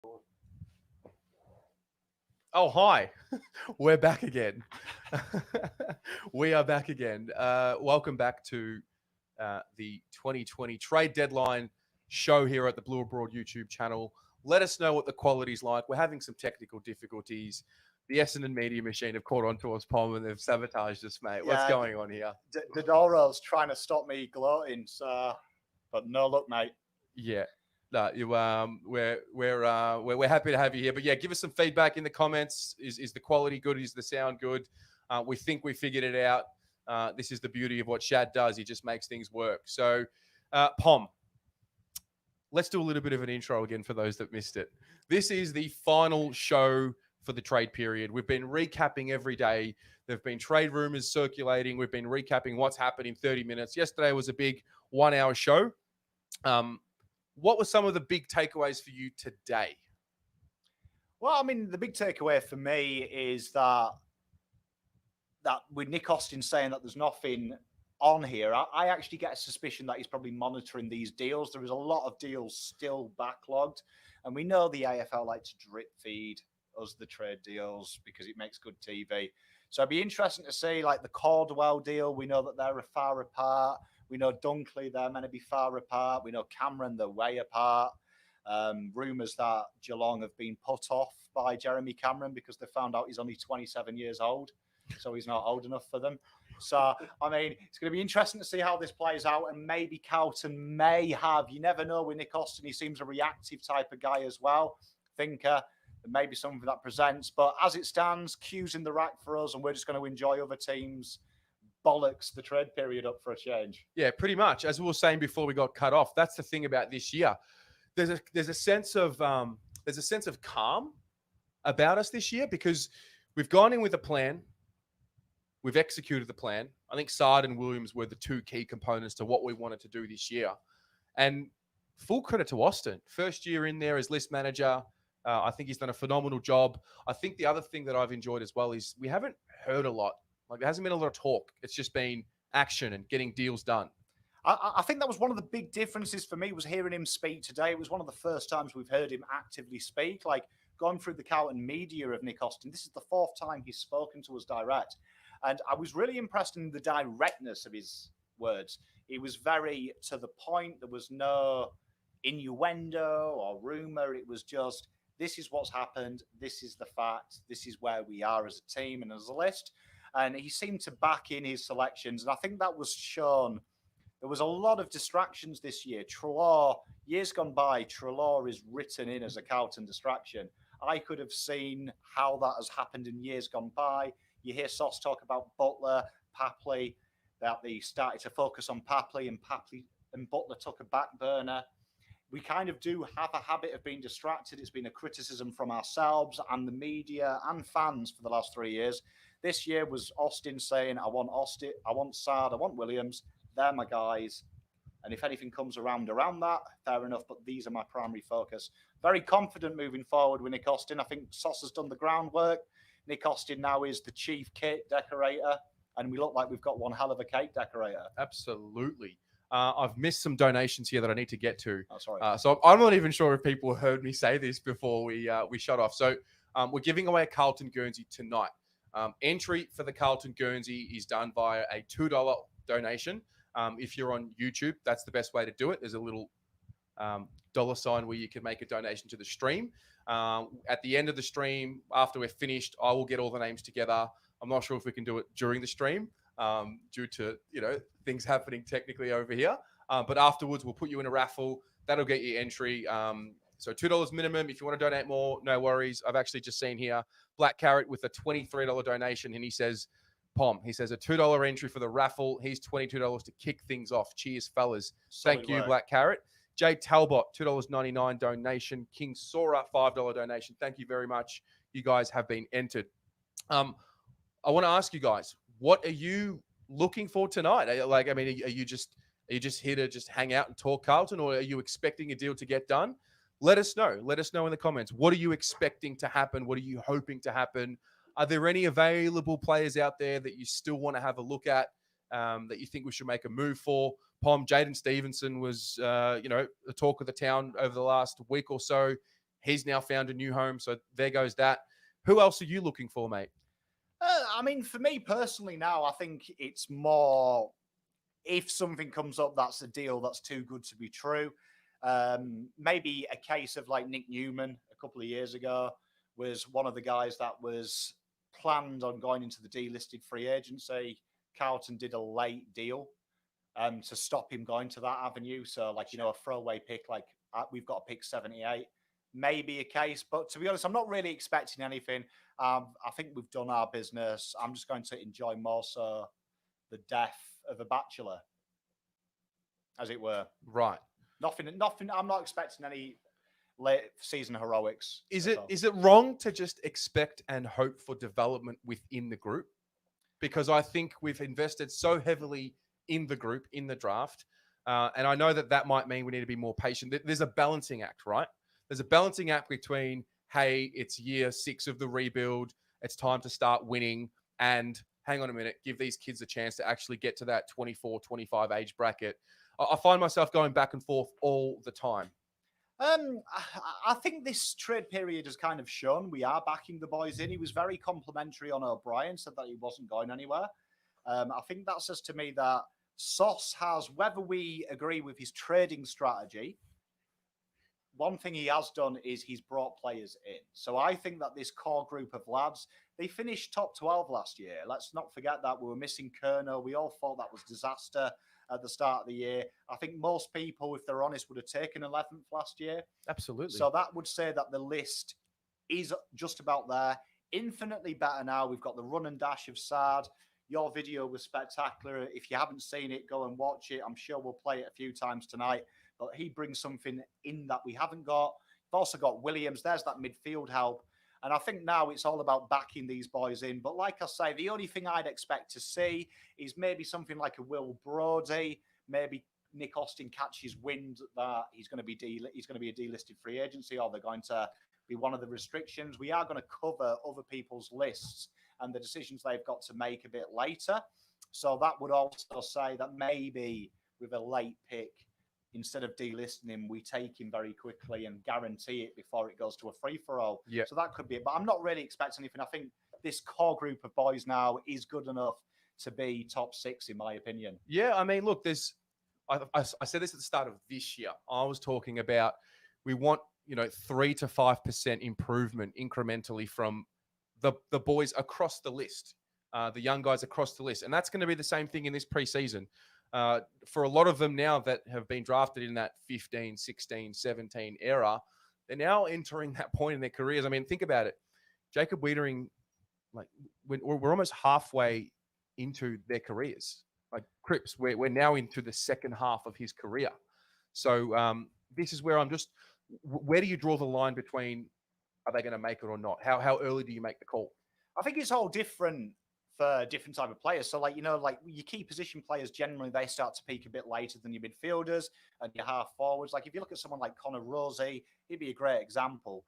Oh, hi. We're back again. We are back again. Welcome back to the 2020 trade deadline show here at the Blue Abroad YouTube channel. Let us know what the quality's like. We're having some technical difficulties. The Essendon media machine have caught on to us, Pom, and they've sabotaged us, mate. What's Yeah, going on here? Dodoro's trying to stop me gloating, so but no luck, mate. Yeah. No, we're happy to have you here. But yeah, give us some feedback in the comments. Is the quality good? Is the sound good? We think we figured it out. This is the beauty of what Shad does. He just makes things work. So, Pom, let's do a little bit of an intro again for those that missed it. This is the final show for the trade period. We've been recapping every day. There've been trade rumors circulating. We've been recapping what's happened in 30 minutes. Yesterday was a big 1 hour show. What were some of the big takeaways for you today? Well, I mean, the big takeaway for me is that with Nick Austin saying that there's nothing on here, I actually get a suspicion that he's probably monitoring these deals. There is a lot of deals still backlogged, and we know the AFL like to drip feed us the trade deals because it makes good TV. So it'd be interesting to see, like the Caldwell deal. We know that they're far apart. We know Dunkley, they're meant to be far apart. We know Cameron, they're way apart. Rumours that Geelong have been put off by Jeremy Cameron because they found out he's only 27 years old. So he's not old enough for them. So, I mean, it's going to be interesting to see how this plays out. And maybe Carlton may have, you never know with Nick Austin, he seems a reactive type of guy as well. Thinker, maybe something that presents. But as it stands, Q's in the rack for us, and we're just going to enjoy other teams bollocks the trade period up for a change. Yeah, pretty much. As we were saying before we got cut off, that's the thing about this year. There's a sense of calm about us this year because we've gone in with a plan. We've executed the plan. I think Sard and Williams were the two key components to what we wanted to do this year. And full credit to Austin. First year in there as list manager. I think he's done a phenomenal job. I think the other thing that I've enjoyed as well is we haven't heard a lot. Like, there hasn't been a lot of talk. It's just been action and getting deals done. I think that was one of the big differences for me was hearing him speak today. It was one of the first times we've heard him actively speak. Like, gone through the Carlton media of Nick Austin, this is the fourth time he's spoken to us direct. And I was really impressed in the directness of his words. He was very to the point. There was no innuendo or rumor. It was just, this is what's happened. This is the fact. This is where we are as a team and as a list. And he seemed to back in his selections. And I think that was shown. There was a lot of distractions this year. Treloar, years gone by, Treloar is written in as a Carlton distraction. I could have seen how that has happened in years gone by. You hear Sauce talk about Butler, Papley, that they started to focus on Papley and Butler took a back burner. We kind of do have a habit of being distracted. It's been a criticism from ourselves and the media and fans for the last 3 years. This year was Austin saying, I want Austin, I want Sard, I want Williams. They're my guys. And if anything comes around that, fair enough. But these are my primary focus. Very confident moving forward with Nick Austin. I think Sauce has done the groundwork. Nick Austin now is the chief cake decorator. And we look like we've got one hell of a cake decorator. Absolutely. I've missed some donations here that I need to get to. Oh, sorry. So I'm not even sure if people heard me say this before we shut off. So we're giving away a Carlton Guernsey tonight. Entry for the Carlton Guernsey is done via a $2 donation. If you're on YouTube, that's the best way to do it. There's a little dollar sign where you can make a donation to the stream. At the end of the stream, after we're finished, I will get all the names together. I'm not sure if we can do it during the stream due to things happening technically over here. But afterwards, we'll put you in a raffle. That'll get you entry. So $2 minimum. If you want to donate more, no worries. I've actually just seen here Black Carrot with a $23 donation, and he says, Pom, he says a $2 entry for the raffle. He's $22 to kick things off. Cheers, fellas. Thank you, Black Carrot. Jay Talbot, $2.99 donation. King Sora, $5 donation. Thank you very much. You guys have been entered. I want to ask you guys, what are you looking for tonight? Are you just here to just hang out and talk Carlton, or are you expecting a deal to get done? Let us know. Let us know in the comments. What are you expecting to happen? What are you hoping to happen? Are there any available players out there that you still want to have a look at that you think we should make a move for? Pom, Jaden Stevenson was, the talk of the town over the last week or so. He's now found a new home. So there goes that. Who else are you looking for, mate? I mean, for me personally now, I think it's more if something comes up that's a deal that's too good to be true. Maybe a case of like Nick Newman a couple of years ago was one of the guys that was planned on going into the delisted free agency. Carlton did a late deal to stop him going to that avenue. So, like, a throwaway pick, like we've got a pick 78, maybe a case. But to be honest, I'm not really expecting anything. I think we've done our business. I'm just going to enjoy more so the death of a bachelor, as it were. Right. Nothing. I'm not expecting any late season heroics. Is it wrong to just expect and hope for development within the group? Because I think we've invested so heavily in the group, in the draft. And I know that might mean we need to be more patient. There's a balancing act, right? There's a balancing act between, hey, it's year 6 of the rebuild. It's time to start winning. And hang on a minute, give these kids a chance to actually get to that 24, 25 age bracket. I find myself going back and forth all the time. I think this trade period has kind of shown we are backing the boys in. He was very complimentary on O'Brien, said that he wasn't going anywhere. I think that says to me that Sauce has, whether we agree with his trading strategy, one thing he has done is he's brought players in. So I think that this core group of lads, they finished top 12 last year. Let's not forget that. We were missing Kerno. We all thought that was disaster at the start of the year. I think most people, if they're honest, would have taken 11th last year. Absolutely. So that would say that the list is just about there. Infinitely better now. We've got the run and dash of Sard. Your video was spectacular. If you haven't seen it, go and watch it. I'm sure we'll play it a few times tonight. But he brings something in that we haven't got. We've also got Williams. There's that midfield help. And I think now it's all about backing these boys in. But like I say, the only thing I'd expect to see is maybe something like a Will Brody. Maybe Nick Austin catches wind that he's going to be a delisted free agency, or they're going to be one of the restrictions. We are going to cover other people's lists and the decisions they've got to make a bit later. So that would also say that maybe with a late pick, instead of delisting him, we take him very quickly and guarantee it before it goes to a free-for-all. Yeah. So that could be it. But I'm not really expecting anything. I think this core group of boys now is good enough to be top 6, in my opinion. Yeah, I mean, look, I said this at the start of this year. I was talking about we want, 3 to 5% improvement incrementally from the boys across the list, the young guys across the list. And that's going to be the same thing in this preseason. For a lot of them now that have been drafted in that 15, 16, 17 era, they're now entering that point in their careers. I mean, think about it. Jacob Wiedering, we're almost halfway into their careers. Like Cripps, we're now into the second half of his career. So this is where where do you draw the line between are they going to make it or not? How early do you make the call? I think it's all different for different type of players. So, your key position players, generally, they start to peak a bit later than your midfielders and your half forwards. Like, if you look at someone like Connor Rosie, he'd be a great example.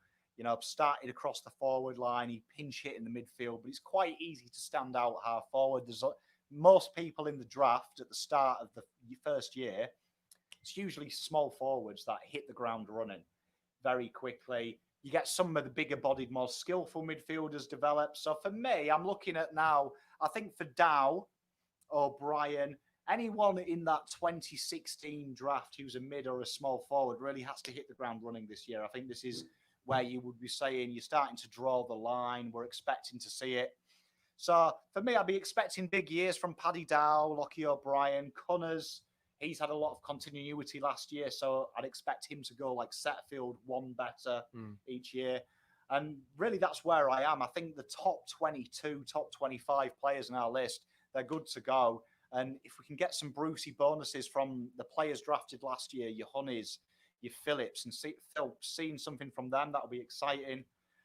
Started across the forward line, he pinch hit in the midfield, but it's quite easy to stand out half forward. There's most people in the draft at the start of the first year, it's usually small forwards that hit the ground running very quickly. You get some of the bigger bodied, more skillful midfielders develop. So for me, I'm looking at now, I think for Dow, O'Brien, anyone in that 2016 draft who's a mid or a small forward really has to hit the ground running this year. I think this is where you would be saying you're starting to draw the line. We're expecting to see it. So for me, I'd be expecting big years from Paddy Dow, Lockie O'Brien, Cunners. He's had a lot of continuity last year, so I'd expect him to go like Setterfield, one better each year. And really, that's where I am. I think the top 22, top 25 players in our list, they're good to go. And if we can get some Brucey bonuses from the players drafted last year, your Honeys, your Phillips, and seeing something from them, that'll be exciting.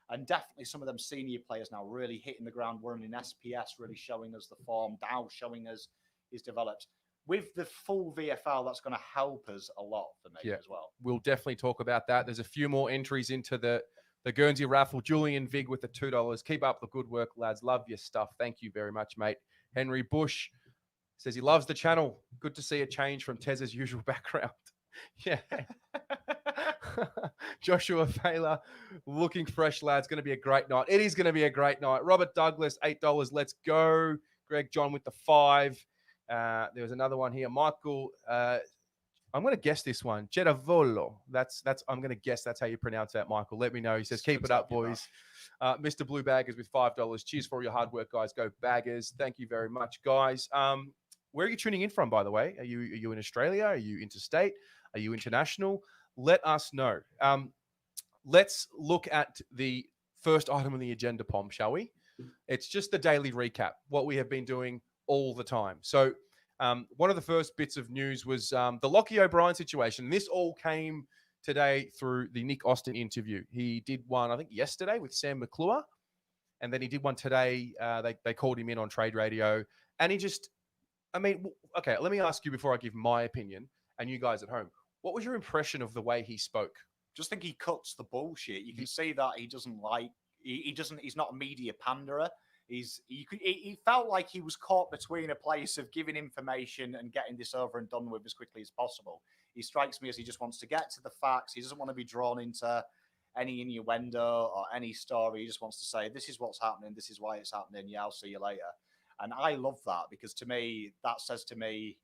And definitely some of them senior players now really hitting the ground running. SPS really showing us the form. Dow showing us he's developed. With the full VFL, that's going to help us a lot for me as well. We'll definitely talk about that. There's a few more entries into the Guernsey raffle. Julian Vig with the $2. Keep up the good work, lads. Love your stuff. Thank you very much, mate. Henry Bush says he loves the channel. Good to see a change from Tez's usual background. Yeah. Joshua Thaler, looking fresh, lads. Going to be a great night. It is going to be a great night. Robert Douglas, $8. Let's go. Greg John with the 5. There was another one here. Michael, I'm going to guess this one. Jedavolo. That's. I'm going to guess that's how you pronounce that, Michael. Let me know. He says, keep it up, boys. Mr. Blue Baggers with $5. Cheers for all your hard work, guys. Go Baggers. Thank you very much, guys. Where are you tuning in from, by the way? Are you in Australia? Are you interstate? Are you international? Let us know. Let's look at the first item on the agenda, Pom, shall we? It's just the daily recap, what we have been doing all the time. So one of the first bits of news was the Lockie O'Brien situation. This all came today through the Nick Austin interview. He did one, I think, yesterday with Sam McClure, and then he did one today. They called him in on Trade Radio, and he just, I mean, okay, let me ask you before I give my opinion, and you guys at home, what was your impression of the way he spoke? Just think he cuts the bullshit. You can see that he doesn't like. He doesn't. He's not a media panderer. He felt like he was caught between a place of giving information and getting this over and done with as quickly as possible. He strikes me as he just wants to get to the facts. He doesn't want to be drawn into any innuendo or any story. He just wants to say, this is what's happening. This is why it's happening. Yeah, I'll see you later. And I love that, because to me, that says to me,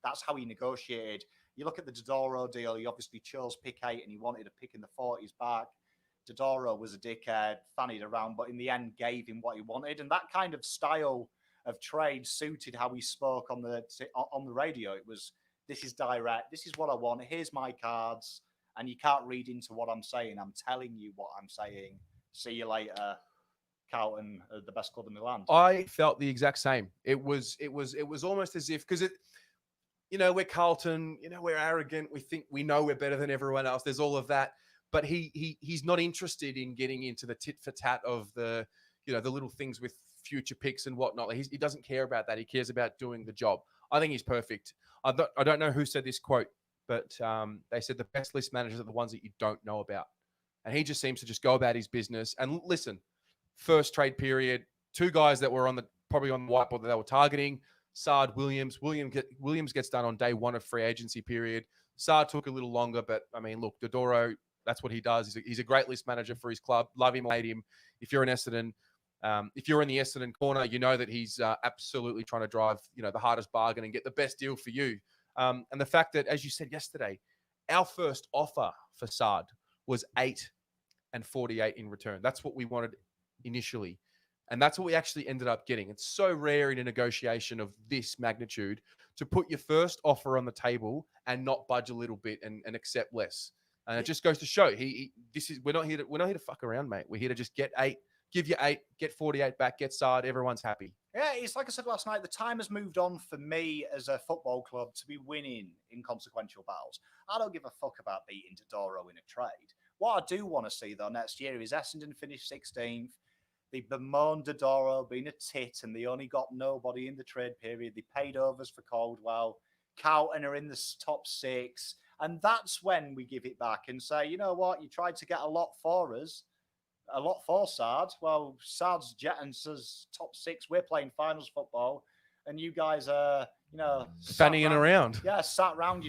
that's how he negotiated. You look at the Dodoro deal, he obviously chose pick 8 and he wanted a pick in the 40s back. Dodoro was a dickhead, fannied around, but in the end gave him what he wanted. And that kind of style of trade suited how he spoke on the radio. It was, this is direct, this is what I want, here's my cards, and you can't read into what I'm saying. I'm telling you what I'm saying. See you later. Carlton are the best club in the land. I felt the exact same. It was almost as if, because we're Carlton, we're arrogant, we think we know we're better than everyone else. There's all of that, but he's not interested in getting into the tit for tat of the little things with future picks and whatnot. He doesn't care about that. He cares about doing the job. I think he's perfect. I don't know who said this quote, but they said the best list managers are the ones that you don't know about, and he just seems to just go about his business. And listen, first trade period, 2 guys that were probably on the whiteboard that they were targeting. Saad, Williams. Williams gets done on day 1 of free agency period. Saad took a little longer, but I mean, look, Dodoro, that's what he does. He's a great list manager for his club. Love him, hate him. If you're in Essendon, if you're in the Essendon corner, you know that he's absolutely trying to drive, the hardest bargain and get the best deal for you. And the fact that, as you said yesterday, our first offer for Saad was 8 and 48 in return. That's what we wanted initially. And that's what we actually ended up getting. It's so rare in a negotiation of this magnitude to put your first offer on the table and not budge a little bit and accept less. And it just goes to show we're not here to fuck around, mate. We're here to just get 8, give you 8, get 48 back, get Saad. Everyone's happy. Yeah, it's like I said last night, the time has moved on for me as a football club to be winning inconsequential battles. I don't give a fuck about beating Dodoro in a trade. What I do want to see, though, next year is Essendon finish 16th. They bemoaned Dodoro being a tit and they only got nobody in the trade period. They paid overs for Caldwell. Carlton are in the top 6. And that's when we give it back and say, you know what, you tried to get a lot for us, a lot for Saad. Well, Saad's Jetton's top 6. We're playing finals football. And you guys are, fannying around. Yeah, sat around,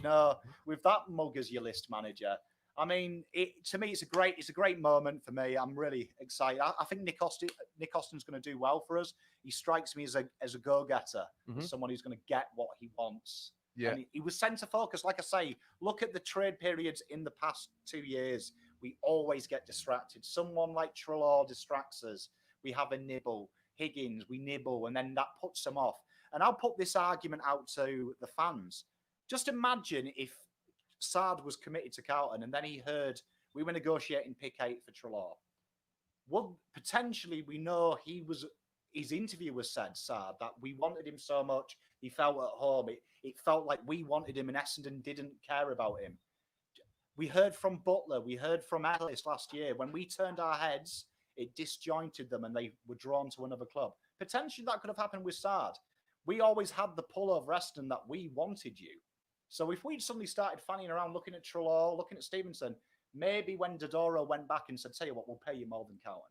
with that mug as your list manager. I mean, to me, it's a great moment for me. I'm really excited. I think Nick Austin's going to do well for us. He strikes me as a go-getter, as someone who's going to get what he wants. Yeah, and he was centre focus. Like I say, look at the trade periods in the past 2 years. We always get distracted. Someone like Trelaw distracts us. We have a nibble. Higgins, we nibble, and then that puts them off. And I'll put this argument out to the fans. Just imagine if Saad was committed to Carlton and then he heard we were negotiating pick 8 for Trelaw. Well, potentially we know his interviewer said, Saad, that we wanted him so much, he felt at home. It felt like we wanted him and Essendon didn't care about him. We heard from Butler, we heard from Ellis last year. When we turned our heads, it disjointed them and they were drawn to another club. Potentially that could have happened with Saad. We always had the pull over Essendon that we wanted you. So if we'd suddenly started fanning around looking at Trelaw, looking at Stevenson, maybe when Dodoro went back and said, tell you what, we'll pay you more than Carlton.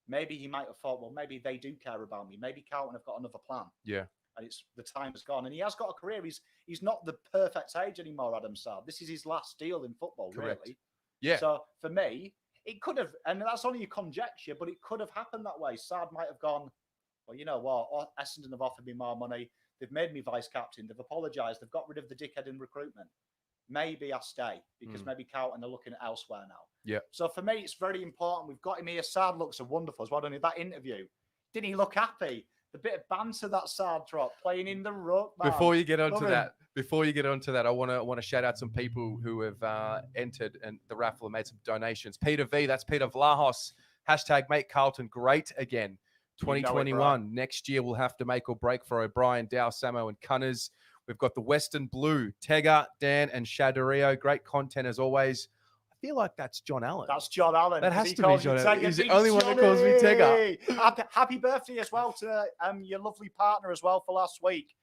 Maybe he might have thought, well, maybe they do care about me. Maybe Carlton have got another plan. Yeah. and it's the time has gone. And he has got a career. He's not the perfect age anymore, Adam Saad. This is his last deal in football, Correct. really. Yeah. So for me, it could have, and that's only a conjecture, but it could have happened that way. Saad might have gone, well, you know what? Essendon have offered me more money. They've made me vice captain. They've apologised. They've got rid of the dickhead in recruitment. Maybe I stay because maybe Carlton are looking at elsewhere now. Yeah. So for me, it's very important. We've got him here. Saad looks wonderful as well. Don't he? That interview, didn't he look happy? The bit of banter that Saad dropped, playing in the ruck. Man. Before you get onto that, I want to shout out some people who have entered and the raffle and made some donations. Peter V, that's Peter Vlahos. # make Carlton great again. 2021. Next year we'll have to make or break for O'Brien, Dow, Samo, and Cunners. We've got the Western Blue, Tegger, Dan, and Shadario. Great content as always. I feel like that's John Allen. That's John Allen. That has to be John Allen. He's the only one that calls me Tegger. Happy birthday as well to your lovely partner as well for last week.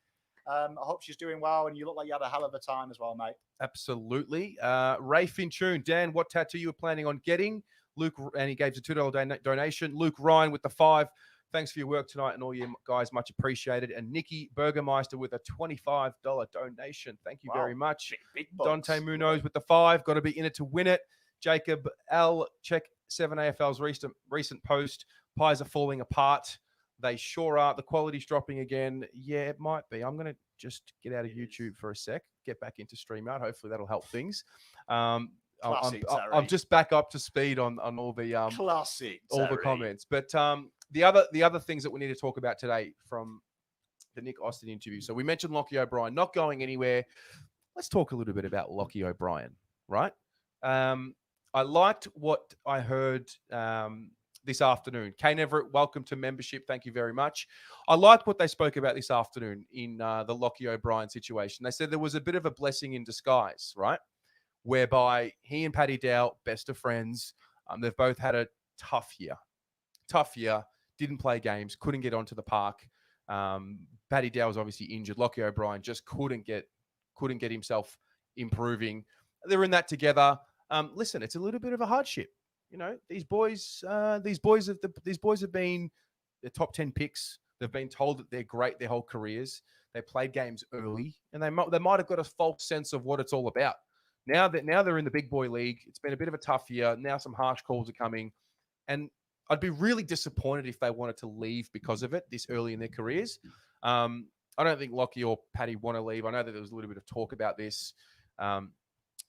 I hope she's doing well, and you look like you had a hell of a time as well, mate. Absolutely. Ray Finchune, Dan, what tattoo you were planning on getting? Luke, and he gave us a $2 donation. Luke Ryan with the 5. Thanks for your work tonight and all you guys. Much appreciated. And Nikki Burgermeister with a $25 donation. Thank you very much. Big Dante Munoz with the 5. Got to be in it to win it. Jacob L. Check 7 AFL's recent post. Pies are falling apart. They sure are. The quality's dropping again. Yeah, it might be. I'm going to just get out of YouTube for a sec. Get back into StreamYard. Hopefully that'll help things. I'm just back up to speed on all the all the comments. But the other things that we need to talk about today from the Nick Austin interview. So we mentioned Lockie O'Brien not going anywhere. Let's talk a little bit about Lockie O'Brien, right? I liked what I heard this afternoon. Kane Everett, welcome to membership. Thank you very much. I liked what they spoke about this afternoon in the Lockie O'Brien situation. They said there was a bit of a blessing in disguise, right? Whereby he and Paddy Dow, best of friends, they've both had a tough year. Didn't play games, couldn't get onto the park. Paddy Dow was obviously injured. Lockie O'Brien just couldn't get himself improving. They're in that together. Listen, it's a little bit of a hardship. You know, these boys have been the top 10 picks. They've been told that they're great their whole careers. They played games early, and they might have got a false sense of what it's all about. Now they're in the big boy league. It's been a bit of a tough year. Now some harsh calls are coming, and I'd be really disappointed if they wanted to leave because of it this early in their careers. I don't think Lockie or Paddy want to leave. I know that there was a little bit of talk about this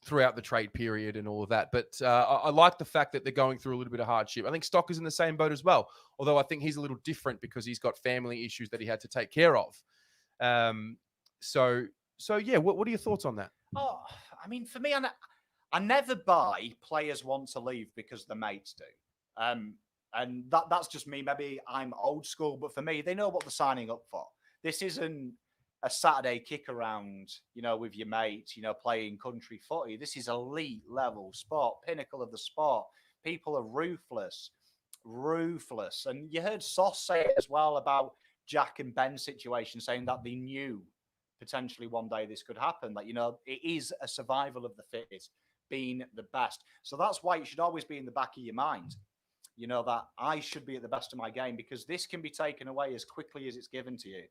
throughout the trade period and all of that. But I like the fact that they're going through a little bit of hardship. I think Stock is in the same boat as well, although I think he's a little different because he's got family issues that he had to take care of. So yeah, what are your thoughts on that? Oh, I mean, for me, I never buy players want to leave because the mates do. And that's just me. Maybe I'm old school, but for me, they know what they're signing up for. This isn't a Saturday kick around, with your mates, playing country footy. This is elite level sport, pinnacle of the sport. People are ruthless. And you heard Sauce say it as well about Jack and Ben's situation, saying that they knew potentially one day this could happen. That, it is a survival of the fittest, being the best. So that's why it should always be in the back of your mind, that I should be at the best of my game, because this can be taken away as quickly as it's given to you.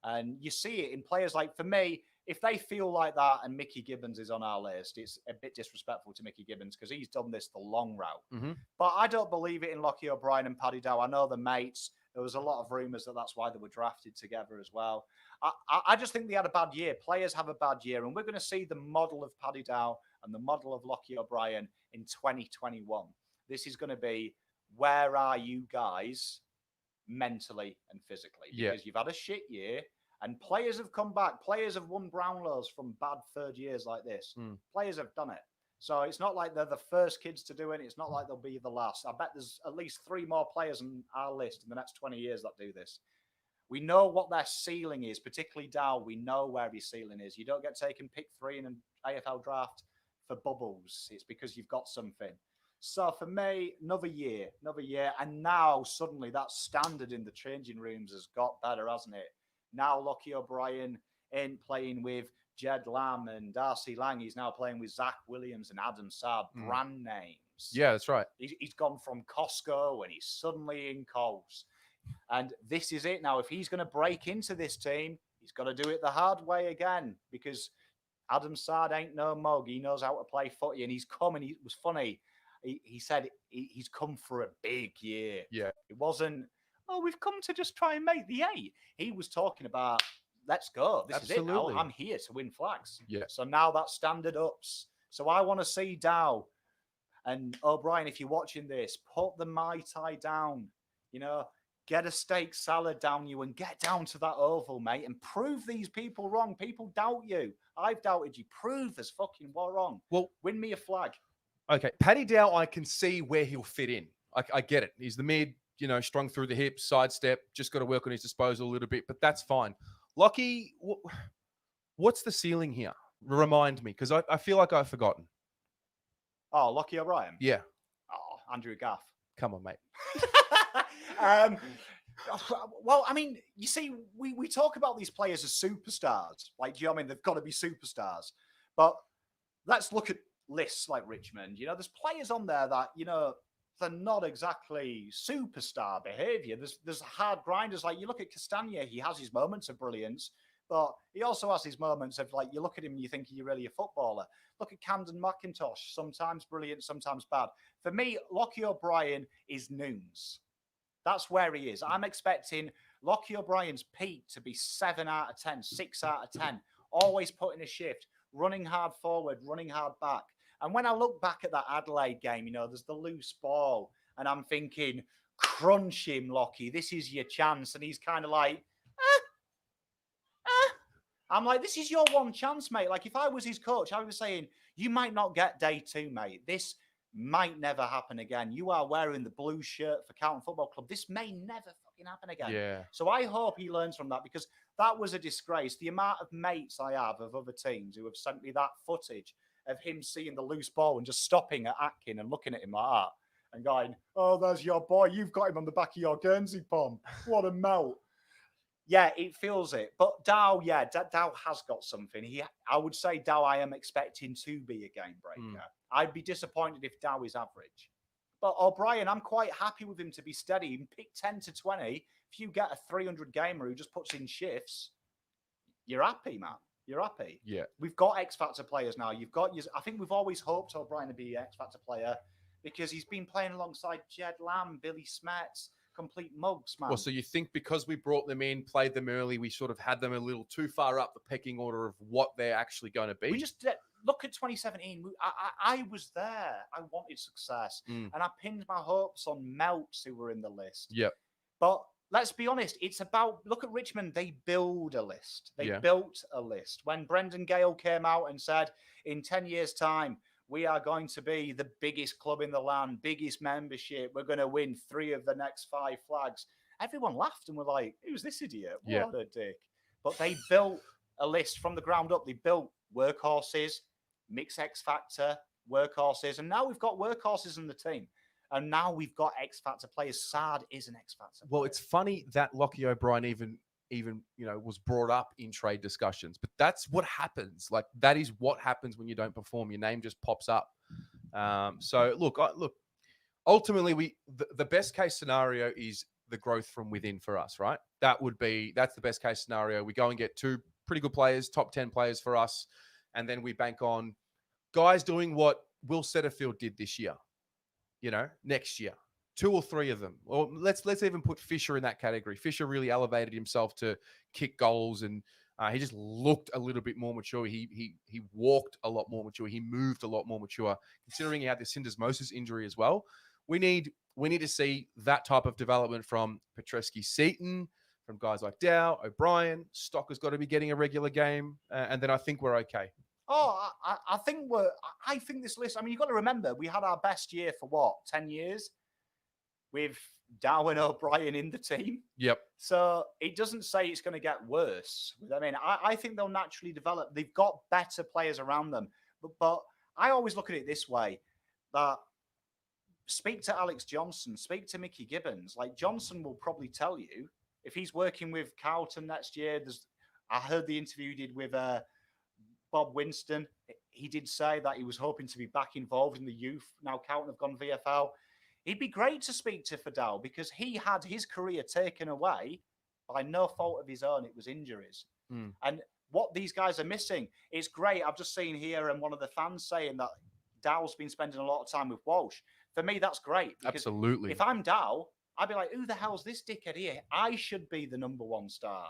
And you see it in players like, for me, if they feel like that and Mickey Gibbons is on our list, it's a bit disrespectful to Mickey Gibbons because he's done this the long route. Mm-hmm. But I don't believe it in Lockie O'Brien and Paddy Dow. I know the mates. There was a lot of rumours that that's why they were drafted together as well. I just think they had a bad year. Players have a bad year. And we're going to see the model of Paddy Dow and the model of Lockie O'Brien in 2021. This is going to be, where are you guys mentally and physically? Because you've had a shit year. And players have come back. Players have won Brownlows from bad third years like this. Players have done it. So it's not like they're the first kids to do it. It's not like they'll be the last. I bet there's at least 3 more players on our list in the next 20 years that do this. We know what their ceiling is, particularly Dow. We know where his ceiling is. You don't get taken pick 3 in an AFL draft for bubbles. It's because you've got something. So for me, another year. And now suddenly that standard in the changing rooms has got better, hasn't it? Now Lockie O'Brien ain't playing with Jed Lamb and Darcy Lang. He's now playing with Zach Williams and Adam Saad, brand names. Yeah, that's right. He's gone from Costco and he's suddenly in Coles. And this is it now. If he's going to break into this team, he's got to do it the hard way again because Adam Sard ain't no mug. He knows how to play footy, and he's come. And it was funny. He said he's come for a big year. Yeah. It wasn't, oh, we've come to just try and make the 8. He was talking about, let's go. This is it now. I'm here to win flags. Yeah. So now that standard ups. So I want to see Dow and O'Brien, if you're watching this, put the Mai Tai down. You know, get a steak salad down you and get down to that oval, mate, and prove these people wrong. People doubt you. I've doubted you. Prove us fucking wrong. Well, win me a flag. Okay, Paddy Dow, I can see where he'll fit in. I get it. He's the mid, strung through the hips, sidestep, just got to work on his disposal a little bit, but that's fine. Lockie, what's the ceiling here? Remind me, because I feel like I've forgotten. Oh, Lockie O'Brien? Yeah. Oh, Andrew Gaff. Come on, mate. Well, I mean, you see, we talk about these players as superstars. Like, do you know what I mean? They've got to be superstars. But let's look at lists like Richmond. There's players on there that, they're not exactly superstar behavior. There's hard grinders. Like, you look at Castagna, he has his moments of brilliance, but he also has his moments of, like, you look at him and you think you're really a footballer. Look at Camden McIntosh, sometimes brilliant, sometimes bad. For me, Lockie O'Brien is Noons. That's where he is. I'm expecting Lockie O'Brien's peak to be 7 out of 10, 6 out of 10, always putting a shift, running hard forward, running hard back. And when I look back at that Adelaide game, there's the loose ball, and I'm thinking, crunch him, Lockie. This is your chance. And he's kind of like, I'm like, this is your one chance, mate. Like, if I was his coach, I would be saying, you might not get day 2, mate. This might never happen again. You are wearing the blue shirt for Carlton Football Club. This may never fucking happen again. Yeah. So I hope he learns from that, because that was a disgrace. The amount of mates I have of other teams who have sent me that footage of him seeing the loose ball and just stopping at Atkin and looking at him like that and going, oh, there's your boy. You've got him on the back of your Guernsey pom. What a melt. Yeah, it feels it. But Dow, Dow has got something. I would say Dow I am expecting to be a game breaker. I'd be disappointed if Dow is average. But O'Brien, I'm quite happy with him to be steady. And pick 10 to 20. If you get a 300 gamer who just puts in shifts, you're happy, man. You're happy. Yeah. We've got X Factor players now. I think we've always hoped O'Brien to be an X Factor player because he's been playing alongside Jed Lamb, Billy Smets, complete mugs, man. Well, so you think because we brought them in, played them early, we sort of had them a little too far up the pecking order of what they're actually going to be? We just look at 2017. I was there. I wanted success. And I pinned my hopes on Melts, who were in the list. Yep. But let's be honest, it's about, look at Richmond. They build a list. They built a list. When Brendan Gale came out and said, in 10 years' time, we are going to be the biggest club in the land, biggest membership. We're going to win 3 of the next 5 flags. Everyone laughed and were like, who's this idiot? What a dick. But they built a list from the ground up. They built workhorses, mix X Factor, workhorses. And now we've got workhorses in the team. And now we've got X Factor players. Sard is an X Factor player. Well, it's funny that Lockie O'Brien even was brought up in trade discussions, but that's what happens. Like, that is what happens when you don't perform. Your name just pops up. So look, ultimately the best case scenario is the growth from within for us, right? That's the best case scenario. We go and get 2 pretty good players, top 10 players for us. And then we bank on guys doing what Will Setterfield did this year, next year. 2 or 3 of them. Or let's even put Fisher in that category. Fisher really elevated himself to kick goals, and he just looked a little bit more mature. He walked a lot more mature. He moved a lot more mature. Considering he had the syndesmosis injury as well, we need to see that type of development from Petreski-Seaton, from guys like Dow, O'Brien. Stocker's got to be getting a regular game, and then I think we're okay. Oh, I think this list. I mean, you've got to remember we had our best year for 10 years. With Dow and O'Brien in the team. Yep. So it doesn't say it's going to get worse. I mean, I think they'll naturally develop. They've got better players around them. But I always look at it this way, that speak to Alex Johnson, speak to Mickey Gibbons. Like, Johnson will probably tell you, if he's working with Carlton next year, I heard the interview he did with Bob Winston. He did say that he was hoping to be back involved in the youth. Now Carlton have gone VFL. He'd be great to speak to Fadal because he had his career taken away by no fault of his own. It was injuries. Mm. And what these guys are missing is great. I've just seen here and one of the fans saying that Dow's been spending a lot of time with Walsh. For me, that's great because Absolutely. if I'm Dow, I'd be like, who the hell's this dickhead here? I should be the number one star.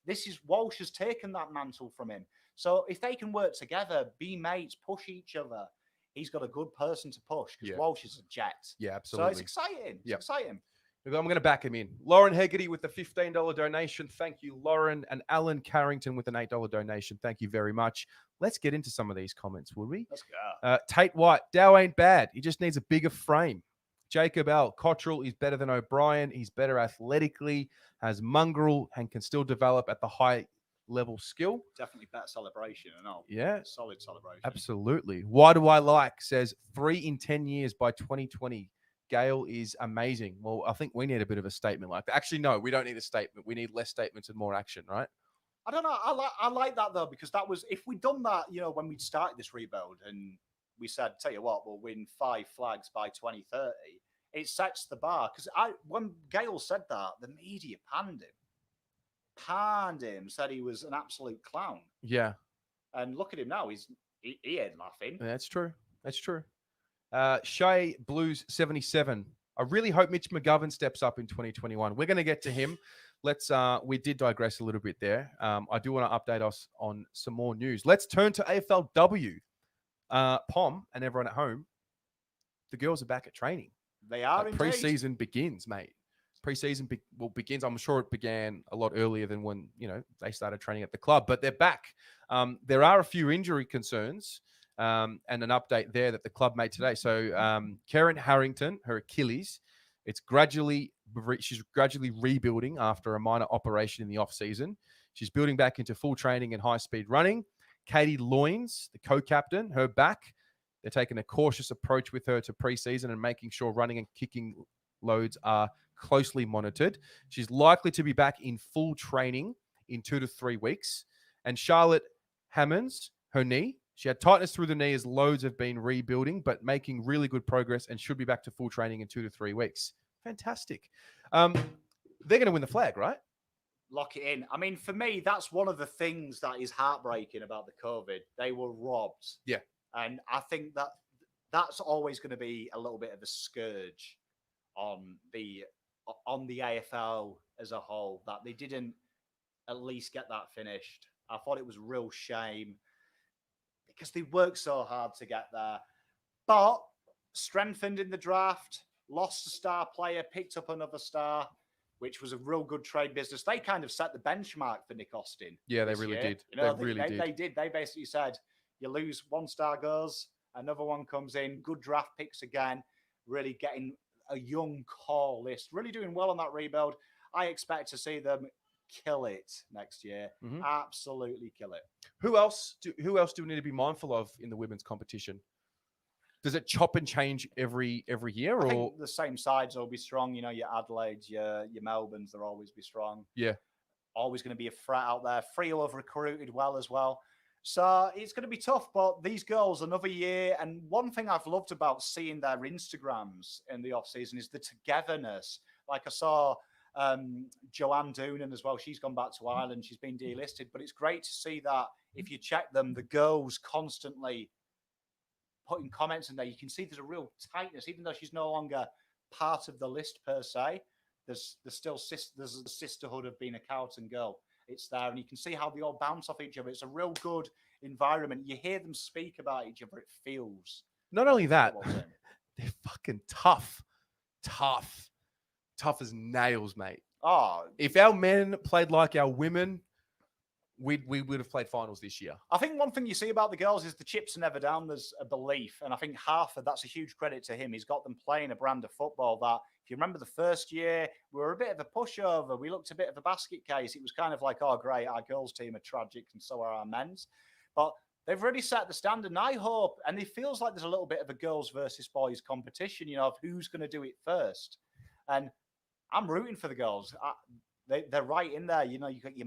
This is Walsh has taken that mantle from him. So if they can work together, be mates, push each other, he's got a good person to push because Yeah. Walsh is a jet. Yeah, So absolutely. it's exciting. It's Yep. exciting. I'm going to back him in. Lauren Hegarty with the $15 donation. Thank you, Lauren. And Alan Carrington with an $8 donation. Thank you very much. Let's get into some of these comments, will we? Let's go. Tate White, Dow ain't bad. He just needs a bigger frame. Jacob L. Cottrell is better than O'Brien. He's better athletically, has mongrel, and can still develop at the high level skill. Definitely better celebration and all. Yeah. Solid celebration. Absolutely. Why do I like? Says 3 in 10 years by 2020. Gale is amazing. Well, I think we need a bit of a statement like that. Actually, no, we don't need a statement. We need less statements and more action, right? I don't know. I like that though, because that was, if we'd done that, when we started this rebuild and we said, tell you what, we'll win 5 flags by 2030, it sets the bar. Because when Gale said that, the media panned him, said he was an absolute clown. Yeah. And look at him now. He ain't laughing. That's true. That's true. Shay Blues 77. I really hope Mitch McGovern steps up in 2021. We're going to get to him. We did digress a little bit there. I do want to update us on some more news. Let's turn to AFLW. Pom and everyone at home, the girls are back at training. They are indeed. Pre-season begins, mate. Pre-season begins. I'm sure it began a lot earlier than when, they started training at the club, but they're back. There are a few injury concerns. And an update there that the club made today. So Karen Harrington, her Achilles, she's gradually rebuilding after a minor operation in the off season. She's building back into full training and high speed running. Katie Loynes, the co-captain, her back. They're taking a cautious approach with her to preseason and making sure running and kicking loads are closely monitored. She's likely to be back in full training in 2 to 3 weeks. And Charlotte Hammonds, her knee. She had tightness through the knee as loads have been rebuilding, but making really good progress and should be back to full training in 2 to 3 weeks. Fantastic. They're going to win the flag, right? Lock it in. I mean, for me, that's one of the things that is heartbreaking about the COVID. They were robbed. Yeah. And I think that's always going to be a little bit of a scourge on the AFL as a whole, that they didn't at least get that finished. I thought it was a real shame, because they worked so hard to get there. But strengthened in the draft, lost a star player, picked up another star, which was a real good trade business. They kind of set the benchmark for Nick Austin. Yeah, they really did. They did. They basically said, you lose, 1 star goes, another one comes in, good draft picks again, really getting a young core list, really doing well on that rebuild. I expect to see them kill it next year. Mm-hmm. Absolutely kill it. Who else do we need to be mindful of in the women's competition? Does it chop and change every year? I think the same sides will be strong. Your Adelaides, your Melbournes, they'll always be strong. Yeah. Always going to be a threat out there. Freo have recruited well as well. So it's going to be tough, but these girls, another year. And one thing I've loved about seeing their Instagrams in the off-season is the togetherness. Like I saw Joanne Doonan as well. She's gone back to Ireland. She's been delisted. But it's great to see that if you check them, the girls constantly putting comments in there. You can see there's a real tightness, even though she's no longer part of the list per se. There's still there's a sisterhood of being a Carlton girl. It's there, and you can see how they all bounce off each other. It's a real good environment. You hear them speak about each other. It feels. Not only that, they're fucking tough as nails, mate. Oh, if our men played like our women, we would have played finals this year. I think one thing you see about the girls is the chips are never down. There's a belief. And I think Harford, that's a huge credit to him. He's got them playing a brand of football that, if you remember the first year, we were a bit of a pushover. We looked a bit of a basket case. It was kind of like, oh, great, our girls team are tragic and so are our men's. But they've really set the standard. And I hope, and it feels like there's a little bit of a girls versus boys competition, of who's going to do it first. And I'm rooting for the girls. They're right in there. You got your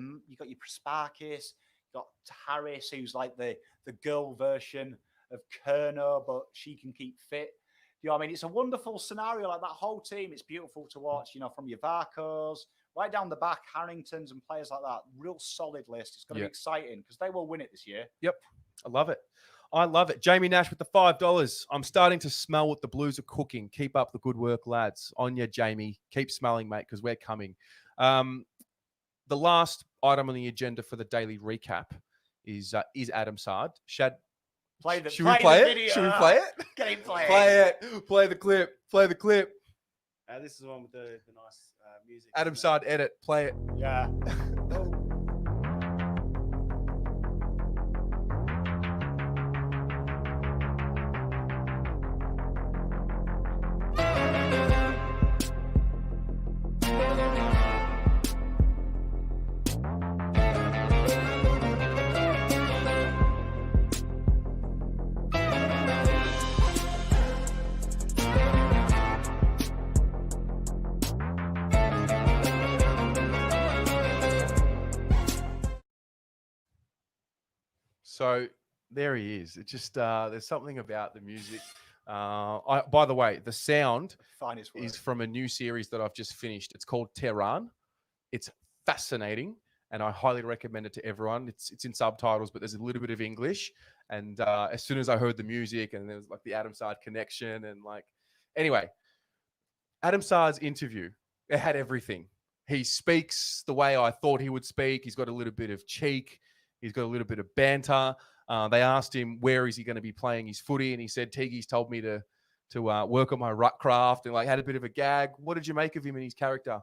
Sparkis, you got Harris, who's like the girl version of Kerno, but she can keep fit. You know what I mean? It's a wonderful scenario. Like that whole team, it's beautiful to watch. From your Varcos, right down the back, Harringtons and players like that. Real solid list. It's going to be exciting because they will win it this year. Yep. I love it. I love it. Jamie Nash with the $5. I'm starting to smell what the Blues are cooking. Keep up the good work, lads. On you, Jamie. Keep smelling, mate, because we're coming. The last item on the agenda for the daily recap is Adam Sard. Shad, should we play it? Should we play it? Can you play it? Play the clip. Play the clip. This is the one with the nice music. Adam Sard, edit. Play it. Yeah. So there he is. It's just there's something about the music. By the way, the sound is from a new series that I've just finished. It's called Tehran. It's fascinating, and I highly recommend it to everyone. It's in subtitles, but there's a little bit of English. And as soon as I heard the music, and there was like the Adam Sard connection, and like anyway, Adam Sard's interview, it had everything. He speaks the way I thought he would speak. He's got a little bit of cheek. He's got a little bit of banter. They asked him where is he going to be playing his footy, and he said, "Tiggy's told me to work on my ruck craft," and like had a bit of a gag. What did you make of him and his character?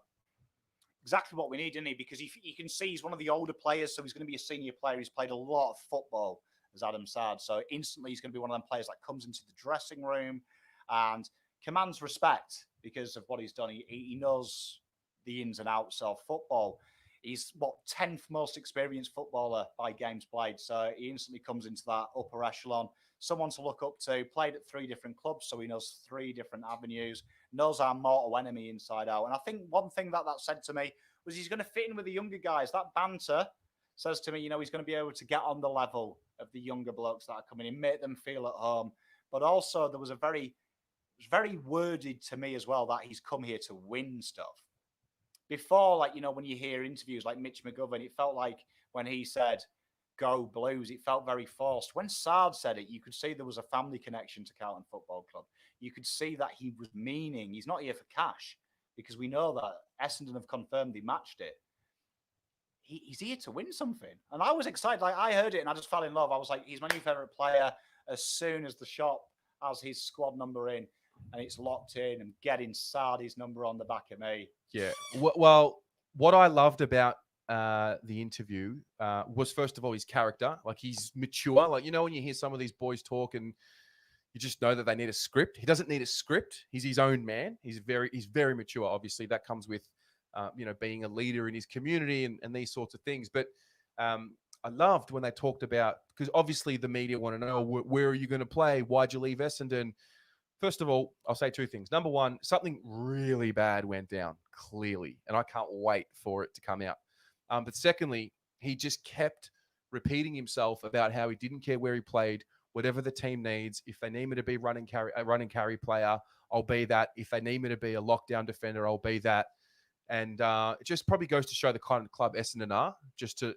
Exactly what we need, didn't he? Because you can see he's one of the older players, so he's going to be a senior player. He's played a lot of football as Adam Sard, so instantly he's going to be one of them players that comes into the dressing room and commands respect because of what he's done. He knows the ins and outs of football. He's 10th most experienced footballer by games played. So he instantly comes into that upper echelon. Someone to look up to, played at 3 different clubs. So he knows 3 different avenues, knows our mortal enemy inside out. And I think one thing that said to me was he's going to fit in with the younger guys. That banter says to me, he's going to be able to get on the level of the younger blokes that are coming in, make them feel at home. But also there was it was very worded to me as well that he's come here to win stuff. Before, when you hear interviews like Mitch McGovern, it felt like when he said, "Go Blues," it felt very forced. When Sard said it, you could see there was a family connection to Carlton Football Club. You could see that he was meaning he's not here for cash, because we know that Essendon have confirmed he matched it. He's here to win something. And I was excited. I heard it and I just fell in love. I was like, he's my new favourite player. As soon as the shop has his squad number in, and it's locked in, and getting Sardi's number on the back of me. Yeah. Well, what I loved about the interview was, first of all, his character. Like, he's mature. Like, when you hear some of these boys talk and you just know that they need a script. He doesn't need a script. He's his own man. He's very mature. Obviously, that comes with, being a leader in his community and these sorts of things. But I loved when they talked about, because obviously the media want to know, where are you going to play? Why'd you leave Essendon? First of all, I'll say 2 things. Number one, something really bad went down, clearly, and I can't wait for it to come out. But secondly, he just kept repeating himself about how he didn't care where he played, whatever the team needs. If they need me to be a run and carry player, I'll be that. If they need me to be a lockdown defender, I'll be that. And it just probably goes to show the kind of club Essendon are, just to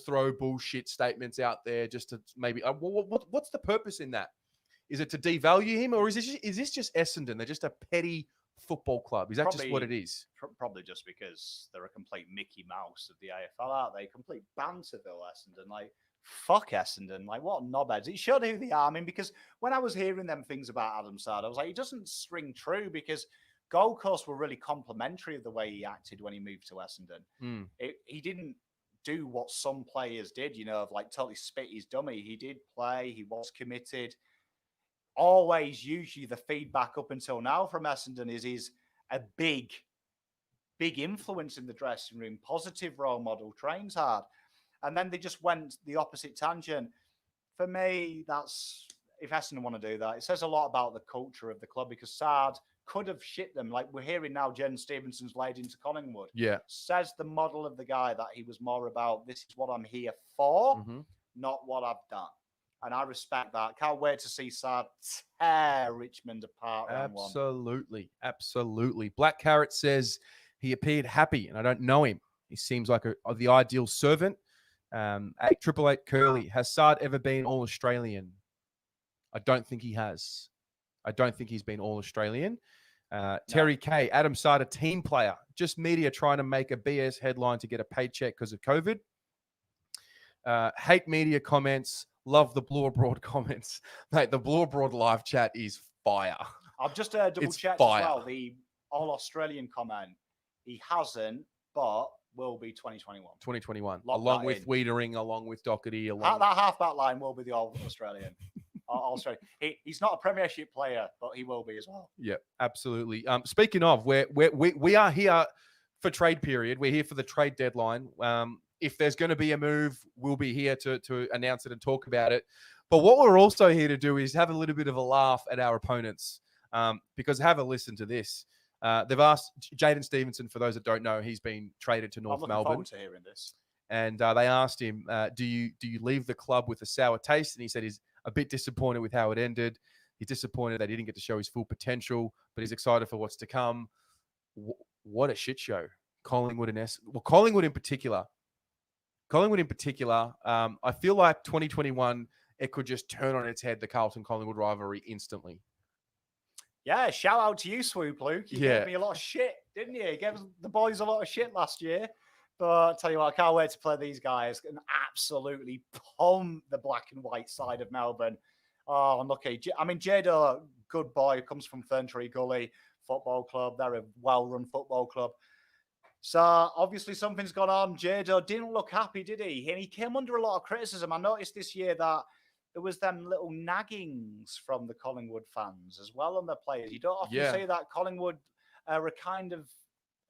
throw bullshit statements out there, just to maybe what's the purpose in that? Is it to devalue him, or is this just Essendon? They're just a petty football club. Is that just what it is? Probably just because they're a complete Mickey Mouse of the AFL, aren't they? Complete Banterville Essendon. Like, fuck Essendon. Like, what knobheads. It showed who they are. I mean, because when I was hearing them things about Adam Sard, I was like, it doesn't ring true, because Gold Coast were really complimentary of the way he acted when he moved to Essendon. He didn't do what some players did, of like totally spit his dummy. He did play. He was committed. Always, usually the feedback up until now from Essendon is he's a big influence in the dressing room, positive role model, trains hard. And then they just went the opposite tangent. For me, that's, if Essendon want to do that, it says a lot about the culture of the club, because Sard could have shit them. Like we're hearing now, Jen Stevenson's laid into Collingwood. Yeah. Says the model of the guy that he was more about, this is what I'm here for, not what I've done. And I respect that. Can't wait to see Sard tear Richmond apart. Absolutely. Absolutely. Black Carrot says He appeared happy, and I don't know him. He seems like the ideal servant. 888 Curly, has Sard ever been All-Australian? I don't think he has. I don't think he's been All-Australian. Terry K, Adam Sard, a team player. Just media trying to make a BS headline to get a paycheck because of COVID. Hate media comments. Love the Blue Abroad comments. Mate, the Blue Abroad live chat is fire. I've just double checked as well. The All-Australian comment, he hasn't, but will be 2021. 2021. Lock along that with in. Wiedering, along with Doherty. That halfback line will be the All-Australian. Australian. He's not a Premiership player, but he will be as well. Yeah, absolutely. Speaking of, we are here for trade period. We're here for the trade deadline. If there's going to be a move, we'll be here to announce it and talk about it. But what we're also here to do is have a little bit of a laugh at our opponents, because have a listen to this. They've asked Jaden Stevenson, for those that don't know, he's been traded to North Melbourne. I'm looking forward to hearing this. And they asked him, do you leave the club with a sour taste? And he said he's a bit disappointed with how it ended. He's disappointed that he didn't get to show his full potential, but he's excited for what's to come. What a shit show. Collingwood in particular. I feel like 2021, it could just turn on its head, the Carlton-Collingwood rivalry instantly. Yeah, shout out to you, Swoop Luke. You gave me a lot of shit, didn't you? You gave the boys a lot of shit last year. But I'll tell you what, I can't wait to play these guys and absolutely pump the black and white side of Melbourne. Oh, unlucky. I mean, Jado, good boy, comes from Ferntree Gully Football Club. They're a well-run football club. So obviously something's gone on. Jado didn't look happy, did he? And he came under a lot of criticism. I noticed this year that there was them little naggings from the Collingwood fans as well on the players. You don't often see that. Collingwood are a kind of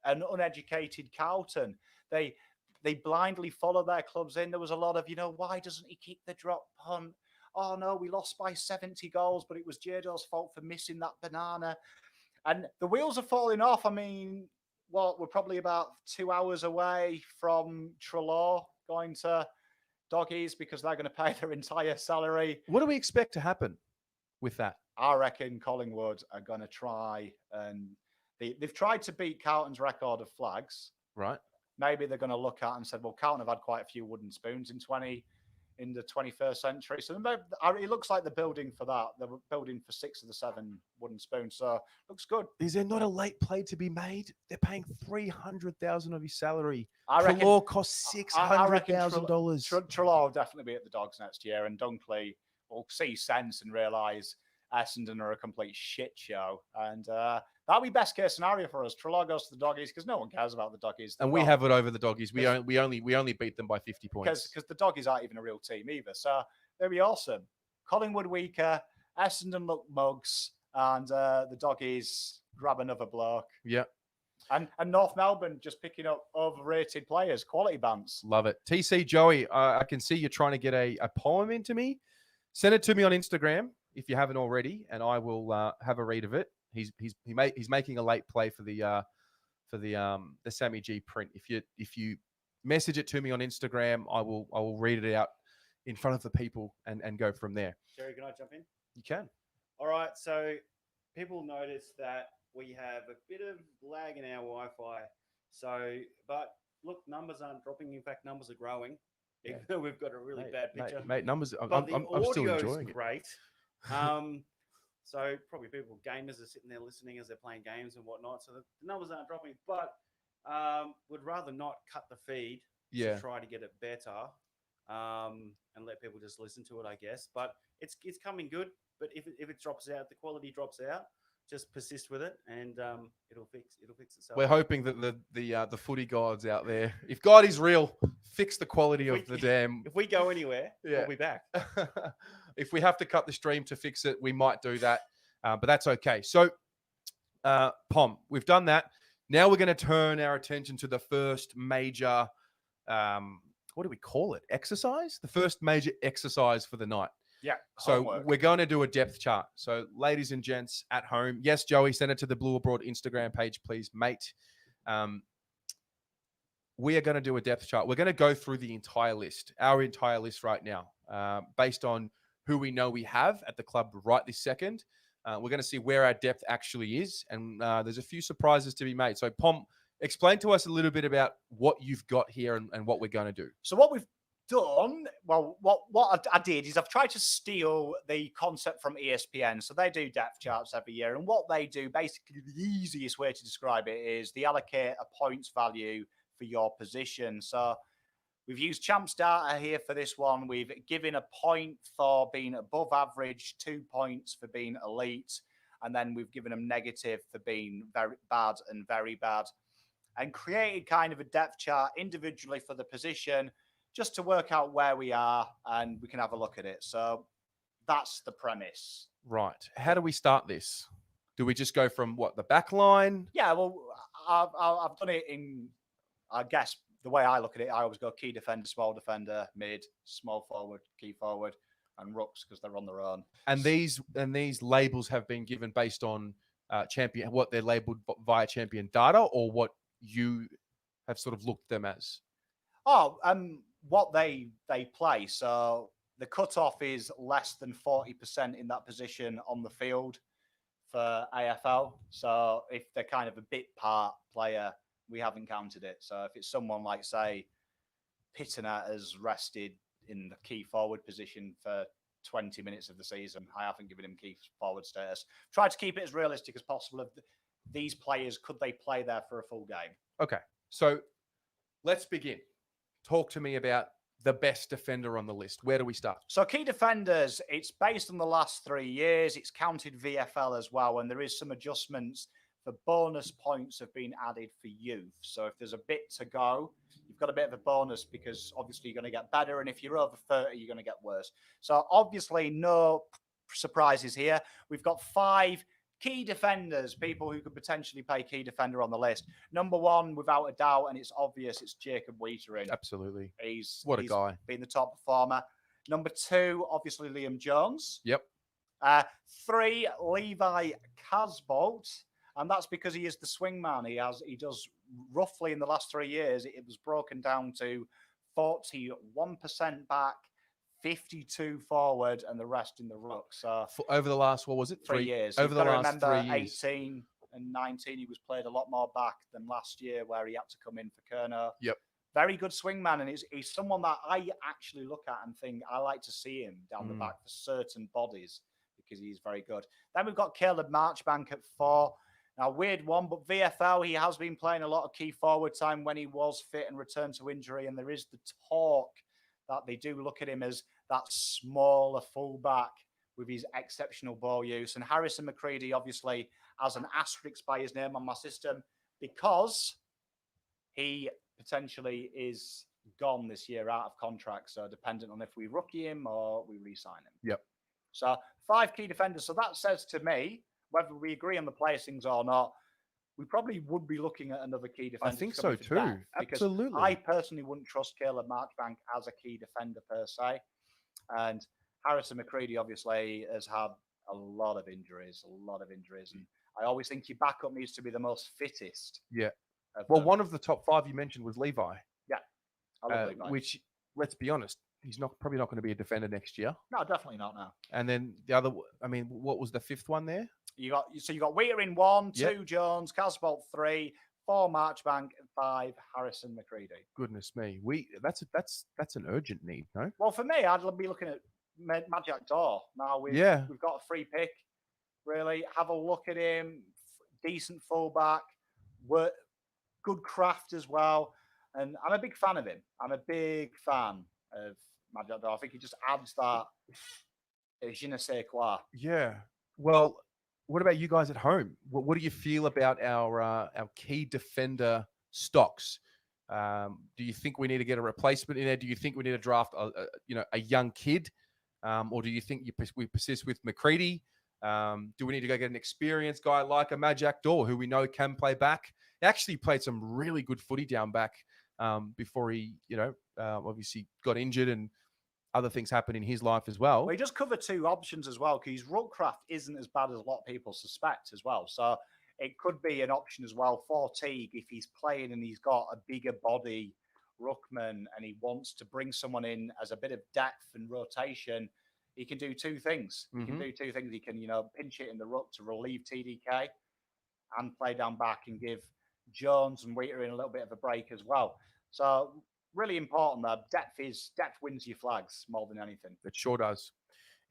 an uneducated Carlton. They blindly follow their clubs in. There was a lot of, why doesn't he kick the drop punt? Oh, no, we lost by 70 goals, but it was Jado's fault for missing that banana. And the wheels are falling off. I mean, we're probably about 2 hours away from Trelaw going to Doggies because they're going to pay their entire salary. What do we expect to happen with that? I reckon Collingwood are going to try, and they've tried to beat Carlton's record of flags. Right. Maybe they're going to look at and said, well, Carlton have had quite a few wooden spoons in the 21st century. So it looks like they're building for that. They're building for 6 of the 7 wooden spoons. So looks good. Is there not a late play to be made? They're paying $300,000 of his salary. I reckon Trelaw costs $600,000. Trelaw will definitely be at the Dogs next year, and Dunkley will see sense and realise Essendon are a complete shit show. And that'll be best case scenario for us. Trelaw goes to the Doggies because no one cares about the Doggies. And we have it over the Doggies. We only beat them by 50 points. Because the Doggies aren't even a real team either. So they'll be awesome. Collingwood weaker, Essendon look mugs, and the Doggies grab another bloke. Yeah. And North Melbourne just picking up overrated players, quality bands. Love it. TC Joey, I can see you're trying to get a poem into me. Send it to me on Instagram if you haven't already, and I will have a read of it. He's making a late play for the Sammy G print. If you message it to me on Instagram, I will read it out in front of the people and go from there. Jerry, can I jump in? You can. All right. So people notice that we have a bit of lag in our Wi-Fi. So, but look, numbers aren't dropping. In fact, numbers are growing. Even though we've got a really bad picture. Mate, numbers. But I'm still enjoying it. Great. So probably gamers are sitting there listening as they're playing games and whatnot. So the numbers aren't dropping, but would rather not cut the feed to try to get it better and let people just listen to it, I guess. But it's coming good. But if it drops out, the quality drops out. Just persist with it, and it'll fix itself. We're hoping that the footy gods out there, if God is real, fix the quality of the damn. If we go anywhere, we'll be back. If we have to cut the stream to fix it, we might do that, but that's okay. So, Pom, we've done that. Now we're going to turn our attention to the first major, what do we call it? Exercise? The first major exercise for the night. Yeah. So homework. we're going to do a depth chart. So ladies and gents at home, yes, Joey, send it to the Blue Abroad Instagram page, please, mate. We are going to do a depth chart. We're going to go through the entire list, our entire list right now, based on who we know we have at the club right this second. We're going to see where our depth actually is. And there's a few surprises to be made. So, Pom, Explain to us a little bit about what you've got here and what we're going to do. So what we've done, well, what I did is I've tried to steal the concept from ESPN. So they do depth charts every year. And what they do, basically the easiest way to describe it is they allocate a points value for your position. So we've used Champs data here for this one. We've given a point for being above average, 2 points for being elite, and then we've given them negative for being very bad and very bad, and created kind of a depth chart individually for the position just to work out where we are, and we can have a look at it. So that's the premise. Right. How do we start this? Do we just go from what, the back line? Yeah, well, I've done it in, I guess, the way I look at it, I always go key defender, small defender, mid, small forward, key forward, and rucks because they're on their own. And these labels have been given based on champion, what they're labeled via champion data, or what you have sort of looked them as. Oh, what they play. So the cutoff is less than 40% in that position on the field for AFL. So if they're kind of a bit part player, we haven't counted it. So if it's someone like, say, Pitana has rested in the key forward position for 20 minutes of the season, I haven't given him key forward status. Try to keep it as realistic as possible. Of these players, could they play there for a full game? Okay, so let's begin. Talk to me about the best defender on the list. Where do we start? So key defenders, it's based on the last 3 years. It's counted VFL as well, and there is some adjustments for bonus points have been added for youth. So if there's a bit to go, you've got a bit of a bonus because obviously you're going to get better. And if you're over 30, you're going to get worse. So obviously no surprises here. We've got 5 key defenders, people who could potentially play key defender on the list. Number 1, without a doubt, and it's obvious, it's Jacob Wietering. Absolutely. He's a guy. Been the top performer. Number 2, obviously Liam Jones. Yep. 3, Levi Casbolt. And that's because he is the swingman. He does roughly in the last 3 years, it was broken down to 41% back, 52 forward, and the rest in the ruck. So over the last, what was it? 3 years. Over the last 3 years. 18 and 19, he was played a lot more back than last year, where he had to come in for Kerno. Yep. Very good swingman, and he's someone that I actually look at and think I like to see him down the back for certain bodies because he's very good. Then we've got Caleb Marchbank at 4. Now, weird one, but VFL, he has been playing a lot of key forward time when he was fit and returned to injury. And there is the talk that they do look at him as that smaller fullback with his exceptional ball use. And Harrison McCready obviously has an asterisk by his name on my system because he potentially is gone this year out of contract. So dependent on if we rookie him or we re-sign him. Yep. So 5 key defenders. So that says to me, whether we agree on the placings or not, we probably would be looking at another key defender. I think so too. Absolutely. I personally wouldn't trust Caleb Marchbank as a key defender per se. And Harrison McCready obviously has had a lot of injuries. And I always think your backup needs to be the most fittest. Yeah. Well, one of the top 5 you mentioned was Levi. Yeah. I love Levi. Which, let's be honest, he's probably not going to be a defender next year. No, definitely not now. And then the other, I mean, what was the 5th one there? You got Wietering 1, 2 Jones, Casbolt 3, 4 Marchbank, 5 Harrison McCready. Goodness me, that's an urgent need, no? Well, for me, I'd be looking at Majak Dor. Now we've got a free pick. Really, have a look at him. Decent fullback, good craft as well, and I'm a big fan of him. I'm a big fan of Majak Dor. I think he just adds that je ne sais quoi. Yeah. Well, what about you guys at home? What do you feel about our key defender stocks? Do you think we need to get a replacement in there? Do you think we need to draft a young kid, or do you think we persist with McCready? Do we need to go get an experienced guy like a Majak Dor, who we know can play back? He actually played some really good footy down back before he, obviously got injured and other things happen in his life as well. Well, he does cover 2 options as well, because his ruckcraft isn't as bad as a lot of people suspect as well. So it could be an option as well for Teague if he's playing and he's got a bigger body ruckman and he wants to bring someone in as a bit of depth and rotation. He can do 2 things. He can do 2 things. He can, pinch it in the ruck to relieve TDK and play down back and give Jones and Wheater in a little bit of a break as well. So really important there. Depth wins your flags more than anything. It sure does.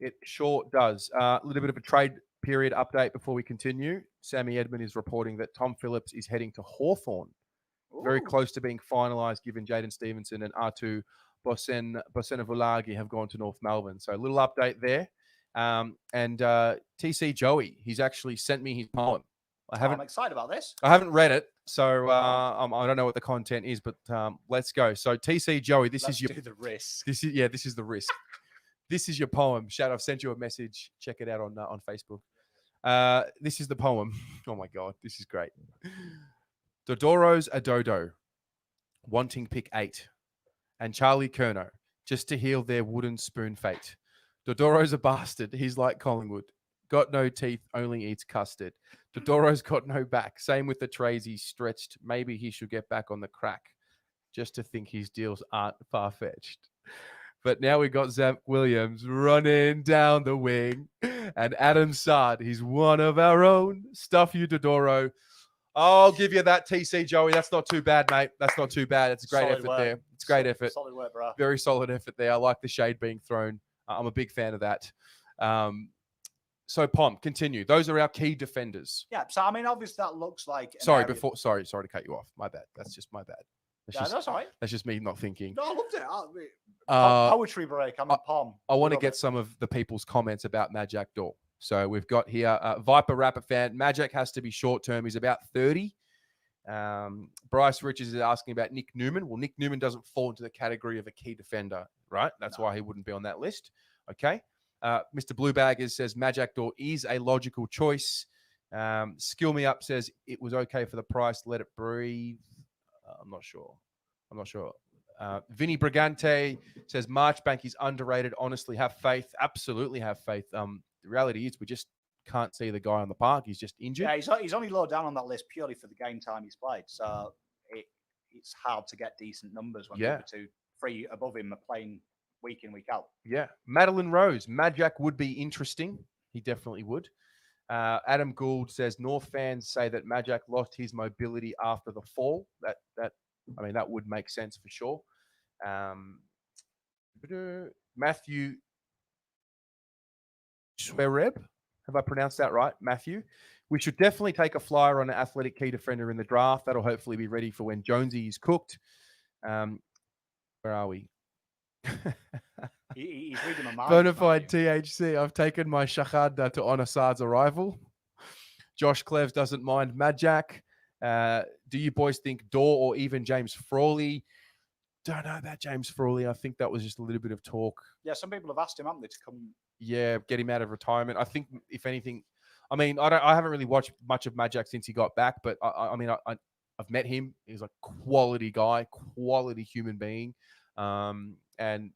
It sure does. A little bit of a trade period update before we continue. Sammy Edmund is reporting that Tom Phillips is heading to Hawthorn. Very close to being finalised, given Jaden Stevenson and Artu Bosenavulagi have gone to North Melbourne. So a little update there. And TC Joey, he's actually sent me his poem. I'm excited about this. I haven't read it, so I don't know what the content is, but let's go. So TC Joey, Let's do the risk. This is the risk. This is your poem. Shad, I've sent you a message. Check it out on Facebook. This is the poem. Oh my God, this is great. Dodoro's a dodo, wanting pick 8, and Charlie Curnow, just to heal their wooden spoon fate. Dodoro's a bastard. He's like Collingwood. Got no teeth, only eats custard. Dodoro's got no back. Same with the trays he's stretched. Maybe he should get back on the crack. Just to think his deals aren't far-fetched. But now we got Zach Williams running down the wing. And Adam Sard, he's one of our own. Stuff you, Dodoro. I'll give you that, TC Joey. That's not too bad, mate. That's not too bad. It's a great effort there. It's a great effort. Solid work, bro. Very solid effort there. I like the shade being thrown. I'm a big fan of that. So, Pom, continue. Those are our key defenders. Yeah. So, I mean, obviously, that looks like. Sorry to cut you off. My bad. That's just my bad. That's all right. That's just me not thinking. No, I loved it. Poetry break. I'm a Pom. I want to get some of the people's comments about Majak Daw. So we've got here Viper Rapper fan. Majak has to be short term. He's about 30. Bryce Richards is asking about Nick Newman. Well, Nick Newman doesn't fall into the category of a key defender, right? That's why he wouldn't be on that list. Okay. Mr. Bluebaggers says Majak Daw is a logical choice. Skill Me Up says it was okay for the price. Let it breathe. I'm not sure. Vinny Brigante says Marchbank is underrated. Honestly, have faith. Absolutely have faith. The reality is we just can't see the guy on the park. He's just injured. Yeah, he's only low down on that list purely for the game time he's played. So it's hard to get decent numbers when the other 2-3 above him are playing week in, week out. Yeah. Madeline Rose. Majak would be interesting. He definitely would. Adam Gould says North fans say that Majak lost his mobility after the fall. That would make sense for sure. Matthew Schwereb, have I pronounced that right? Matthew. We should definitely take a flyer on an athletic key defender in the draft. That'll hopefully be ready for when Jonesy is cooked. Where are we? He's reading my mind. Bonafide THC. I've taken my Shahada to honour Sard's arrival. Josh Cleves doesn't mind Majak. Do you boys think Daw or even James Frawley? Don't know about James Frawley. I think that was just a little bit of talk. Yeah, some people have asked him, haven't they, to come. Yeah, get him out of retirement. I think, if anything, I haven't really watched much of Majak since he got back, but I've met him. He's a quality guy, quality human being. And,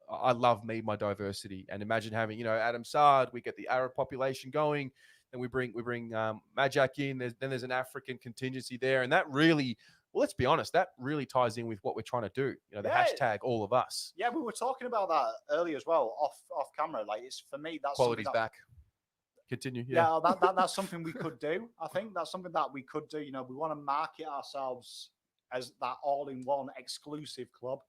I love my diversity. And imagine having, Adam Sard, we get the Arab population going, and we bring Majak in. There's an African contingency there. And that really, well, let's be honest, that really ties in with what we're trying to do. The hashtag all of us. Yeah, we were talking about that earlier as well, off camera. Like, it's for me, that's quality's back. Continue. Yeah, that's something we could do. I think that's something that we could do. We want to market ourselves as that all-in-one exclusive club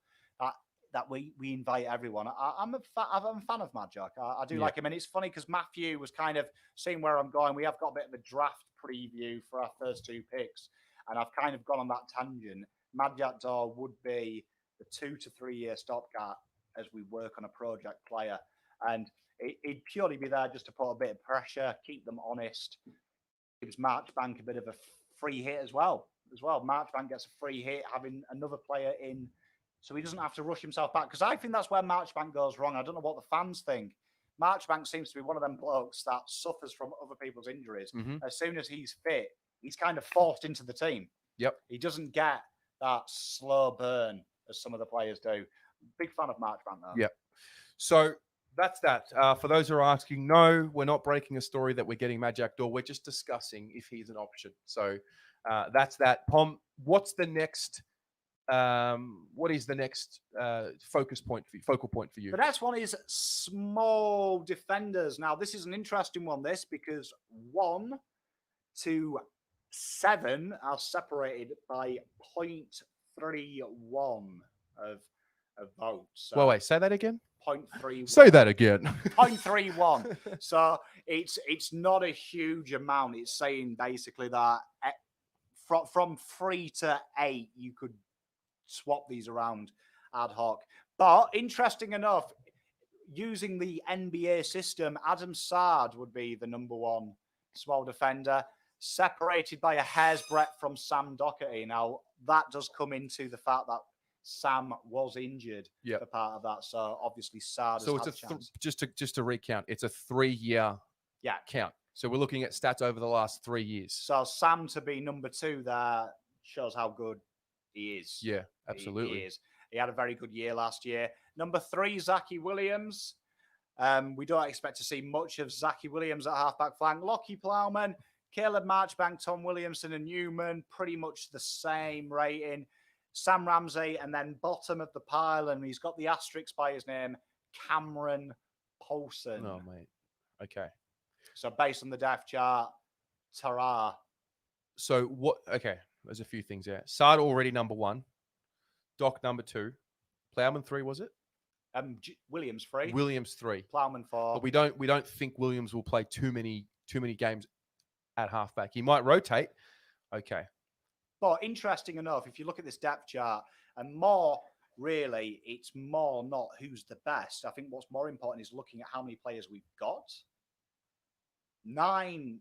that we invite everyone. I'm a fan of Majak. I do like him, and it's funny because Matthew was kind of seeing where I'm going. We have got a bit of a draft preview for our first 2 picks, and I've kind of gone on that tangent. Majak Daw would be the 2 to 3 year stopgap as we work on a project player, and he'd purely be there just to put a bit of pressure, keep them honest. Gives Marchbank a bit of a free hit as well. Marchbank gets a free hit having another player in, so he doesn't have to rush himself back. Because I think that's where Marchbank goes wrong. I don't know what the fans think. Marchbank seems to be one of them blokes that suffers from other people's injuries. Mm-hmm. As soon as he's fit, he's kind of forced into the team. Yep. He doesn't get that slow burn as some of the players do. Big fan of Marchbank, though. Yep. So that's that. For those who are asking, no, we're not breaking a story that we're getting Majak Daw. We're just discussing if he's an option. So that's that. Pom, what's the next? What is the next focal point for you? The next one is small defenders. Now, this is an interesting one, because 1 to 7 are separated by 0.31 of votes. So Well, wait, say that again. 0.31. Say that again. 0.31. So it's not a huge amount. It's saying basically that from 3 to 8, you could swap these around ad hoc. But interesting enough, using the NBA system, Adam Sard would be the number 1 small defender, separated by a hair's breadth from Sam Doherty. Now, that does come into the fact that Sam was injured for part of that. So, obviously, Sard has had a chance. Just to recount, it's a 3-year count. So, we're looking at stats over the last 3 years. So, Sam to be number 2 there shows how good he is. Yeah, absolutely. He is. He had a very good year last year. Number 3, Zachy Williams. We don't expect to see much of Zachy Williams at halfback flank. Lockie Plowman, Caleb Marchbank, Tom Williamson and Newman, pretty much the same rating. Sam Ramsey, and then bottom of the pile, and he's got the asterisk by his name, Cameron Paulson. Oh, mate. Okay. So based on the depth chart, Tara. So what? Okay, there's a few things there. Sard already number 1. Doc number 2. Plowman 3, was it? Williams 3. Williams 3. Plowman 4. But we don't think Williams will play too many games at halfback. He might rotate. Okay. But interesting enough, if you look at this depth chart, and more really, it's more not who's the best. I think what's more important is looking at how many players we've got. 9,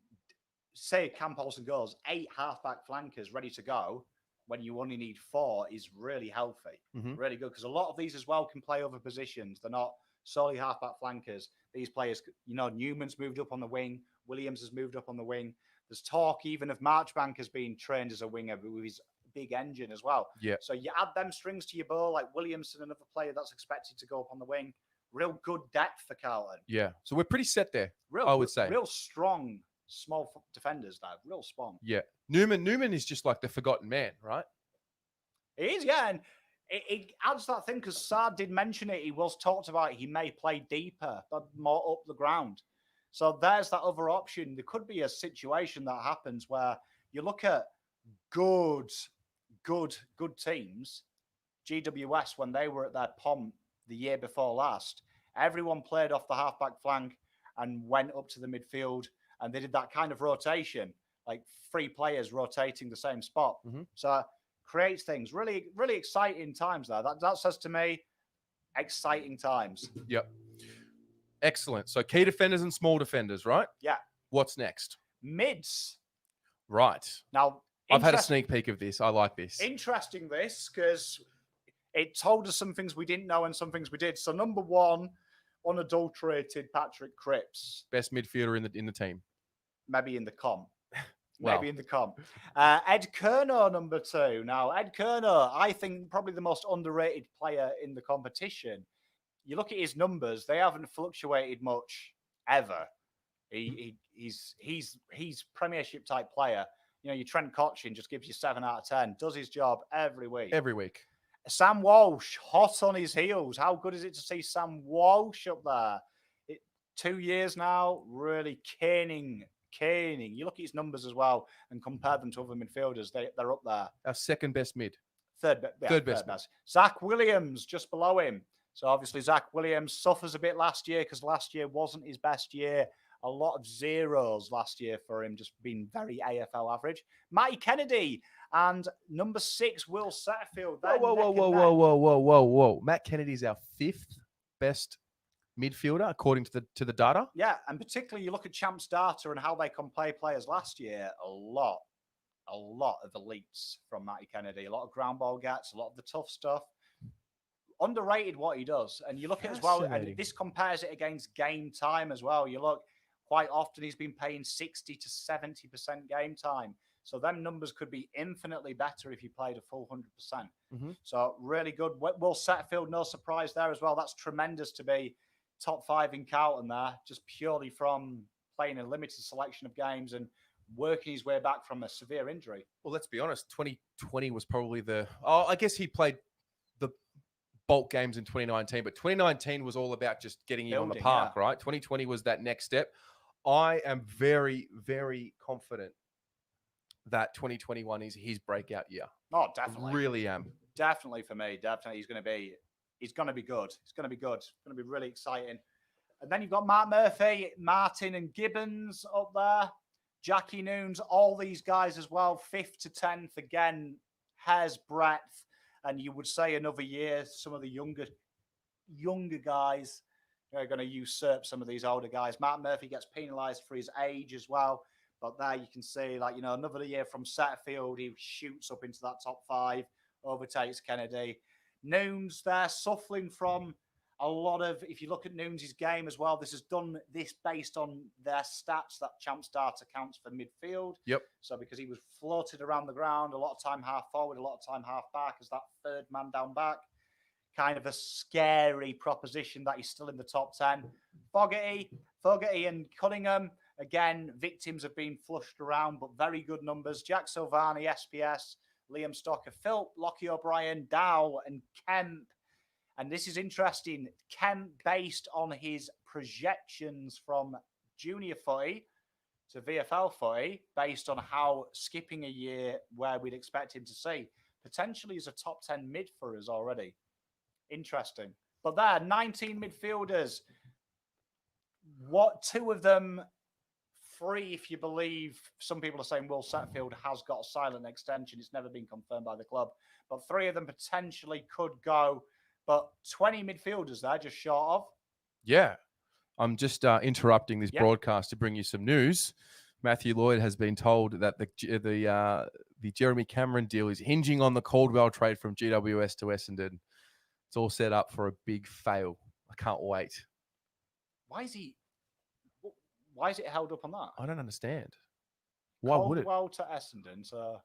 say Cam Paulson goes, 8 halfback flankers ready to go when you only need 4 is really healthy, really good. Because a lot of these as well can play other positions. They're not solely halfback flankers. These players, Newman's moved up on the wing. Williams has moved up on the wing. There's talk even of Marchbank has been trained as a winger with his big engine as well. Yeah. So you add them strings to your bow, like Williamson, another player that's expected to go up on the wing. Real good depth for Carlton. Yeah. So we're pretty set there, I would say. Real strong small defenders now. Real strong. Yeah. Newman is just like the forgotten man, right? He is, yeah. And it adds that thing because Sard did mention it. He was talked about he may play deeper, but more up the ground. So there's that other option. There could be a situation that happens where you look at good teams. GWS, when they were at their pomp the year before last, everyone played off the halfback flank and went up to the midfield, and they did that kind of rotation, like 3 players rotating the same spot. So creates things. Really, really exciting times there. That says to me, exciting times. Yep. Excellent. So key defenders and small defenders, right? Yeah. What's next? Mids. Right. Now, I've had a sneak peek of this. I like this. Interesting this, because it told us some things we didn't know and some things we did. So number 1, unadulterated Patrick Cripps. Best midfielder in the team. Maybe in the comp. Wow. Maybe in the comp. Ed Kerno, number 2. Now, Ed Kerno, I think probably the most underrated player in the competition. You look at his numbers; they haven't fluctuated much ever. He's Premiership type player. Your Trent Cotchin just gives you 7 out of 10. Does his job every week. Every week. Sam Walsh, hot on his heels. How good is it to see Sam Walsh up there? 2 years now, really caning. You look at his numbers as well and compare them to other midfielders. They're up there. Our second best mid. Third best. Zach Williams just below him. So obviously Zach Williams suffers a bit last year because last year wasn't his best year. A lot of zeros last year for him, just being very AFL average. Matty Kennedy and number 6, Will Setterfield. Whoa. Matt Kennedy's our 5th best midfielder according to the data. Yeah, and particularly you look at Champs data and how they can play players last year. A lot of elites from Matty Kennedy. A lot of ground ball gets, a lot of the tough stuff. Underrated what he does. And you look at as well, and this compares it against game time as well. You look, quite often he's been paying 60 to 70% game time. So them numbers could be infinitely better if you played a full 100%. So really good. Will Setterfield, no surprise there as well. That's tremendous to be top 5 in Carlton there, just purely from playing a limited selection of games and working his way back from a severe injury. Well, let's be honest. 2020 was probably I guess he played the bulk games in 2019, but 2019 was all about just getting him on the park, right? 2020 was that next step. I am very, very confident that 2021 is his breakout year. Oh, definitely. I really am. Definitely for me. Definitely. He's going to be good. It's going to be good. It's going to be really exciting. And then you've got Mark Murphy, Martin and Gibbons up there. Jackie Noons, all these guys as well. 5th to 10th, again, hair's breadth. And you would say another year, some of the younger guys are going to usurp some of these older guys. Mark Murphy gets penalised for his age as well. But there you can see, like, another year from Setterfield, he shoots up into that top 5, overtakes Kennedy. Noons there, suffering from a lot of, if you look at Noons' game as well, this based on their stats that Champ Starter counts for midfield. Yep. So because he was floated around the ground, a lot of time half forward, a lot of time half back as that third man down back. Kind of a scary proposition that he's still in the top 10. Fogarty and Cunningham, again, victims have been flushed around, but very good numbers. Jack Silvani, SPS, Liam Stocker, Phil, Lockie O'Brien, Dow, and Kemp. And this is interesting. Kemp, based on his projections from junior footy to VFL footy, based on how skipping a year where we'd expect him to see, potentially is a top 10 mid for us already. Interesting. But there, 19 midfielders. What, 2 of them, 3 if you believe, some people are saying Will Setterfield has got a silent extension. It's never been confirmed by the club. But 3 of them potentially could go. But 20 midfielders there, just short of. Yeah. I'm just interrupting this broadcast to bring you some news. Matthew Lloyd has been told that the Jeremy Cameron deal is hinging on the Caldwell trade from GWS to Essendon. It's all set up for a big fail. I can't wait. Why is it held up on that? I don't understand. Why would it? Caldwell to Essendon, so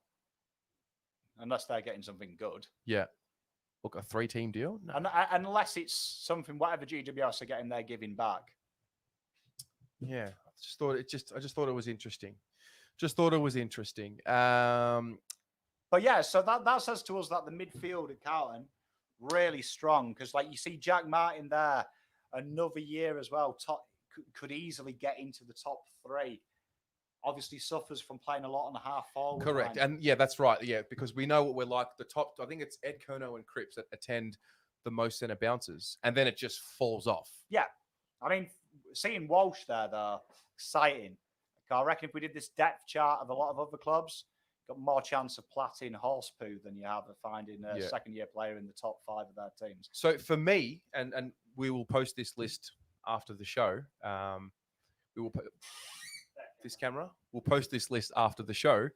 unless they're getting something good. Yeah. Look, a 3-team deal? No. Unless it's something, whatever GWS are getting, they're giving back. Yeah. I just thought it was interesting. But yeah, so that says to us that the midfield at Carlton, really strong. Because like you see Jack Martin there, another year as well, could easily get into the top 3. Obviously suffers from playing a lot on the half forward. Correct. line. And yeah, that's right. Yeah, because we know what we're like. The top, I think it's Ed Kerno and Cripps that attend the most centre bounces. And then it just falls off. Yeah. I mean, seeing Walsh there, though, exciting. I reckon if we did this depth chart of a lot of other clubs, got more chance of platting horse poo than you have of finding a second-year player in the top 5 of their teams. So for me, and we will post this list after the show. We will this camera. We'll post this list after the show.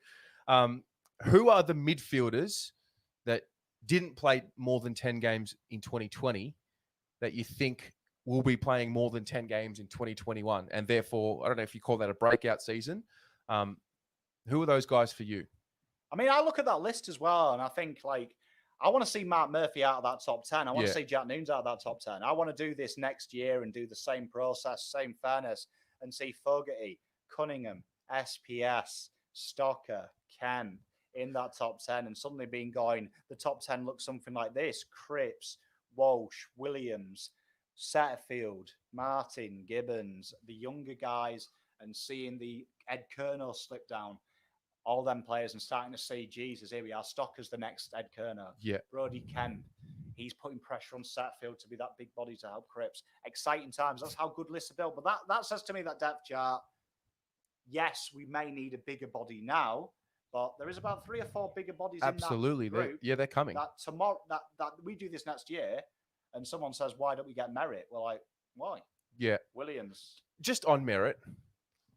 Who are the midfielders that didn't play more than 10 games in 2020 that you think will be playing more than 10 games in 2021? And therefore, I don't know if you call that a breakout season. Who are those guys for you? I mean, I look at that list as well, and I think, like, I want to see Mark Murphy out of that top 10. I want to see Jack Noons out of that top 10. I want to do this next year and do the same process, same fairness, and see Fogarty, Cunningham, SPS, Stocker, Kemp in that top 10, and suddenly the top 10 looks something like this: Cripps, Walsh, Williams, Setterfield, Martin, Gibbons, the younger guys, and seeing the Ed Kerno slip down, all them players, and starting to see, Jesus, here we are, Stocker's the next Ed Kerno. Yeah. Brody Kemp, he's putting pressure on Setterfield to be that big body to help Cripps. Exciting times. That's how good lists are built. But that says to me that depth chart, yes, we may need a bigger body now, but there is about 3 or 4 bigger bodies Absolutely. in that group. They're coming. That tomorrow, that we do this next year, and someone says, why don't we get Merritt? Well, like, why? Yeah. Williams. Just on Merritt,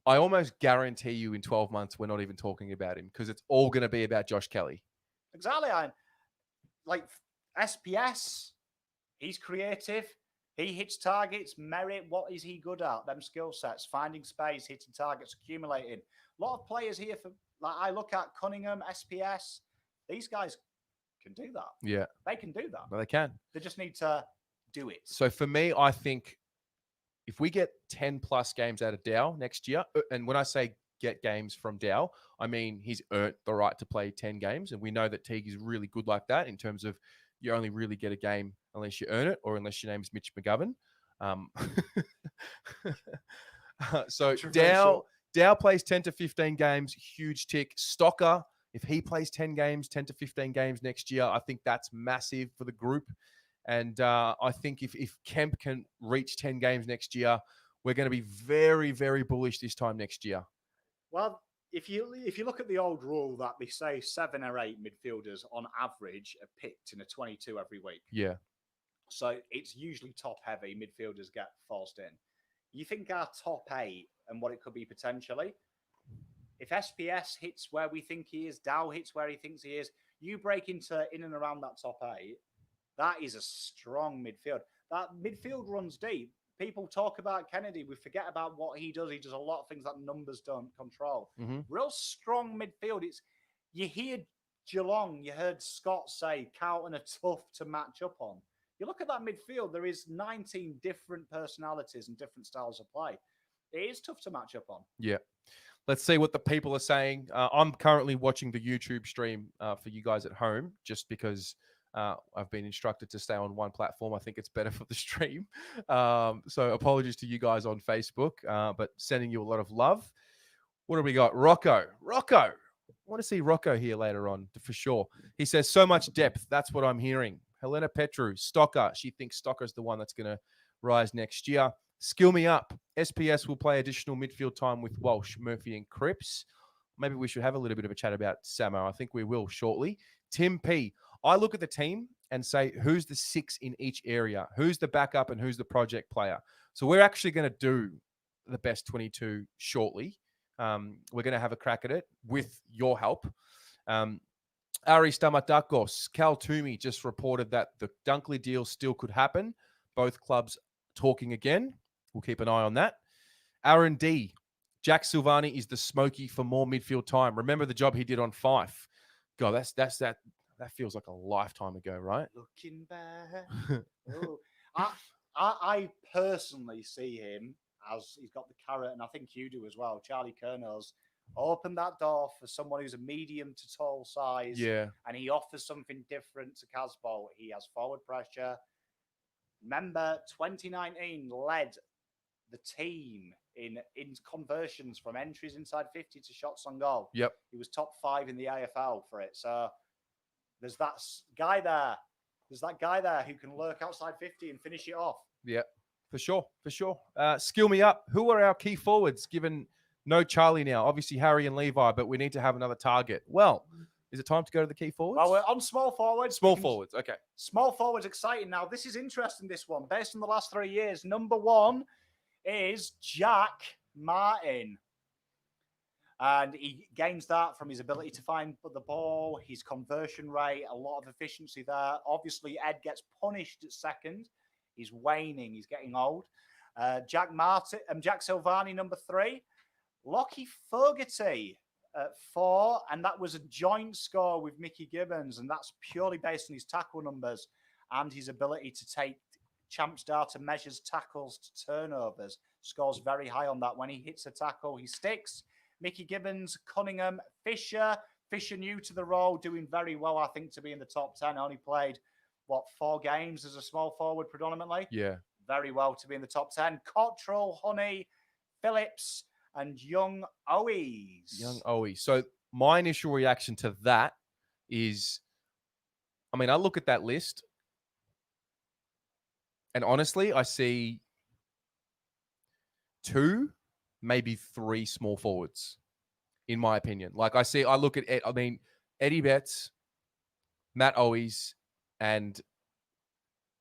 I almost guarantee you in 12 months, we're not even talking about him because it's all going to be about Josh Kelly. Exactly. Like SPS, he's creative. He hits targets. Merritt, what is he good at? Them skill sets, finding space, hitting targets, accumulating. A lot of players here like I look at Cunningham, SPS. These guys can do that. Yeah. They can do that. Well, they can. They just need to do it. So for me, I think if we get 10 plus games out of Dow next year, and when I say get games from Dow, I mean he's earned the right to play 10 games. And we know that Teague is really good like that in terms of you only really get a game unless you earn it or unless your name is Mitch McGovern. So Dow plays 10 to 15 games, huge tick. Stocker, if he plays 10 games, 10 to 15 games next year, I think that's massive for the group. And I think if Kemp can reach 10 games next year, we're going to be very, very bullish this time next year. Well, if you look at the old rule that they say 7 or 8 midfielders on average are picked in a 22 every week. Yeah. So it's usually top heavy. Midfielders get forced in. You think our top 8 and what it could be potentially? If SPS hits where we think he is, Dow hits where he thinks he is, you break into in and around that top 8, that is a strong midfield. That midfield runs deep. People talk about Kennedy. We forget about what he does. He does a lot of things that numbers don't control. Mm-hmm. Real strong midfield. You hear Geelong, you heard Scott say Carlton are tough to match up on. You look at that midfield, there is 19 different personalities and different styles of play. It is tough to match up on. Yeah. Let's see what the people are saying. I'm currently watching the YouTube stream for you guys at home, just because I've been instructed to stay on one platform. I think it's better for the stream. So apologies to you guys on Facebook, but sending you a lot of love. What do we got? Rocco. I want to see Rocco here later on for sure. He says, so much depth. That's what I'm hearing. Helena Petru, Stocker. She thinks Stocker's the one that's going to rise next year. Skill me up. SPS will play additional midfield time with Walsh, Murphy, and Cripps. Maybe we should have a little bit of a chat about Samo. I think we will shortly. Tim P. I look at the team and say, who's the 6 in each area? Who's the backup and who's the project player? So we're actually going to do the best 22 shortly. We're going to have a crack at it with your help. Ari Stamatakos, Cal Toomey just reported that the Dunkley deal still could happen. Both clubs talking again. We'll keep an eye on that. Aaron D. Jack Silvani is the smoky for more midfield time. Remember the job he did on Fife. God, that feels like a lifetime ago, right? Looking back. I personally see him as he's got the carrot, and I think you do as well. Charlie Kernow's opened that door for someone who's a medium to tall size. Yeah. And he offers something different to Casbolt. He has forward pressure. Remember, 2019 led the team in conversions from entries inside 50 to shots on goal. Yep. He was top 5 in the AFL for it. So there's that guy there. There's that guy there who can lurk outside 50 and finish it off. Yeah, for sure. Skill me up. Who are our key forwards, given no Charlie now? Obviously, Harry and Levi, but we need to have another target. Well, is it time to go to the key forwards? Well, we're on small forwards. Small forwards, okay. Small forwards, exciting. Now, this is interesting, this one. Based on the last 3 years, number 1 is Jack Martin. And he gains that from his ability to find the ball, his conversion rate, a lot of efficiency there. Obviously, Ed gets punished at second. He's waning. He's getting old. Jack Silvani, number 3. Lockie Fogarty at 4. And that was a joint score with Mickey Gibbons. And that's purely based on his tackle numbers and his ability to take Champs data measures tackles to turnovers. Scores very high on that. When he hits a tackle, he sticks. Mickey Gibbons, Cunningham, Fisher. Fisher new to the role, doing very well, I think, to be in the top 10. Only played, 4 games as a small forward predominantly? Yeah. Very well to be in the top 10. Cottrell, Honey, Phillips, and Young Owies. So my initial reaction to that is, I look at that list, and honestly, I see 2, maybe 3 small forwards, in my opinion. I look at Eddie Betts, Matt Owies, and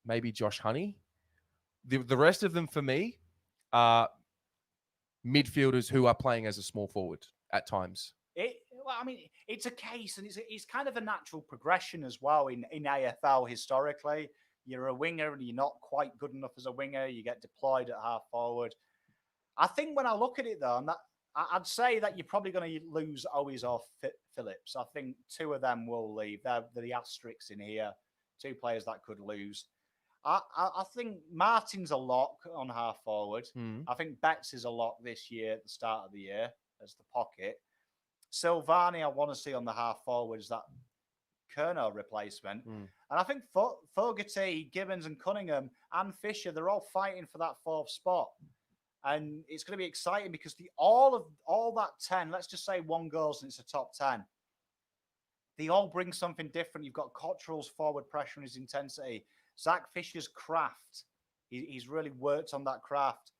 maybe Josh Honey. The rest of them for me are midfielders who are playing as a small forward at times. It's a case, and it's kind of a natural progression as well in AFL historically. You're a winger and you're not quite good enough as a winger. You get deployed at half forward. I think when I look at it, though, I'd say that you're probably going to lose Owies or Phillips. I think 2 of them will leave. They're the asterisks in here. 2 players that could lose. I think Martin's a lock on half forward. I think Betts is a lock this year at the start of the year as the pocket. Silvani, I want to see on the half forward as that Kerno replacement. And I think Fogarty, Gibbons and Cunningham and Fisher, they're all fighting for that 4th spot. And it's going to be exciting because all that 10, let's just say one goes and it's a top 10. They all bring something different. You've got Cottrell's forward pressure and his intensity. Zach Fisher's craft. He's really worked on that craft.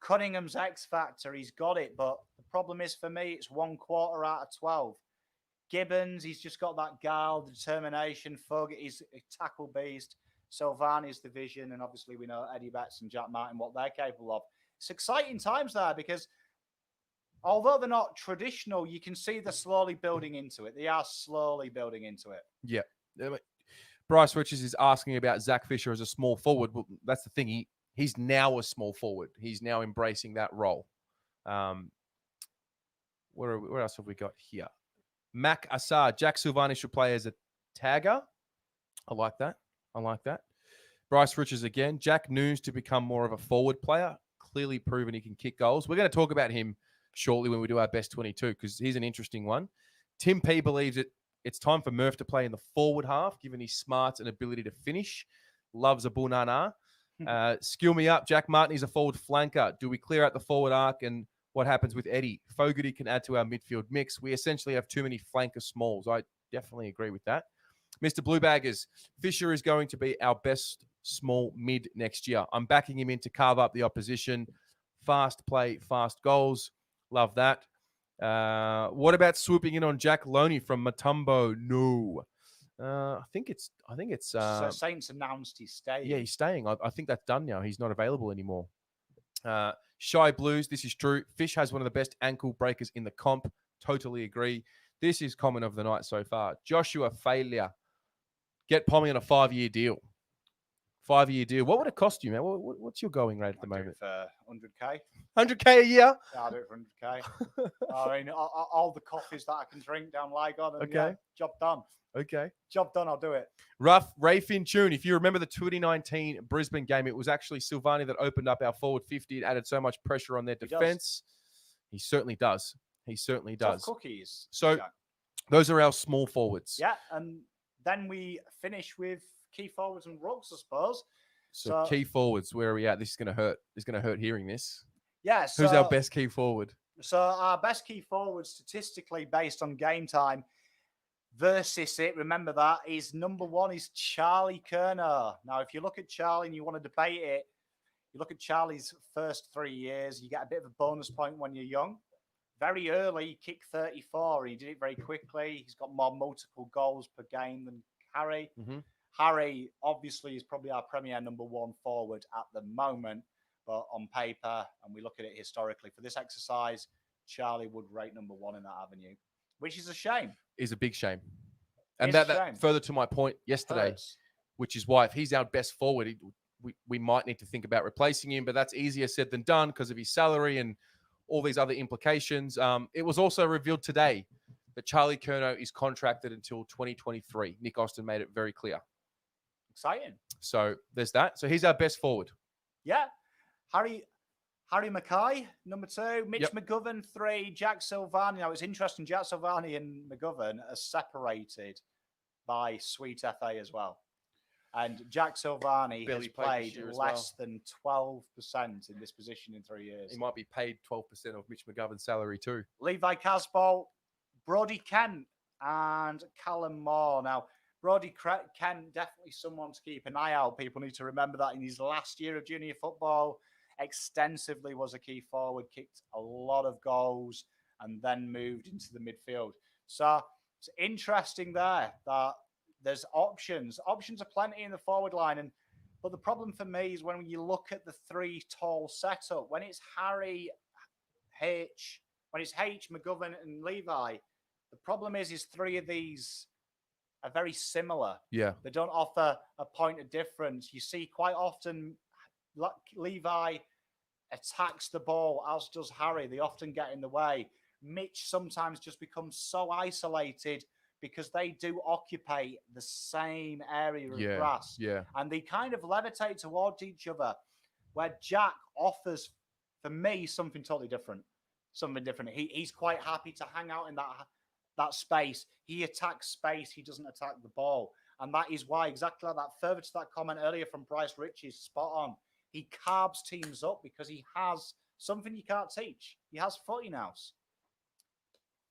Cunningham's X factor, he's got it. But the problem is for me, it's 1/4 out of 12. Gibbons, he's just got that guile, determination. Fug, he's a tackle beast. Silvani's the vision. And obviously we know Eddie Betts and Jack Martin, what they're capable of. It's exciting times there because although they're not traditional, you can see they're slowly building into it. They are slowly building into it. Yeah. Bryce Richards is asking about Zach Fisher as a small forward. Well, that's the thing. He's now a small forward. He's now embracing that role. What else have we got here? Mac Assar. Jack Silvani should play as a tagger. I like that. Bryce Richards again. Jack Noons to become more of a forward player. Clearly proven he can kick goals. We're going to talk about him shortly when we do our best 22 because he's an interesting one. Tim P believes it's time for Murph to play in the forward half, given his smarts and ability to finish. Loves a bunana. Skill me up. Jack Martin is a forward flanker. Do we clear out the forward arc and what happens with Eddie? Fogarty can add to our midfield mix. We essentially have too many flanker smalls. I definitely agree with that. Mr. Bluebaggers, Fisher is going to be our best small mid next year. I'm backing him in to carve up the opposition. Fast play, fast goals. Love that. What about swooping in on Jack Loney from Matumbo? No. I think it's so Saints announced he's staying. Yeah, he's staying. I think that's done now. He's not available anymore. Shy Blues, this is true. Fish has one of the best ankle breakers in the comp. Totally agree. This is comment of the night so far. Joshua Failure. Get Pommy on a 5-year deal. 5-year deal. What would it cost you, man? What's your going rate at the moment? For 100K. 100K a year? Yeah, I'll do it for 100K. I mean, all the coffees that I can drink down Lygon. And Okay. Yeah, job done. Okay. Job done, I'll do it. Ray Finchune. If you remember the 2019 Brisbane game, it was actually Silvani that opened up our forward 50. It added so much pressure on their defense. He certainly does. Tough cookies. So those are our small forwards. Yeah, and then we finish with key forwards and rucks, I suppose. So key forwards, where are we at? This is going to hurt. It's going to hurt hearing this. Yeah. Who's our best key forward? So our best key forward, statistically based on game time versus it, remember that, is number one is Charlie Kerner. Now, if you look at Charlie and you want to debate it, you look at Charlie's first 3 years, you get a bit of a bonus point when you're young. Very early, he kicked 34. He did it very quickly. He's got more multiple goals per game than Harry. Mm-hmm. Harry, obviously, is probably our premier number one forward at the moment. But on paper, and we look at it historically, for this exercise, Charlie would rate number one in that avenue, which is a shame. Is a big shame. And It's a that shame. further to my point yesterday, Hurts. which is why if he's our best forward, we might need to think about replacing him, but that's easier said than done because of his salary and all these other implications. It was also revealed today that Charlie Curnow is contracted until 2023. Nick Austin made it very clear. Exciting. So there's that. So he's our best forward. Yeah. Harry Mackay, number 2. Mitch McGovern, 3. Jack Silvani. Now, it's interesting. Jack Silvani and McGovern are separated by Sweet FA as well. And Jack Silvani has played less than 12% in this position in 3 years. He might be paid 12% of Mitch McGovern's salary too. Levi Casbolt, Brody Kent, and Callum Moore. Now, Brody Kent, definitely someone to keep an eye out. People need to remember that in his last year of junior football, extensively was a key forward, kicked a lot of goals, and then moved into the midfield. So it's interesting there that there's options. Options are plenty in the forward line. But the problem for me is when you look at the 3 tall setup, when it's Harry, H, McGovern, and Levi, the problem is 3 of these are very similar. Yeah. They don't offer a point of difference. You see quite often Levi attacks the ball, as does Harry. They often get in the way. Mitch sometimes just becomes so isolated because they do occupy the same area of grass. Yeah. And they kind of levitate towards each other, where Jack offers, for me, something totally different. He's quite happy to hang out in that space. He attacks space. He doesn't attack the ball. And that is why, exactly like that, further to that comment earlier from Bryce Richards, spot on. He carbs teams up because he has something you can't teach. He has footy nous.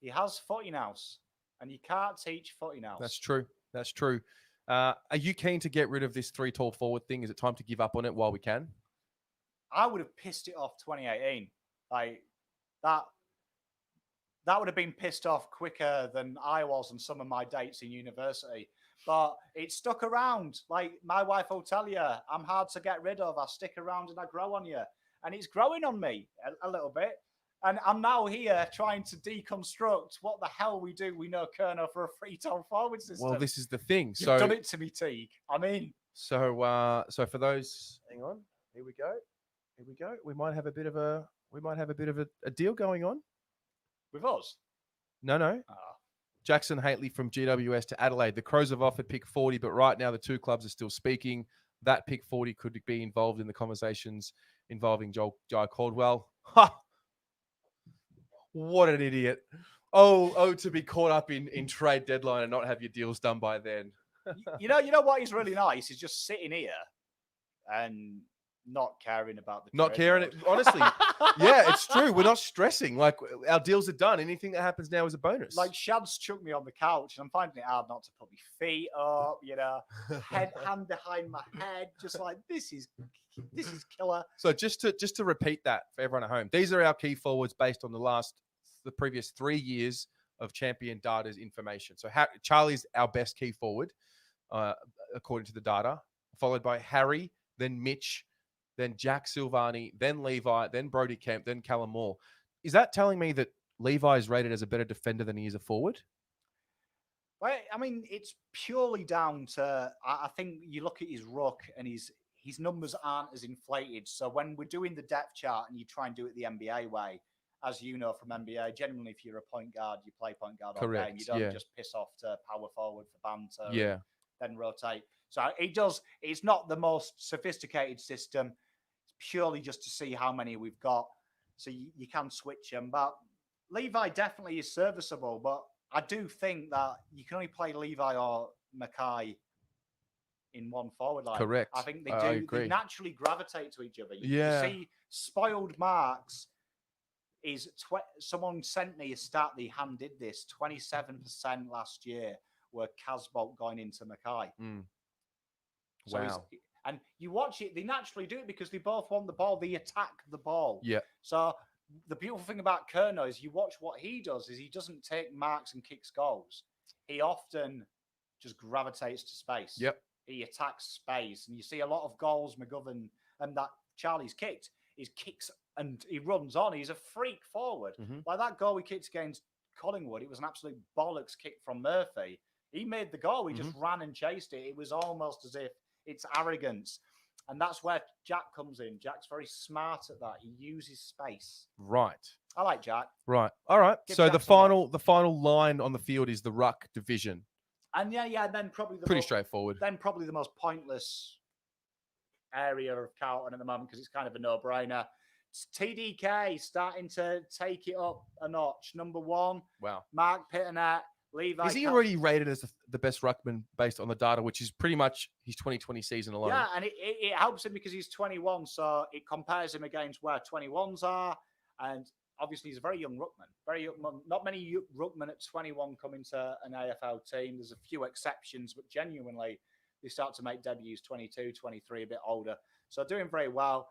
He has footy nous, and you can't teach footy nous. That's true. That's true. Are you keen to get rid of this 3 tall forward thing? Is it time to give up on it while we can? I would have pissed it off 2018. Like that would have been pissed off quicker than I was on some of my dates in university. But it stuck around. Like my wife will tell you, I'm hard to get rid of. I stick around and I grow on you. And it's growing on me a little bit. And I'm now here trying to deconstruct what the hell we do. We know Kerno for a 3 tall forward system. Well, this is the thing. You've done it to me, Teague. I mean. So for those, hang on. Here we go. Here we go. We might have a bit of a deal going on. With us? No. Jackson Haitley from GWS to Adelaide. The Crows have offered pick 40, but right now the two clubs are still speaking. That pick 40 could be involved in the conversations involving Jai Caldwell. Ha! What an idiot. Oh, to be caught up in trade deadline and not have your deals done by then. you know what is really nice is just sitting here and not caring about the not caring it, honestly. Yeah, it's true. We're not stressing. Like our deals are done. Anything that happens now is a bonus. Like Shad's chucked me on the couch and I'm finding it hard not to put my feet up, hand behind my head, just like this is killer. So just to repeat that for everyone at home, these are our key forwards based on the previous 3 years of Champion Data's information. So Charlie's our best key forward, according to the data, followed by Harry, then Mitch, then Jack Silvani, then Levi, then Brody Kemp, then Callum Moore. Is that telling me that Levi is rated as a better defender than he is a forward? Well, I mean, it's purely down to, I think you look at his ruck and his numbers aren't as inflated. So when we're doing the depth chart and you try and do it the NBA way, as you know from NBA, generally if you're a point guard, you play point guard all game. You don't just piss off to power forward for banter. Yeah. Then rotate. So it's not the most sophisticated system. It's purely just to see how many we've got. So you can switch them. But Levi definitely is serviceable. But I do think that you can only play Levi or Mackay in one forward line. Correct. I think they naturally gravitate to each other. You see spoiled marks is someone sent me a stat, the hand did this, 27% last year were Casbolt going into Mackay. So wow. And you watch it, they naturally do it because they both want the ball. They attack the ball. Yeah. So the beautiful thing about Kerno is you watch what he does is he doesn't take marks and kicks goals. He often just gravitates to space. Yep. He attacks space. And you see a lot of goals McGovern and that Charlie's kicked. He kicks and he runs on. He's a freak forward. Like that goal we kicked against Collingwood, it was an absolute bollocks kick from Murphy. He made the goal. He just ran and chased it. It was almost as if it's arrogance. And that's where Jack comes in. Jack's very smart at that. He uses space. Right. I like Jack. Right. All right. So Jack the final line on the field is the ruck division. And and then probably pretty straightforward. Then probably the most pointless area of Carlton at the moment because it's kind of a no-brainer. It's TDK starting to take it up a notch. Number 1. Wow. Mark Pitternet. Levi. Is he already rated as the best ruckman based on the data, which is pretty much his 2020 season alone? Yeah, and it helps him because he's 21, so it compares him against where 21s are. And obviously, he's a very young ruckman. Very young, not many ruckmen at 21 come into an AFL team. There's a few exceptions, but genuinely, they start to make debuts 22, 23, a bit older. So doing very well.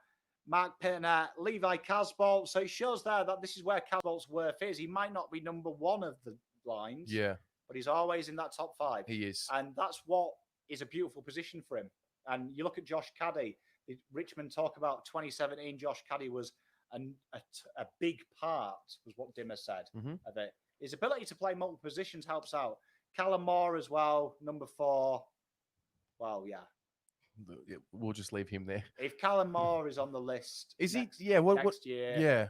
Mark Pitternet, Levi Casbolt. So it shows there that this is where Casbolt's worth is. He might not be number 1 of the lines, but he's always in that top 5. He is, and that's what is a beautiful position for him. And you look at Josh Caddy. Richmond talk about 2017. Josh Caddy was a big part, was what Dimmer said of it. His ability to play multiple positions helps out. Callum Moore as well, number 4. Well, yeah. We'll just leave him there. If Callum Moore is on the list, is he? Yeah. Next year. Yeah.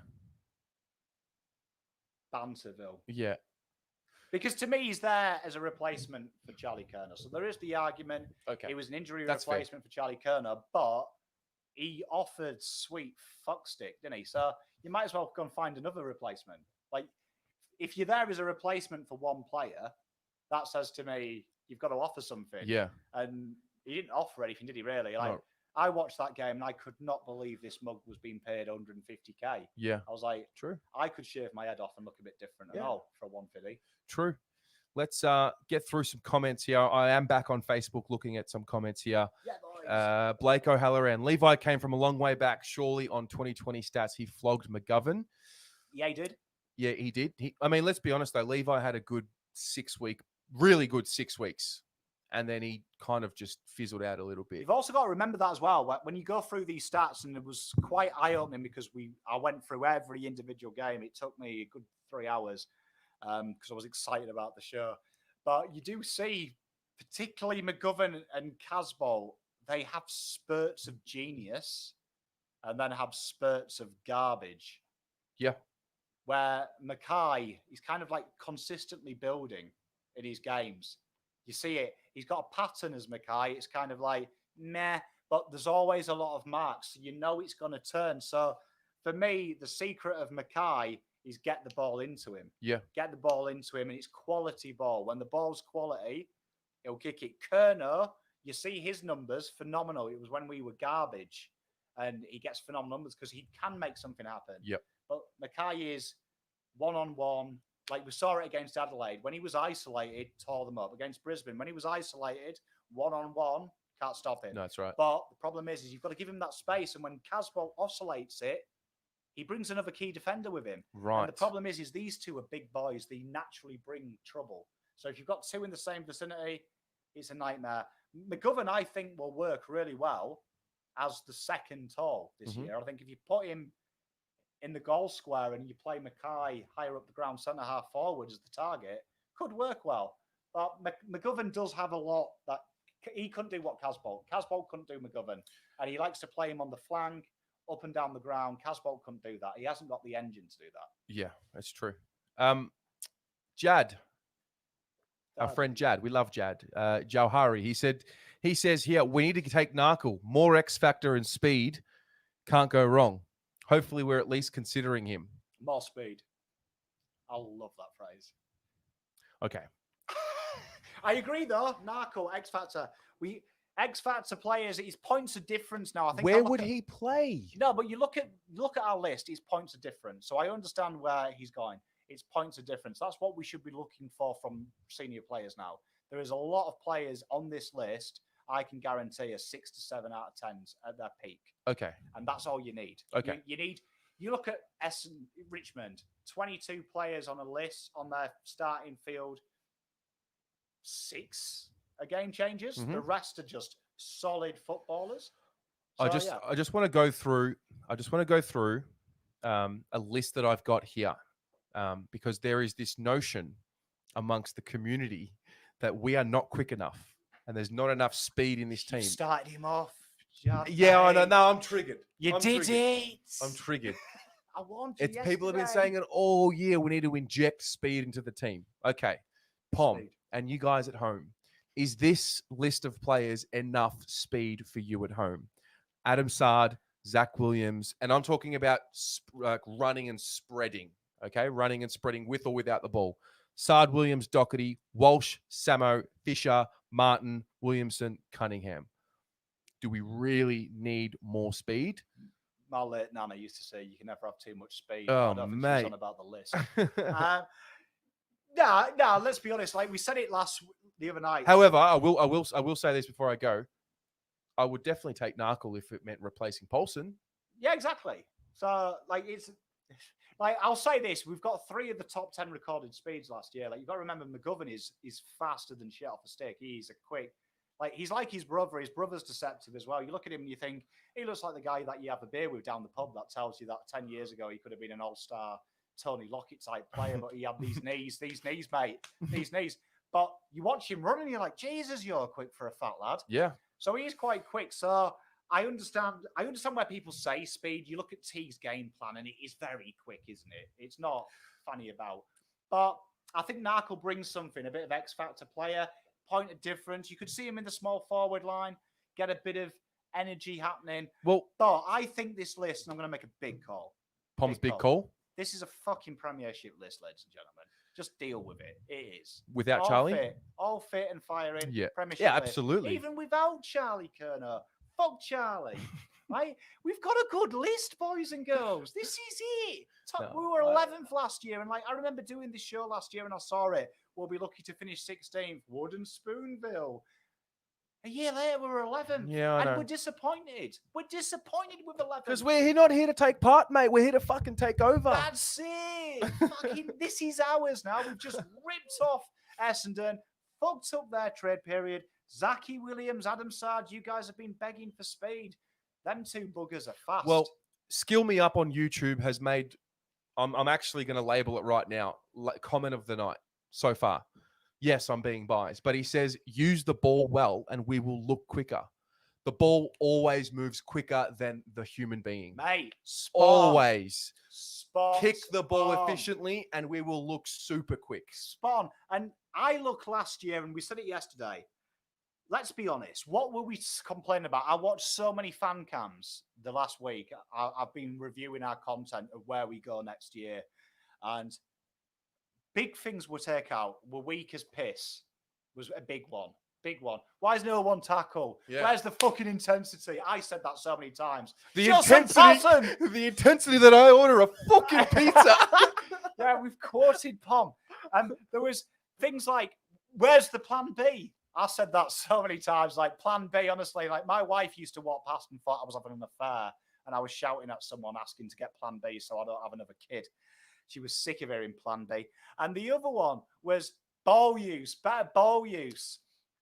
Banterville. Yeah. Because to me, he's there as a replacement for Charlie Kerner. So there is the argument. Okay. He was an injury replacement for Charlie Kerner, but he offered sweet fuckstick, didn't he? So you might as well go and find another replacement. Like, if you're there as a replacement for one player, that says to me, you've got to offer something. Yeah. And he didn't offer anything, did he really? Like, I watched that game and I could not believe this mug was being paid 150k. Yeah. I was like, True. I could shave my head off and look a bit different and all for 150. True. Let's get through some comments here. I am back on Facebook looking at some comments here. Yeah, boys. Blake O'Halloran. Levi came from a long way back. Surely on 2020 stats, he flogged McGovern. Yeah, he did. Yeah, he did. I mean, let's be honest, though. Levi had a good 6 week, really good 6 weeks. And then he kind of just fizzled out a little bit. You've also got to remember that as well. When you go through these stats, and it was quite eye-opening because I went through every individual game. It took me a good 3 hours because I was excited about the show. But you do see, particularly McGovern and Casbolt, they have spurts of genius and then have spurts of garbage. Yeah. Where Mackay, he's kind of like consistently building in his games. You see it. He's got a pattern as Mackay. It's kind of like, meh, but there's always a lot of marks. So you know it's going to turn. So for me, the secret of Mackay is get the ball into him. Yeah. Get the ball into him, and it's quality ball. When the ball's quality, he'll kick it. Kerno, you see his numbers, phenomenal. It was when we were garbage, and he gets phenomenal numbers because he can make something happen. Yep. But Mackay is one-on-one. Like we saw it against Adelaide. When he was isolated, tore them up. Against Brisbane, when he was isolated, one-on-one, can't stop him. No, that's right. But the problem is you've got to give him that space. And when Casbolt oscillates it, he brings another key defender with him. Right. And the problem is these two are big boys. They naturally bring trouble. So if you've got two in the same vicinity, it's a nightmare. McGovern, I think, will work really well as the second tall this year. I think if you put him in the goal square and you play Mackay higher up the ground, centre half forward as the target, could work well. But McGovern does have a lot that he couldn't do what Casbolt couldn't do McGovern. And he likes to play him on the flank, up and down the ground. Casbolt couldn't do that. He hasn't got the engine to do that. Yeah, that's true. Jad, our friend Jad, we love Jad. Jauhari, he says here, we need to take Narkle. More X factor and speed. Can't go wrong. Hopefully, we're at least considering him. More speed. I love that phrase. Okay. I agree, though. Narco, X Factor. X Factor players, his points of difference now. I think. Where would he play? No, but you look at our list. His points are different. So I understand where he's going. It's points of difference. That's what we should be looking for from senior players now. There is a lot of players on this list. I can guarantee a 6 to 7 out of 10s at their peak. Okay. And that's all you need. Okay. You look at Richmond, 22 players on a list on their starting field. 6 are game changers. The rest are just solid footballers. So, I just want to go through. A list that I've got here, because there is this notion amongst the community that we are not quick enough, and there's not enough speed in this team. You started him off. Yeah, I know. No, I'm triggered. I'm triggered. it. I'm triggered. I want you People have been saying it all year. We need to inject speed into the team. Okay, Pom, Speed. and you guys at home, is this list of players enough speed for you at home? Adam Sard, Zach Williams, and I'm talking about running and spreading. Okay, running and spreading with or without the ball. Sard, Williams, Doherty, Walsh, Samo, Fisher, Martin, Williamson, Cunningham. Do we really need more speed? My late Nana used to say you can never have too much speed. Oh, I don't think mate. she's on about the list. No, let's be honest. Like we said it the other night. However, I will say this before I go. I would definitely take Narkle if it meant replacing Paulson. Yeah, exactly. So I'll say this: we've got 3 of the top 10 recorded speeds last year. Like you've got to remember, McGovern is faster than shit off a stick. He's a quick. Like he's like his brother. His brother's deceptive as well. You look at him and you think he looks like the guy that you have a beer with down the pub. That tells you that 10 years ago he could have been an all-star Tony Lockett type player, but he had these knees, mate, these knees. But you watch him run and you're like, Jesus, you're quick for a fat lad. Yeah. So he is quite quick. So I understand where people say speed. You look at T's game plan and it is very quick, isn't it? It's not funny about. But I think Narkle brings something, a bit of X factor player, point of difference. You could see him in the small forward line, get a bit of energy happening. Well, but I think this list, and I'm going to make a big call. Pom's big call. This is a fucking premiership list, ladies and gentlemen. Just deal with it. It is. Without all Charlie? All fit and firing. Yeah. Premiership Yeah, list. absolutely. Even without Charlie Kerno. Fuck Charlie. Right? We've got a good list, boys and girls. This is it. We were 11th last year, and like I remember doing this show last year, and I saw it. We'll be lucky to finish 16th. Wooden Spoonville. A year later, we were 11th. Yeah, I know. We're disappointed. We're disappointed with 11th. Because we're not here to take part, mate. We're here to fucking take over. That's it. Fucking, this is ours now. We've just ripped off Essendon, fucked up their trade period. Zachy Williams, Adam Sard, you guys have been begging for speed. Them two buggers are fast. Well, Skill Me Up on YouTube has made, I'm actually going to label it right now, comment of the night so far. Yes, I'm being biased, but he says, use the ball well and we will look quicker. The ball always moves quicker than the human being. Mate, always. Kick the ball Spawn. efficiently and we will look super quick. Spawn. And I looked last year, and we said it yesterday. Let's be honest. What were we complaining about? I watched so many fan cams the last week. I've been reviewing our content of where we go next year. And big things we'll take out. We're weak as piss was a big one. Big one. Why is no one tackle? Yeah. Where's the fucking intensity? I said that so many times. The intensity that I order a fucking pizza. Yeah, we've quoted Pom. And there was things like, where's the plan B? I said that so many times. Like, plan B, honestly, like my wife used to walk past and thought I was having an affair. And I was shouting at someone asking to get plan B so I don't have another kid. She was sick of hearing plan B. And the other one was ball use, better ball use.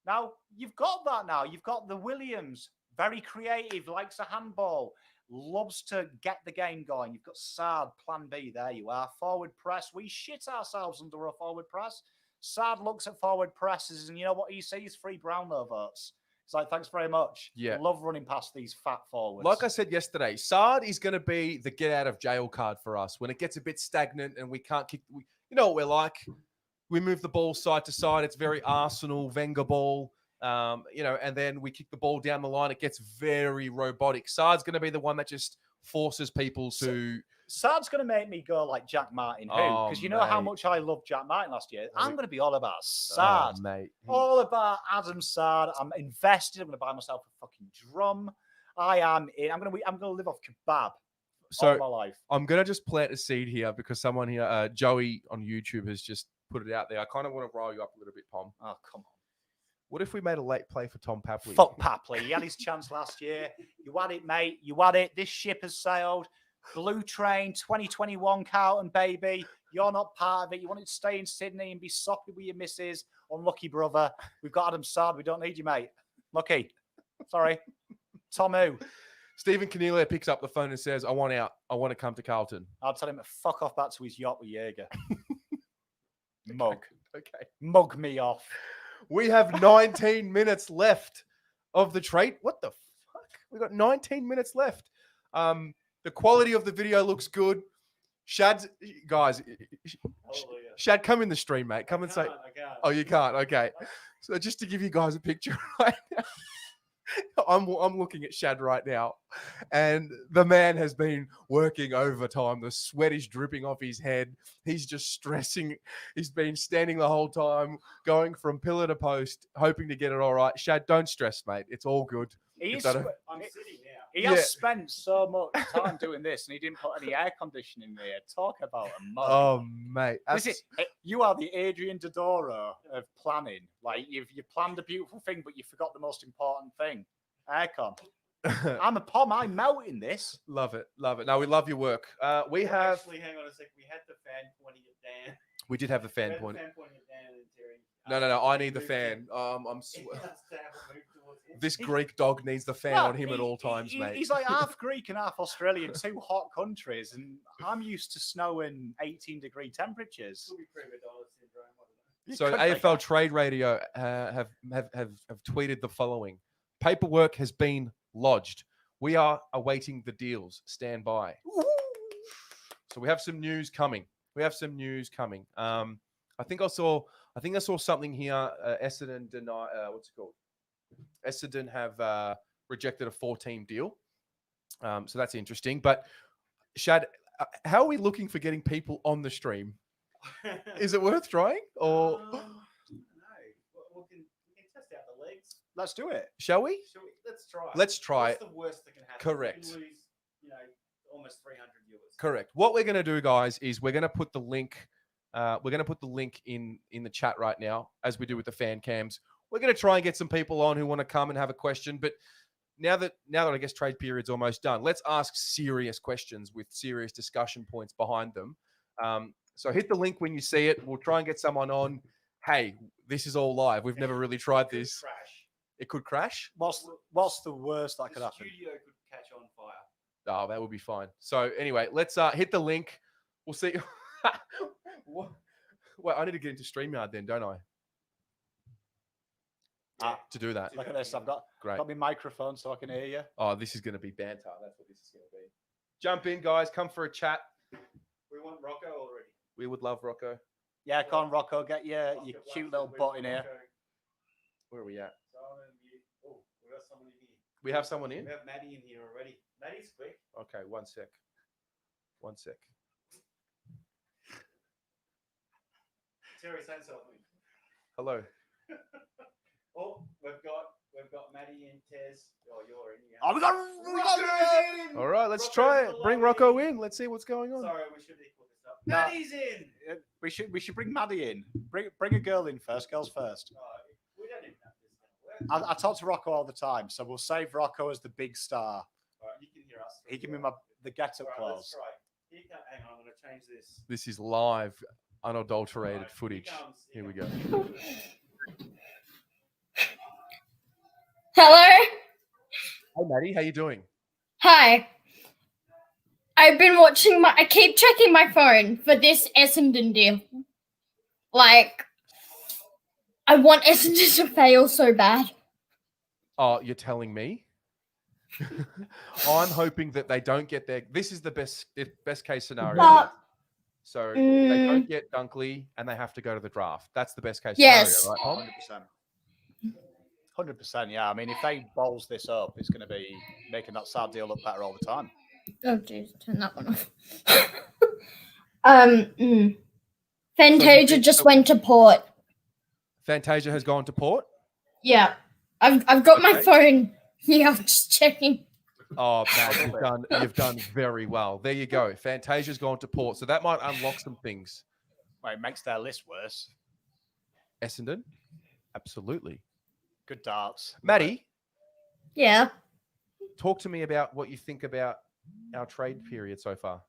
Now, you've got that now. You've got the Williams, very creative, likes a handball, loves to get the game going. You've got Sard, plan B, there you are. Forward press, we shit ourselves under a forward press. Sard looks at forward presses, and you know what he sees? 3 Brownlow votes. It's like, thanks very much. Yeah. I love running past these fat forwards. Like I said yesterday, Sard is going to be the get out of jail card for us when it gets a bit stagnant and we can't kick. You know what we're like. We move the ball side to side. It's very Arsenal, Wenger ball, and then we kick the ball down the line. It gets very robotic. Sard's going to be the one that just forces people to. Sard's going to make me go like Jack Martin, because you know how much I loved Jack Martin last year. I'm going to be all about Sard. Oh, mate. All about Adam Sard. I'm invested. I'm going to buy myself a fucking drum. I am in. I'm going to live off kebab all my life. I'm going to just plant a seed here because someone here, Joey on YouTube, has just put it out there. I kind of want to rile you up a little bit, Pom. Oh, come on. What if we made a late play for Tom Papley? Fuck Papley. He had his chance last year. You had it, mate. You had it. This ship has sailed. Blue Train 2021 Carlton, baby. You're not part of it. You wanted to stay in Sydney and be soppy with your missus. Unlucky, brother. We've got Adam Sard. We don't need you, mate. Lucky. Sorry. Tom who? Stephen Cornelia picks up the phone and says, I want out. I want to come to Carlton. I'll tell him to fuck off back to his yacht with Jaeger. Mug. Okay. Mug me off. We have 19 minutes left of the trade. What the fuck? We got 19 minutes left. The quality of the video looks good. Shad, guys, Shad, come in the stream, mate. Come and say. I can't. Oh, you can't. Okay. So just to give you guys a picture right now, I'm looking at Shad right now, and the man has been working overtime. The sweat is dripping off his head. He's just stressing. He's been standing the whole time, going from pillar to post, hoping to get it all right. Shad, don't stress, mate. It's all good. I'm sitting now. He has spent so much time doing this, and he didn't put any air conditioning there. Talk about a mug. Oh, mate. You are the Adrian Dodoro of planning. Like, you planned a beautiful thing, but you forgot the most important thing. Aircon. I'm a Pom. I melt in this. Love it. Love it. No, we love your work. We have... Actually, hang on a sec. We had the fan pointing at Dan. We did have the fan pointing. Fan pointing at Dan and Terry. No. I need the fan. This Greek dog needs the fan on him at all times, mate. He's like half Greek and half Australian, 2 hot countries, and I'm used to snow in 18-degree temperatures. So AFL Trade Radio have tweeted the following: paperwork has been lodged. We are awaiting the deals. Stand by. So we have some news coming. I think I saw something here. Essendon deny. What's it called? Essendon have rejected a 4-team deal. So that's interesting. But Shad, how are we looking for getting people on the stream? Is it worth trying? Or no, we can test out the legs. Let's do it. Shall we? Let's try. What's the worst that can happen? Correct. You can lose, almost 300 viewers. Correct. What we're going to do, guys, is we're going to put the link. We're going to put the link in the chat right now, as we do with the fan cams. We're going to try and get some people on who want to come and have a question. But now that I guess trade period's almost done, let's ask serious questions with serious discussion points behind them. So hit the link when you see it. We'll try and get someone on. Hey, this is all live. We've never really tried this. It could crash. What's the worst that could happen? The studio could catch on fire. Oh, that would be fine. So anyway, let's hit the link. We'll see. Wait, I need to get into StreamYard then, don't I? To do that. Look at this. I've got my microphone so I can hear you. Oh, this is going to be banter. That's what this is going to be. Jump in, guys. Come for a chat. We want Rocco already. We would love Rocco. Yeah, come on, Rocco. Get your cute little butt in here. Where are we at? Oh, we got someone in here. We have someone in? We have Maddie in here already. Maddie's quick. Okay, one sec. Terry, say something. Hello. Oh, we've got Maddie and Tez. Oh, you're in here. Oh, we got All right, let's try it. Bring Rocco in. Let's see what's going on. Sorry, we should equal this up. Maddie's in. We should bring Maddie in. Bring a girl in first. Girls first. We don't even know if this is going to work. I talk to Rocco all the time, so we'll save Rocco as the big star. All right, you can hear us. He give me the get-up Let's clothes. try. Hang on, I'm going to change this. This is live, unadulterated footage. Here we go. Hello? Hey, Maddie, how you doing? Hi. I've been watching I keep checking my phone for this Essendon deal. Like, I want Essendon to fail so bad. Oh, you're telling me? I'm hoping that they don't get there. This is the best case scenario. So they don't get Dunkley and they have to go to the draft. That's the best case scenario, right, Tom? 100%, yeah. I mean, if they balls this up, it's going to be making that sad deal look better all the time. Oh, jeez, turn that one off. Fantasia just went to Port. Fantasia has gone to Port? Yeah. I've got my phone here. I'm just checking. Oh, man, you've done very well. There you go. Fantasia's gone to Port. So that might unlock some things. Well, it makes their list worse. Essendon? Absolutely. Good darts. Maddie? Yeah. Talk to me about what you think about our trade period so far.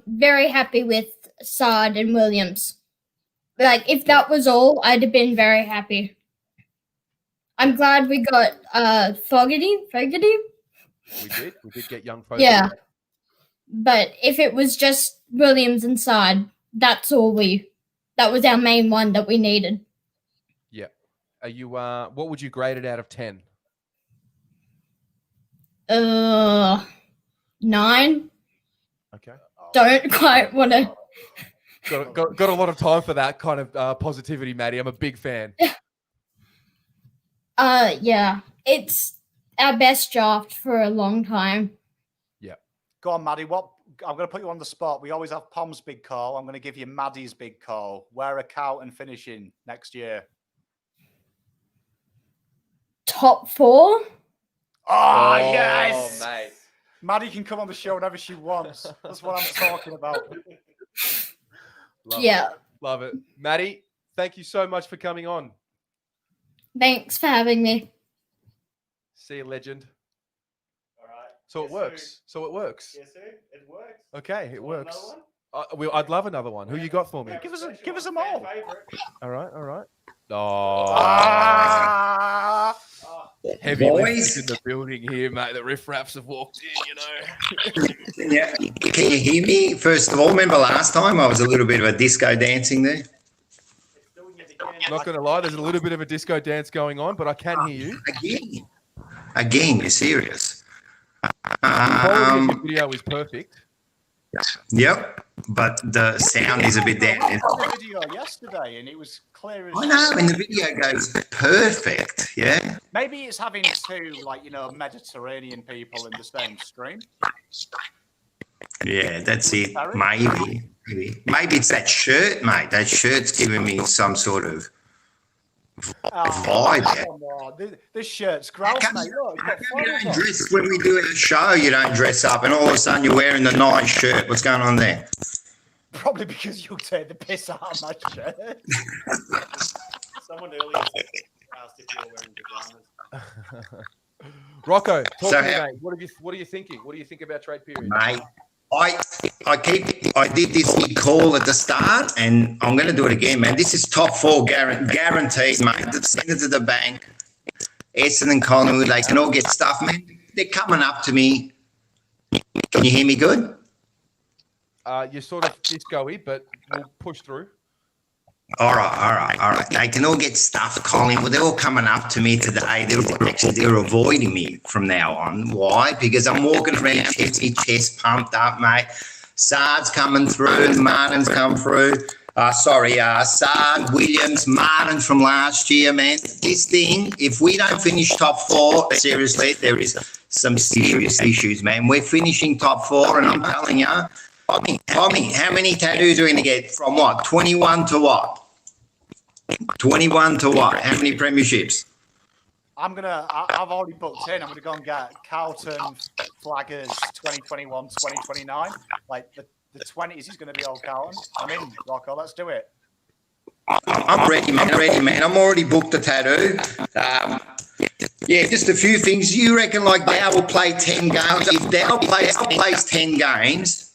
Very happy with Sard and Williams. Like, if that was all, I'd have been very happy. I'm glad we got Fogarty. We did get young Fogarty. Yeah. But if it was just Williams and Sard, that was our main one that we needed. Yeah. Are you what would you grade it out of 10? 9. Okay. Don't quite want to. Got a lot of time for that kind of positivity, Maddie. I'm a big fan. Yeah. It's our best draft for a long time. Yeah. Go on, Maddie. I'm going to put you on the spot. We always have Pom's big call. I'm going to give you Maddie's big call. Where are Carlton finishing next year? Top 4? Oh, yes. Mate. Maddie can come on the show whenever she wants. That's what I'm talking about. Love it. Maddie, thank you so much for coming on. Thanks for having me. See you, legend. All right. So it works. Yes, sir. It works. Okay, it works. Another one? I'd love another one. Who you got for me? Give us them all. All right. Oh. Heavy Boys. in the building here, mate. The riffraffs have walked in, Yeah. Can you hear me? First of all, remember last time I was a little bit of a disco dancing there? Not going to lie, there's a little bit of a disco dance going on, but I can hear you. Again, you're serious. The quality of the video is perfect. Yep, but the sound is a bit down. I saw the video yesterday, and it was clear as. I know, and the video goes perfect. Yeah. Maybe it's having two, Mediterranean people in the same stream. Yeah, that's it. Maybe it's that shirt, mate. That shirt's giving me some sort of Vibe. Come on. This shirt's grouse, mate. Look, How come you don't dress when we do our show? You don't dress up, and all of a sudden you're wearing the nice shirt. What's going on there? Probably because you'll take the piss out of my shirt. Someone earlier asked if you were wearing pajamas. Rocco, talk to me, mate. What are you thinking? What do you think about trade period? Mate, I did this big call at the start, and I'm going to do it again, man. This is top 4 guaranteed, mate. Send it to the bank. Essendon and Collingwood, they can all get stuff, man. They're coming up to me. Can you hear me good? You're sort of disco-y, but we'll push through. All right. They can all get stuff, Collingwood. They're all coming up to me today. They're avoiding me from now on. Why? Because I'm walking around, chest pumped up, mate. Sard's coming through. Martin's come through. Sard, Williams, Martin from last year, man. This thing, if we don't finish top 4, seriously, there is some serious issues, man. We're finishing top 4, and I'm telling you, Tommy, how many tattoos are we going to get from what? 21 to what? 21 to what? How many premierships? I've already booked in. I'm gonna go and get Carlton Flaggers 2021, 2029. Like the 20s is gonna be old Carlton. I'm in, Rocco. Let's do it. I'm ready, man. I'm already booked the tattoo. Yeah, just a few things. You reckon like Dow will play 10 games? If Dow plays 10 games,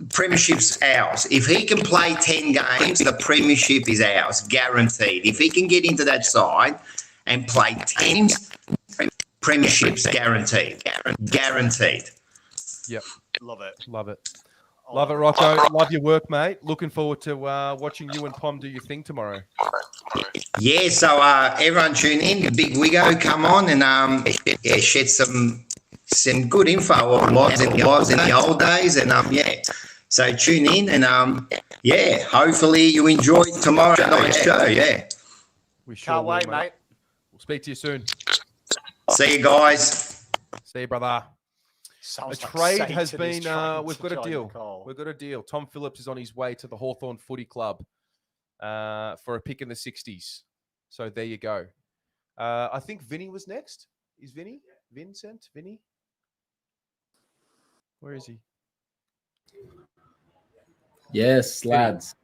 premiership's ours. If he can play 10 games, the premiership is ours, guaranteed. If he can get into that side and play 10, premiership's guaranteed. Guaranteed. Yep. Love it. Love it, Rocco. Love your work, mate. Looking forward to watching you and Pom do your thing tomorrow. Yeah, so everyone tune in. Big Wiggo, come on and shed some good info on lives in the old days, and so tune in and hopefully you enjoy tomorrow night's show. Yeah, we sure can't wait, will, mate. We'll speak to you soon. See you guys. See you, brother. Sounds a like trade Satan has is been. trying We've to got a join the deal. call. We've got a deal. Tom Phillips is on his way to the Hawthorn Footy Club for a pick in the 60s. So there you go. I think Vinny was next. Is Vinny? Vincent? Vinny? Where is he? Yes, lads.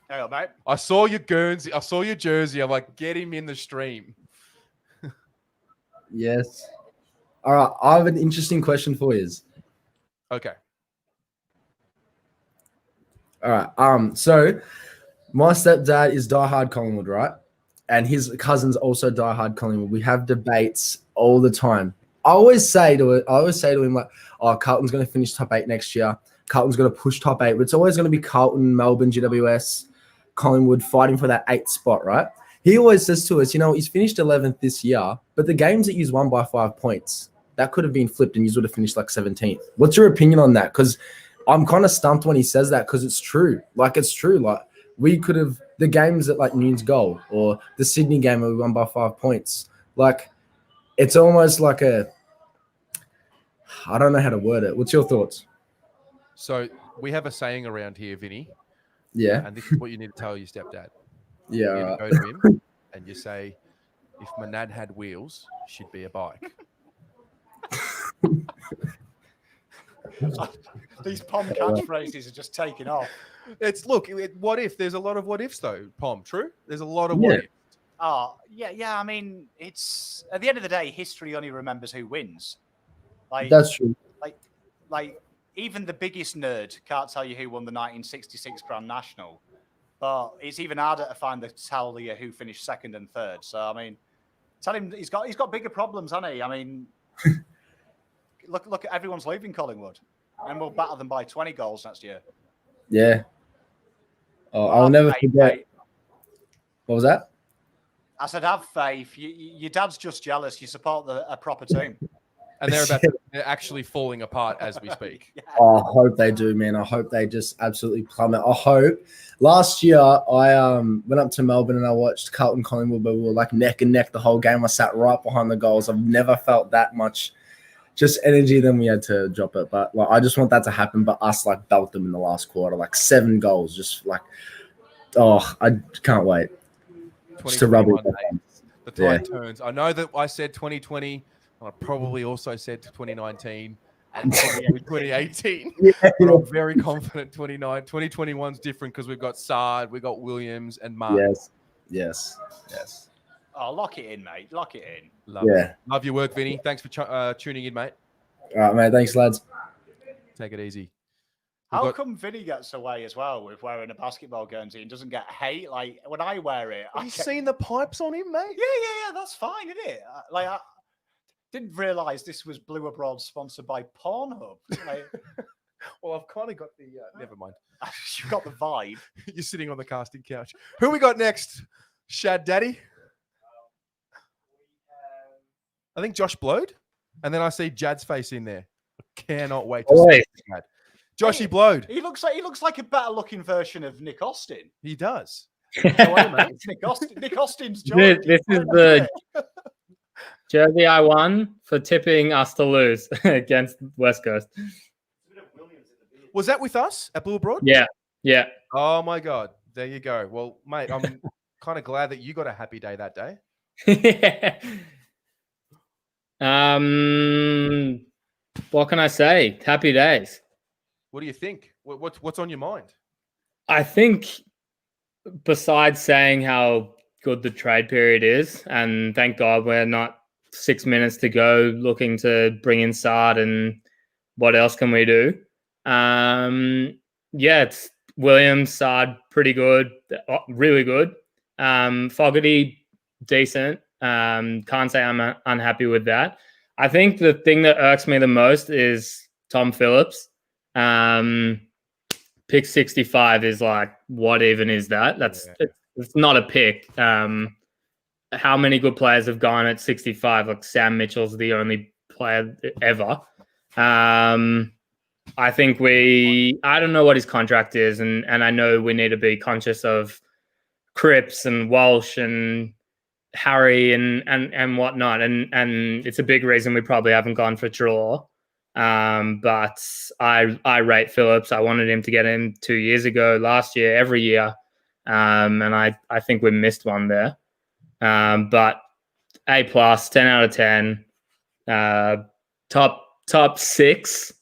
Hang on, mate. I saw your Guernsey. I saw your jersey. I'm like, get him in the stream. Yes. All right. I have an interesting question for you. Okay. All right. So my stepdad is diehard Collingwood, right? And his cousins also diehard Collingwood. We have debates all the time. I always say to him like, "Oh, Carlton's going to finish top 8 next year. Carlton's going to push top 8, but it's always going to be Carlton, Melbourne, GWS, Collingwood fighting for that 8th spot, right?" He always says to us, he's finished 11th this year, but the games that he's won by 5 points, that could have been flipped and you would have finished like 17th. What's your opinion on that? Because I'm kind of stumped when he says that because it's true. Like, it's true. Like, we could have the games at like Nunes goal or the Sydney game where we won by 5 points. Like, it's almost like I don't know how to word it. What's your thoughts? So we have a saying around here, Vinny. Yeah. And this is what you need to tell your stepdad. Yeah. You need to go to him and you say, if my Nad had wheels, she'd be a bike. These Pom catchphrases are just taking off. What if? There's a lot of what ifs though, Pom. True? There's a lot of what ifs. Oh, yeah. I mean, it's at the end of the day, history only remembers who wins. Like, that's true. Like even the biggest nerd can't tell you who won the 1966 Grand National, but it's even harder to tell you who finished 2nd and 3rd. So I mean, tell him he's got bigger problems, hasn't he? I mean, look at everyone's leaving Collingwood, and we'll batter them by 20 goals next year. Yeah. Oh, I'll never forget. What was that? I said, have faith. Your dad's just jealous. You support a proper team. And they're actually falling apart as we speak. Yeah. Oh, I hope they do, man. I hope they just absolutely plummet. I hope. Last year, I went up to Melbourne and I watched Carlton Collingwood, but we were like neck and neck the whole game. I sat right behind the goals. I've never felt that much just energy. Then we had to drop it. But like, I just want that to happen. But us like belt them in the last quarter, like 7 goals. Just like, oh, I can't wait. Just to rub it 2021 in. the tide turns. I know that I said 2020. I probably also said 2019 and probably 2018. But I'm very confident 2021's different because we've got Sard, we've got Williams and Martin. Yes. Oh, lock it in, mate. Lock it in. Love your work, Vinny. Thanks for tuning in, mate. All right, mate. Thanks, lads. Take it easy. How come Vinny gets away as well with wearing a basketball guernsey and doesn't get hate? Like when I wear it, have you seen the pipes on him, mate? Yeah. That's fine, isn't it? I didn't realize this was Blue Abroad sponsored by Pornhub. Like, well, I've kind of got the. Never mind. You've got the vibe. You're sitting on the casting couch. Who we got next? Shad Daddy. I think Josh Blode, and then I see Jad's face in there. I cannot wait to see Jad. Joshy Blode. He looks like a better looking version of Nick Austin. He does. It's Nick Austin. Nick Austin's joy. This is the jersey I won for tipping us to lose against West Coast. Was that with us at Blue Abroad? Yeah. Oh my God. There you go. Well, mate, I'm kind of glad that you got a happy day that day. What can I say? Happy days. What do you think? What's on your mind? I think besides saying how good the trade period is, and thank God we're not 6 minutes to go looking to bring in Sard and what else can we do? It's Williams, Sard, pretty good, really good. Fogarty, decent. Can't say I'm unhappy with that. I think the thing that irks me the most is Tom Phillips. Pick 65 is like, what even is that? It's not a pick. How many good players have gone at 65? Like Sam Mitchell's the only player ever. I think I don't know what his contract is, and I know we need to be conscious of Cripps and Walsh and Harry and whatnot, and it's a big reason we probably haven't gone for draw. But I rate Phillips. I wanted him to get him 2 years ago, last year, every year, and I think we missed one there. But A+, 10 out of 10. Top six,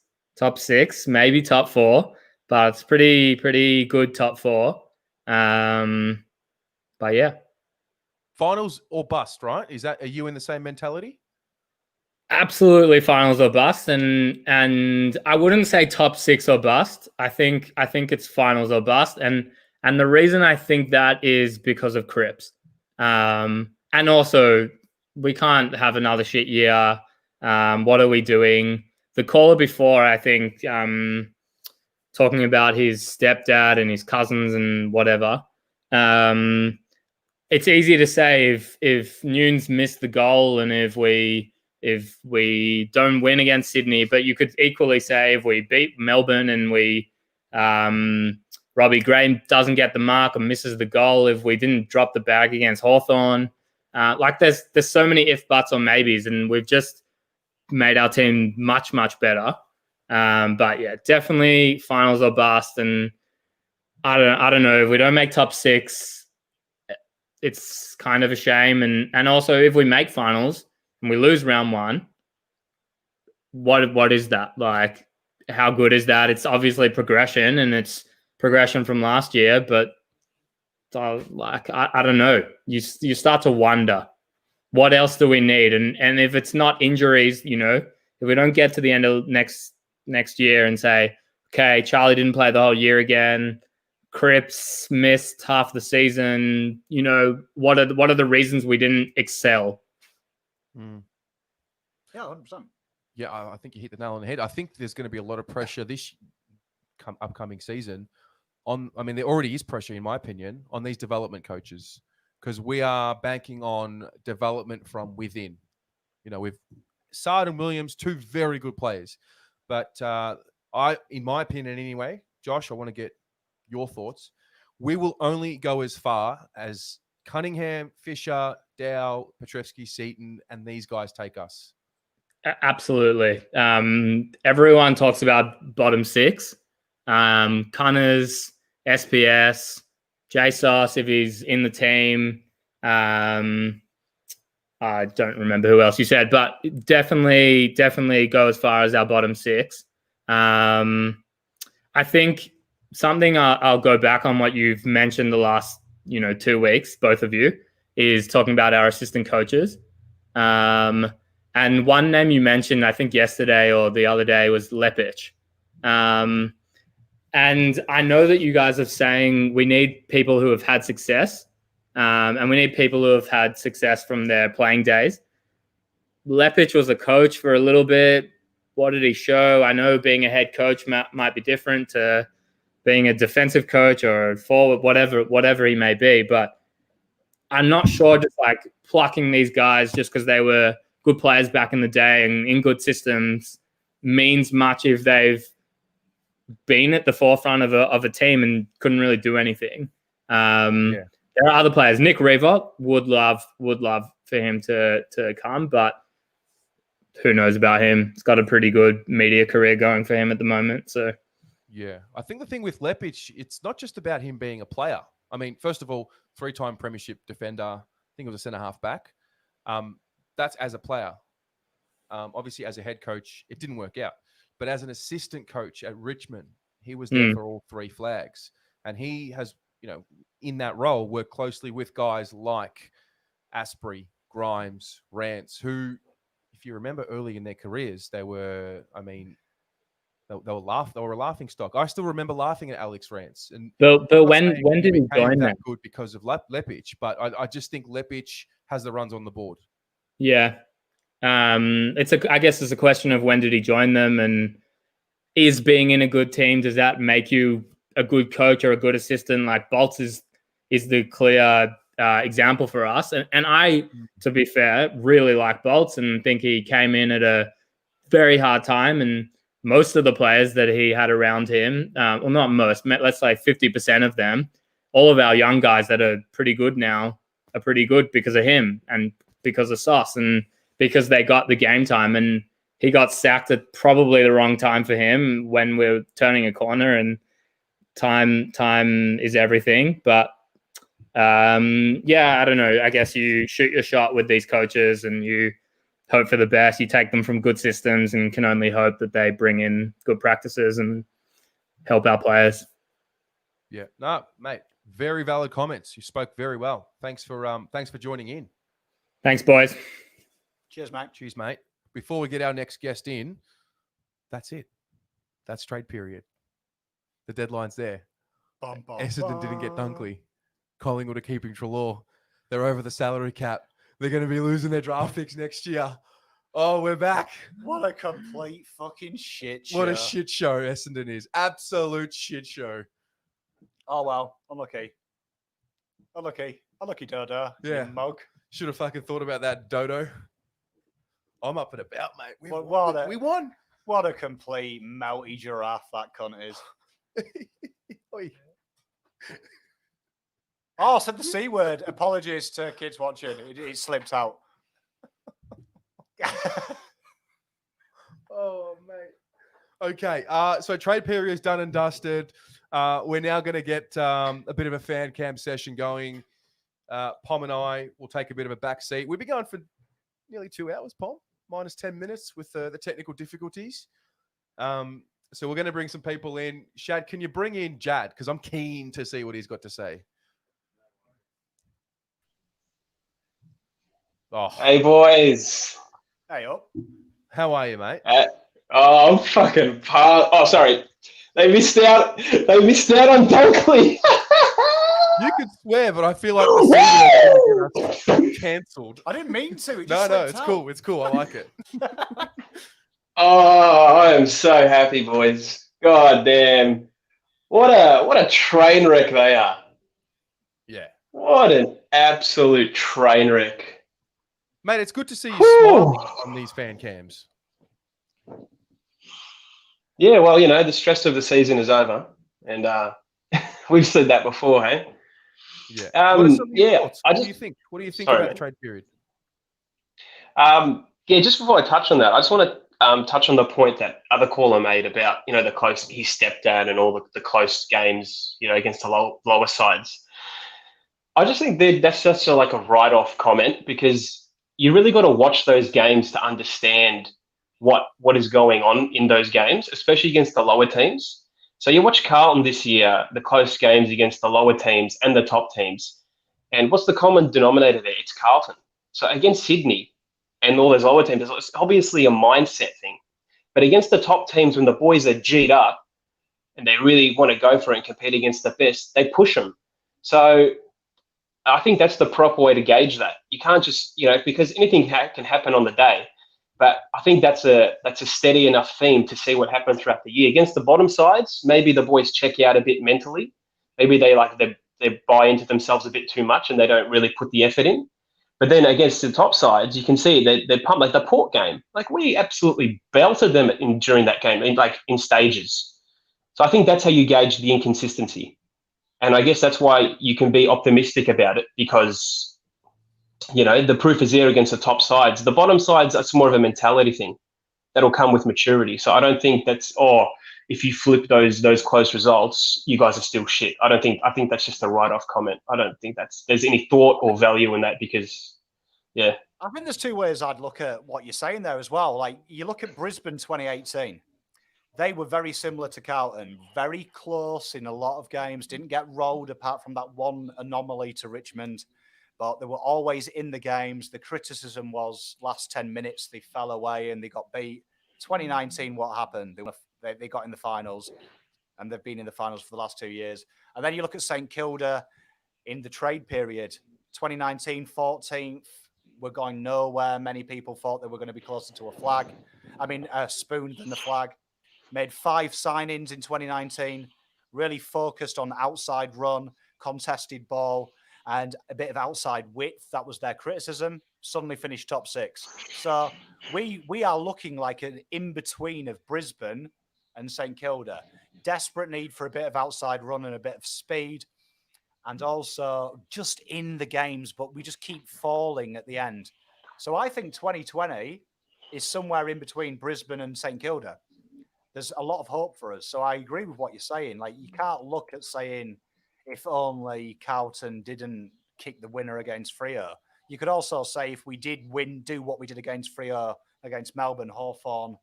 maybe top 4, but it's pretty good top 4. But yeah. Finals or bust, right? Are you in the same mentality? Absolutely finals or bust, and I wouldn't say top 6 or bust. I think it's finals or bust, and the reason I think that is because of Cripps, and also we can't have another shit year. What are we doing? The caller before, I think, talking about his stepdad and his cousins and whatever. It's easy to say if Nunes missed the goal and if we don't win against Sydney, but you could equally say if we beat Melbourne and Robbie Gray doesn't get the mark or misses the goal, if we didn't drop the bag against Hawthorn, there's so many if, buts, or maybes, and we've just made our team much, much better. But yeah, definitely finals or bust. And I don't know, if we don't make top 6, it's kind of a shame. And also if we make finals and we lose round 1, what is that? Like, how good is that? It's obviously progression, and it's progression from last year, but I don't know. You start to wonder, what else do we need? And if it's not injuries, if we don't get to the end of next year and say, okay, Charlie didn't play the whole year again, Cripps missed half the season, what are the reasons we didn't excel? Yeah, 100%. Yeah, I think you hit the nail on the head. I think there's going to be a lot of pressure this upcoming season there already is pressure, in my opinion, on these development coaches, because we are banking on development from within. With Sard and Williams, 2 very good players. But in my opinion anyway, Josh, I want to get your thoughts. We will only go as far as Cunningham, Fisher, Dow, Petrevsky, Seaton, and these guys take us. Absolutely. Everyone talks about bottom 6. Cunners, SPS, JSOS if he's in the team, I don't remember who else you said, but definitely go as far as our bottom 6. I think something I'll go back on what you've mentioned the last 2 weeks, both of you, is talking about our assistant coaches. And one name you mentioned, I think yesterday or the other day, was Lepic. And I know that you guys are saying we need people who have had success, and we need people who have had success from their playing days. Lepic was a coach for a little bit. What did he show? I know being a head coach might be different to being a defensive coach or a forward, whatever he may be. But I'm not sure just like plucking these guys just because they were good players back in the day and in good systems means much if they've been at the forefront of a team and couldn't really do anything. There are other players. Nick Reaver would love for him to come, but who knows about him? He's got a pretty good media career going for him at the moment. So, yeah, I think the thing with Lepic, it's not just about him being a player. I mean, first of all, 3-time premiership defender. I think it was a centre half back. That's as a player. Obviously, as a head coach, it didn't work out. But as an assistant coach at Richmond, he was there for all 3 flags, and he has, in that role, worked closely with guys like Asprey, Grimes, Rance, who, if you remember early in their careers, they were, they were a laughing stock. I still remember laughing at Alex Rance. And but when did he join that? Good because of Lepic, but I just think Lepic has the runs on the board. Yeah. I guess it's a question of when did he join them, and is being in a good team, does that make you a good coach or a good assistant? Like Bolts is the clear example for us. And I, to be fair, really like Bolts and think he came in at a very hard time. And most of the players that he had around him, well, not most, let's say 50% of them, all of our young guys that are pretty good now are pretty good because of him and because of Sauce and because they got the game time. And he got sacked at probably the wrong time for him when we're turning a corner, and time is everything. But I don't know. I guess you shoot your shot with these coaches and you hope for the best. You take them from good systems and can only hope that they bring in good practices and help our players. Yeah, no, mate, very valid comments. You spoke very well. Thanks for joining in. Thanks, boys. Cheers, mate. Cheers, mate. Before we get our next guest in, that's it. That's trade period. The deadline's there. Essendon didn't get Dunkley. Collingwood are keeping Treloar. They're over the salary cap. They're going to be losing their draft picks next year. Oh, we're back. What a complete fucking shit show. What a shit show Essendon is. Absolute shit show. Oh, well. Unlucky, Dodo. Yeah. You mug. Should have fucking thought about that, Dodo. I'm up and about, mate. We won. What a complete melty giraffe that cunt is. Oh, I said the C word. Apologies to kids watching. It slipped out. Oh, mate. Okay. So trade period is done and dusted. We're now going to get a bit of a fan cam session going. Pom and I will take a bit of a back seat. We've been going for nearly 2 hours, Pom, minus 10 minutes with the technical difficulties. So we're going to bring some people in. Shad, can you bring in Jad? Because I'm keen to see what he's got to say. Oh. Hey, boys. Hey, up. How are you, mate? I'm fucking sorry. They missed out on Dunkley. You could swear, but I feel like the senior is cancelled. I didn't mean to. No, it's cool. It's cool. I like it. Oh, I am so happy, boys. God damn. What a train wreck they are. Yeah. What an absolute train wreck. Mate, it's good to see you smiling on these fan cams. Yeah, well, the stress of the season is over. And we've said that before, hey? Yeah. What are some of your thoughts? What do you think? What do you think about the trade period? Just before I touch on that, I just want to touch on the point that other caller made about, the close, his stepdad and all the close games, against the lower sides. I just think that's just like a write-off comment, because you really got to watch those games to understand what is going on in those games, especially against the lower teams. So you watch Carlton this year, the close games against the lower teams and the top teams, and what's the common denominator there? It's Carlton. So against Sydney and all those lower teams, it's obviously a mindset thing. But against the top teams, when the boys are G'd up and they really want to go for it and compete against the best, they push them. So I think that's the proper way to gauge that. You can't just, because anything can happen on the day. But I think that's a steady enough theme to see what happens throughout the year. Against the bottom sides, maybe the boys check out a bit mentally. Maybe they buy into themselves a bit too much and they don't really put the effort in. But then against the top sides, you can see they're pumped. Like the Port game, like we absolutely belted them during that game, in stages. So I think that's how you gauge the inconsistency. And I guess that's why you can be optimistic about it, because, the proof is there against the top sides. The bottom sides, that's more of a mentality thing that'll come with maturity. So I don't think that's, if you flip those close results, you guys are still shit. I think that's just a write-off comment. I don't think there's any thought or value in that, because, yeah. I think there's two ways I'd look at what you're saying there as well. Like, you look at Brisbane 2018. They were very similar to Carlton, very close in a lot of games, didn't get rolled apart from that one anomaly to Richmond, but they were always in the games. The criticism was last 10 minutes, they fell away and they got beat. 2019, what happened? They got in the finals, and they've been in the finals for the last 2 years. And then you look at St Kilda in the trade period, 2019, 14th, were going nowhere. Many people thought they were going to be closer to a spoon than the flag. Made 5 signings in 2019, really focused on outside run, contested ball, and a bit of outside width. That was their criticism. Suddenly finished top 6. So we are looking like an in-between of Brisbane and St Kilda. Desperate need for a bit of outside run and a bit of speed, and also just in the games, but we just keep falling at the end. So I think 2020 is somewhere in between Brisbane and St Kilda. There's a lot of hope for us. So I agree with what you're saying. Like, you can't look at saying, if only Carlton didn't kick the winner against Freo. You could also say, if we did do what we did against Freo, against Melbourne, Hawthorn,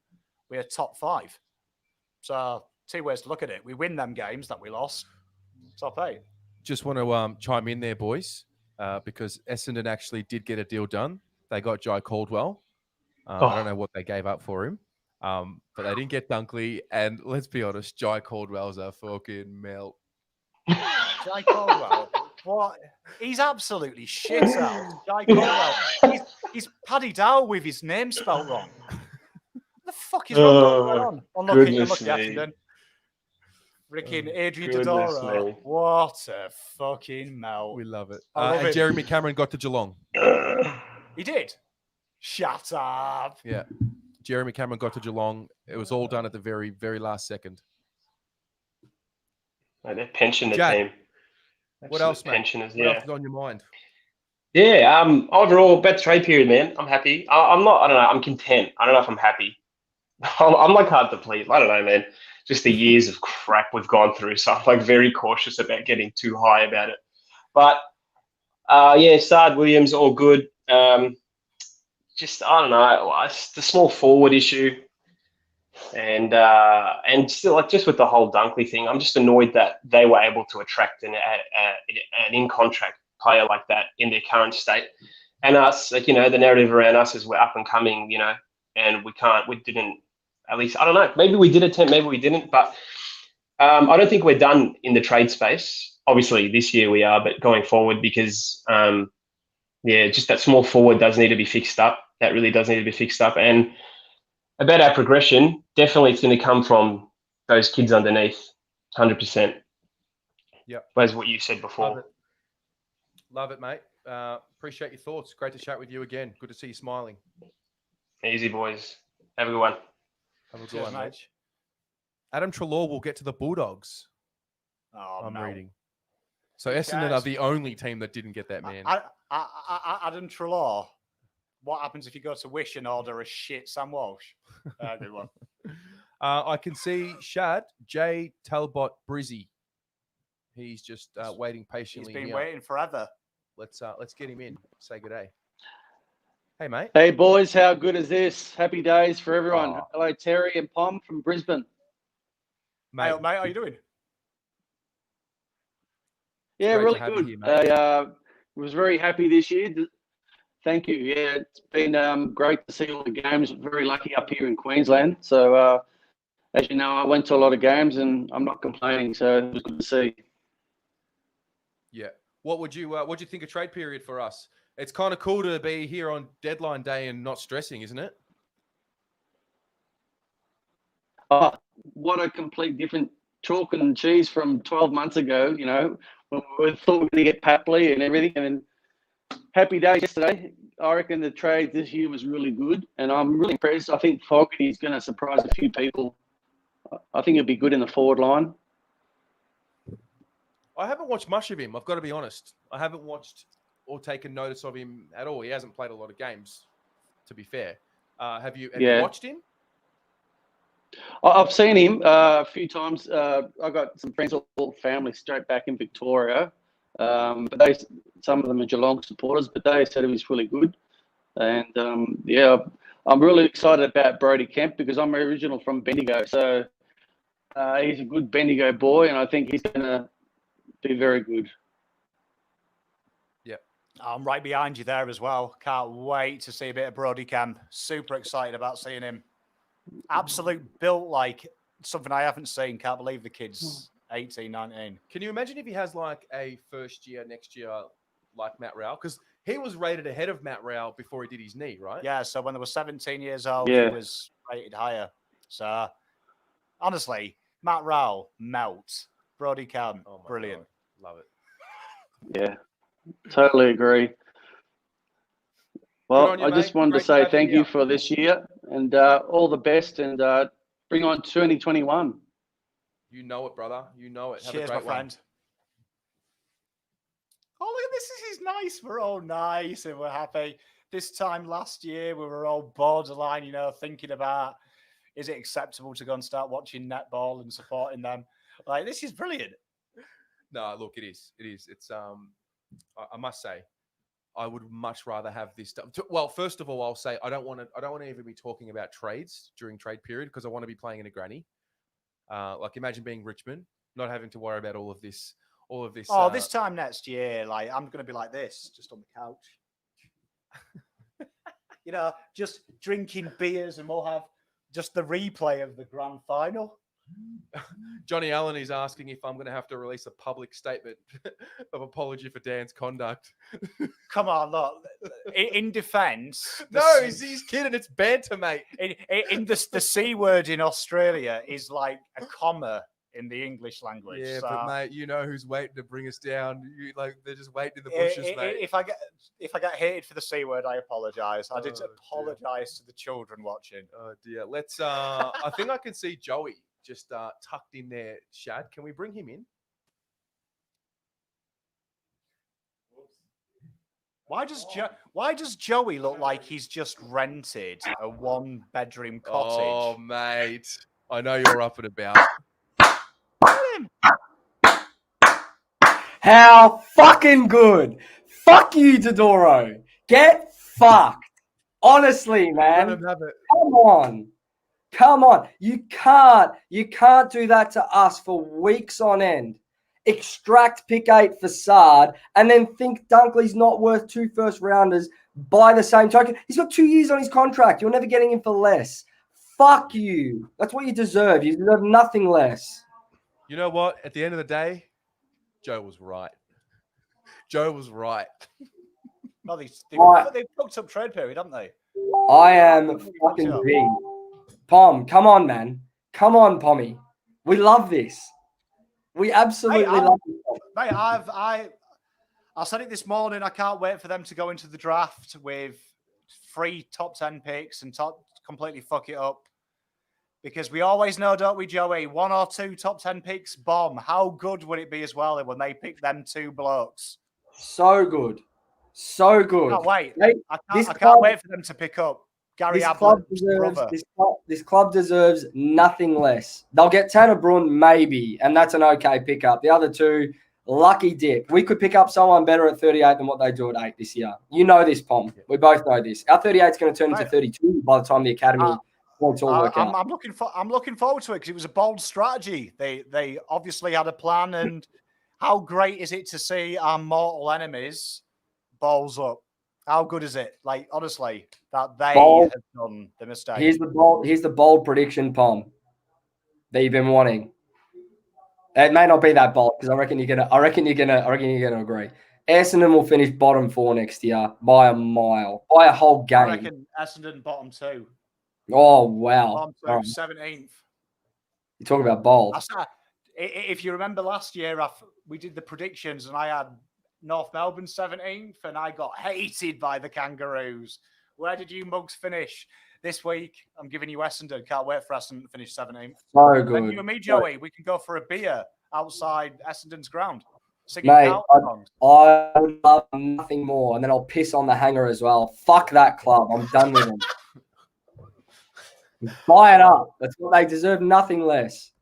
we're top 5. So 2 ways to look at it. We win them games that we lost, top 8. Just want to chime in there, boys, because Essendon actually did get a deal done. They got Jai Caldwell. I don't know what they gave up for him. But they didn't get Dunkley, and let's be honest, Jai Caldwell's a fucking melt. Jai Caldwell, what? He's absolutely shit out. Jai Caldwell, he's Paddy Dow with his name spelled wrong. What the fuck is wrong? Unlucky Essendon. Freaking Adrian Dodoro. What a fucking melt. We love it. Love it. Jeremy Cameron got to Geelong. He did? Shut up. Yeah. Jeremy Cameron got to Geelong. It was all done at the very, very last second. They're pensioning the Jack, team. What else, mate? Pensioners, what else is on your mind? Yeah, overall, bad trade period, man. I'm happy. I'm not, I don't know, I'm content. I don't know if I'm happy. I'm like hard to please. I don't know, man. Just the years of crap we've gone through. So I'm like very cautious about getting too high about it. But Sard, Williams, all good. Just, I don't know, it's the small forward issue. And still, like, just with the whole Dunkley thing, I'm just annoyed that they were able to attract an in-contract player like that in their current state. And us, like, the narrative around us is we're up and coming, and we didn't, at least, I don't know, maybe we did attempt, maybe we didn't, but I don't think we're done in the trade space. Obviously, this year we are, but going forward, because, just that small forward does need to be fixed up. That really does need to be fixed up. And about our progression, definitely it's going to come from those kids underneath, 100%. Yeah. That's what you said before. Love it, mate. Appreciate your thoughts. Great to chat with you again. Good to see you smiling. Easy, boys. Have a good one. Have a good one, mate. Adam Treloar will get to the Bulldogs. Oh, I'm reading. So Essendon are the only team that didn't get that man. Adam Treloar. What happens if you go to Wish and order a shit Sam Walsh? Good one. I can see Shad, J. Talbot Brizzy. He's just waiting patiently. He's been waiting forever. Let's get him in. Say good day. Hey, mate. Hey, boys, how good is this? Happy days for everyone. Oh. Hello, Terry and Pom from Brisbane. Hey, mate, how you doing? Yeah, great to really have you good. here, mate. I was very happy this year. Thank you. Yeah, it's been great to see all the games. Very lucky up here in Queensland. So, as you know, I went to a lot of games and I'm not complaining. So it was good to see. Yeah. What'd you think of trade period for us? It's kind of cool to be here on deadline day and not stressing, isn't it? Oh, what a complete different chalk and cheese from 12 months ago, you know, when we thought we were going to get Papley and everything. And then happy days yesterday. I reckon the trade this year was really good. And I'm really impressed. I think Fogarty's going to surprise a few people. I think he'll be good in the forward line. I haven't watched much of him. I've got to be honest. I haven't watched or taken notice of him at all. He hasn't played a lot of games, to be fair. Have you watched him? I've seen him a few times. I've got some friends or family straight back in Victoria. But some of them are Geelong supporters, but they said he was really good. And yeah, I'm really excited about Brodie Kemp because I'm original from Bendigo. So he's a good Bendigo boy, and I think he's going to be very good. Yep. I'm right behind you there as well. Can't wait to see a bit of Brodie Kemp. Super excited about seeing him. Absolute built like something I haven't seen. Can't believe the kid's 18, 19. Can you imagine if he has like a first year next year like Matt Rowell? Because he was rated ahead of Matt Rowell before he did his knee, right? Yeah, so when they were 17 years old, Yeah. he was rated higher. So honestly, Matt Rowell, melt. Brodie Kemp, brilliant. God. Love it. Yeah, totally agree. Well, on you, I just mate. wanted Great to say have you thank here. you for this year and all the best and bring on 2021. You know it, brother. You know it. Have Cheers, a my great one. friend. Oh, look at this. This is nice. We're all nice and we're happy. This time last year, we were all borderline, you know, thinking about, is it acceptable to go and start watching netball and supporting them? Like, this is brilliant. No, look, it is. It is. It's I must say, I would much rather have this stuff. Well, first of all, I'll say I don't want to even be talking about trades during trade period because I want to be playing in a granny. Like imagine being Richmond, not having to worry about all of this. Oh, this time next year, like I'm going to be like this, just on the couch. You know, just drinking beers, and we'll have just the replay of the grand final. Johnny Allen is asking if I'm going to have to release a public statement of apology for Dan's conduct. Come on, look. In defence, No, he's kidding. It's banter, mate. In the C word in Australia is like a comma in the English language. Yeah, so but mate, you know who's waiting to bring us down. They're just waiting in the bushes, mate. If I get hated for the C word, I apologise. I did Oh, apologise to the children watching. Oh dear. Let's. I think I can see Joey just tucked in there. Shad, can we bring him in? Why does Joey look like he's just rented a 1-bedroom cottage? Oh, mate, I know you're up and about. How fucking good. Fuck you, Dodoro. Get fucked. Honestly, man. Let him have it. Come on. Come on. You can't do that to us for weeks on end. Extract pick 8 facade and then think Dunkley's not worth 2 first-rounders by the same token. He's got 2 years on his contract. You're never getting him for less. Fuck you. That's what you deserve. You deserve nothing less. You know what? At the end of the day, Joe was right. Joe was right. No, they've fucked up trade period, haven't they? I am fucking big. Pom, come on, man. Come on, Pommy. We love this. We absolutely love this. Mate, I said it this morning. I can't wait for them to go into the draft with 3 top 10 picks and completely fuck it up. Because we always know, don't we, Joey? 1 or 2 top 10 picks, bomb. How good would it be as well when they pick them 2 blokes? So good. So good. Can't wait. Mate, I can't wait for them to pick up Gary Ablett's brother. This club deserves nothing less. They'll get Tanner Brun, maybe, and that's an okay pickup. The other 2, Lucky dip. We could pick up someone better at 38 than what they do at 8 this year. You know this, Pom. We both know this. Our 38 is going to turn into 32 by the time the academy points all work out. I'm looking forward to it because it was a bold strategy. They obviously had a plan, and how great is it to see our mortal enemies balls up? How good is it? Like, honestly, that they have done the mistake. Here's the bold prediction, Pom, that you've been wanting. It may not be that bold because I reckon you're gonna agree. Essendon will finish bottom 4 next year by a mile, by a whole game. I reckon Essendon bottom 2. Oh wow! Bottom 2, 17th. You talk about bold. If you remember last year, we did the predictions, and I had North Melbourne 17th, and I got hated by the Kangaroos. Where did you mugs finish? This week, I'm giving you Essendon. Can't wait for Essendon to finish 17th. So good. And you and me, Joey, we can go for a beer outside Essendon's ground. Mate, I would love nothing more. And then I'll piss on the hanger as well. Fuck that club. I'm done with them. Buy it up. That's what they deserve. Nothing less.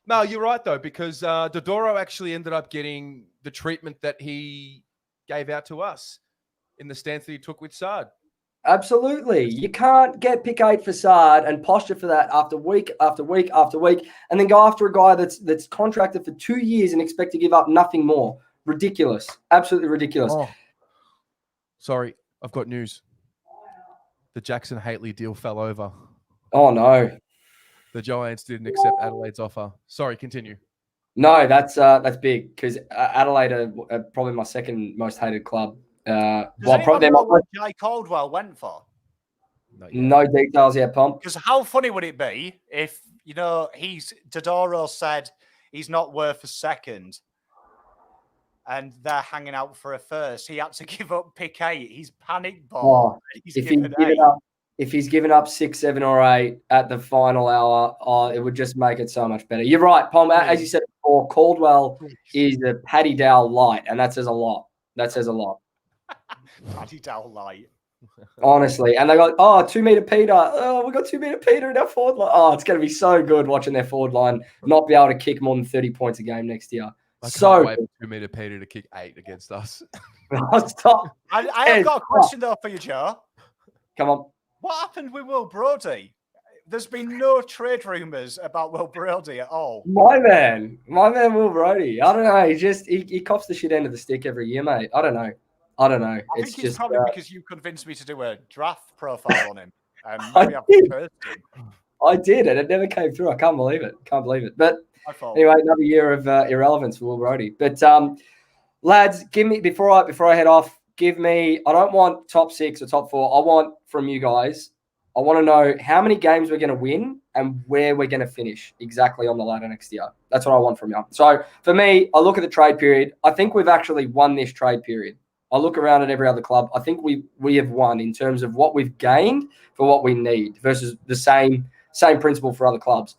No, you're right, though, because Dodoro actually ended up getting the treatment that he gave out to us in the stance that he took with Sard. Absolutely. You can't get pick 8 for Sard and posture for that after week after week after week, and then go after a guy that's contracted for 2 years and expect to give up nothing more. Ridiculous. Absolutely ridiculous. Oh. Sorry, I've got news. The Jackson Haitley deal fell over. Oh, no. The Giants didn't accept Adelaide's offer. Sorry, continue. No, that's big because Adelaide are probably my second most hated club. Does anyone know what Jay Caldwell went for? No details yet, Pom. Because how funny would it be if, Dodoro said he's not worth a second and they're hanging out for a first. He had to give up pick 8. He's panic ball. If he's given up 6, 7, or 8 at the final hour, it would just make it so much better. You're right, Pom. As you said before, Caldwell is a Paddy Dow light, and that says a lot. Paddy Dow light. Honestly. And they go, 2 meter Peter. Oh, we got 2 meter Peter in our forward line. Oh, it's going to be so good watching their forward line not be able to kick more than 30 points a game next year. I can't wait for 2 meter Peter to kick 8 against us. Stop. I have got a question, though, for you, Joe. Come on. What happened with Will Brodie? There's been no trade rumours about Will Brodie at all. My man Will Brodie. I don't know. He cops the shit end of the stick every year, mate. I don't know. I think it's probably because you convinced me to do a draft profile on him. I did, and it never came through. I can't believe it. But anyway, another year of irrelevance for Will Brodie. But lads, give me before I head off. Give me. I don't want top 6 or top 4. I want from you guys. I want to know how many games we're going to win and where we're going to finish exactly on the ladder next year. That's what I want from you. So for me, I look at the trade period. I think we've actually won this trade period. I look around at every other club. I think we have won in terms of what we've gained for what we need versus the same principle for other clubs.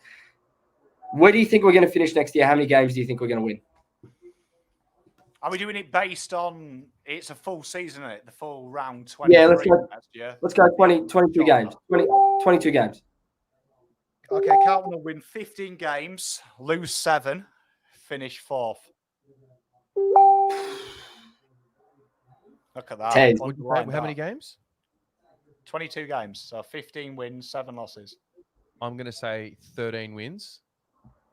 Where do you think we're going to finish next year? How many games do you think we're going to win? Are we doing it based on it's a full season, isn't it? The full round 20? Yeah, let's go 22 games. 22 games. Okay, Carlton will win 15 games, lose 7, finish 4th. Look at that. 10. How many games? 22 games. So 15 wins, 7 losses. I'm going to say 13 wins,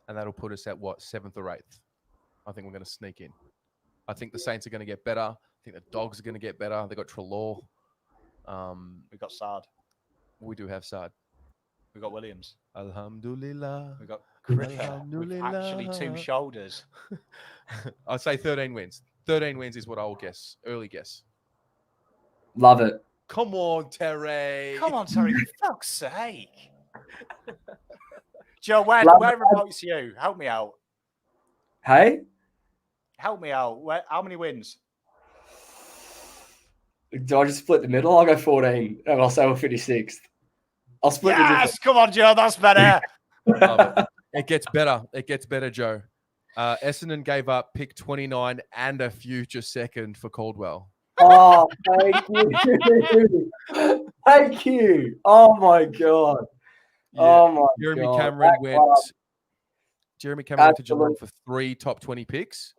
and that'll put us at, 7th or 8th? I think we're going to sneak in. I think the Saints are going to get better. I think the Dogs are going to get better. They got Treloar. We got Sard. We do have Sard. We got Williams. Alhamdulillah. We got Cricket with actually 2 shoulders. I'd say 13 wins. 13 wins is what I will guess. Early guess. Love it. Come on, Terry. For fuck's sake. Joe, whereabouts you? Help me out. Hey? Help me out. How many wins? Do I just split the middle? I'll go 14, and I'll say we'll finish 6th. I'll split the middle. Come on, Joe. That's better. It gets better. It gets better, Joe. Essendon gave up pick 29 and a future second for Caldwell. Oh, thank you. Thank you. Oh, my God. Yeah. Oh, my Jeremy God. Cameron went to Geelong for 3 top 20 picks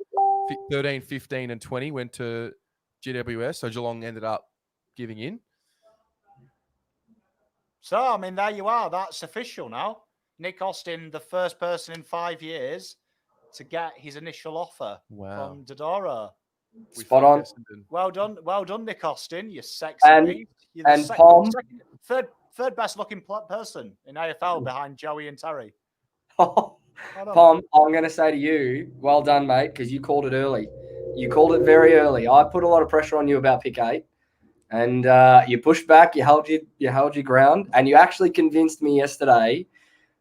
13, 15, and 20 went to GWS. So Geelong ended up giving in. So, I mean, there you are. That's official now. Nick Austin, the first person in 5 years to get his initial offer from Dodoro. Spot on. Well done, Nick Austin. You sexy beast. You're the Pom, third best looking person in AFL behind Joey and Terry. Pom, I'm going to say to you, well done, mate, because you called it early. You called it very early. I put a lot of pressure on you about pick 8, and you pushed back. You held your ground, and you actually convinced me yesterday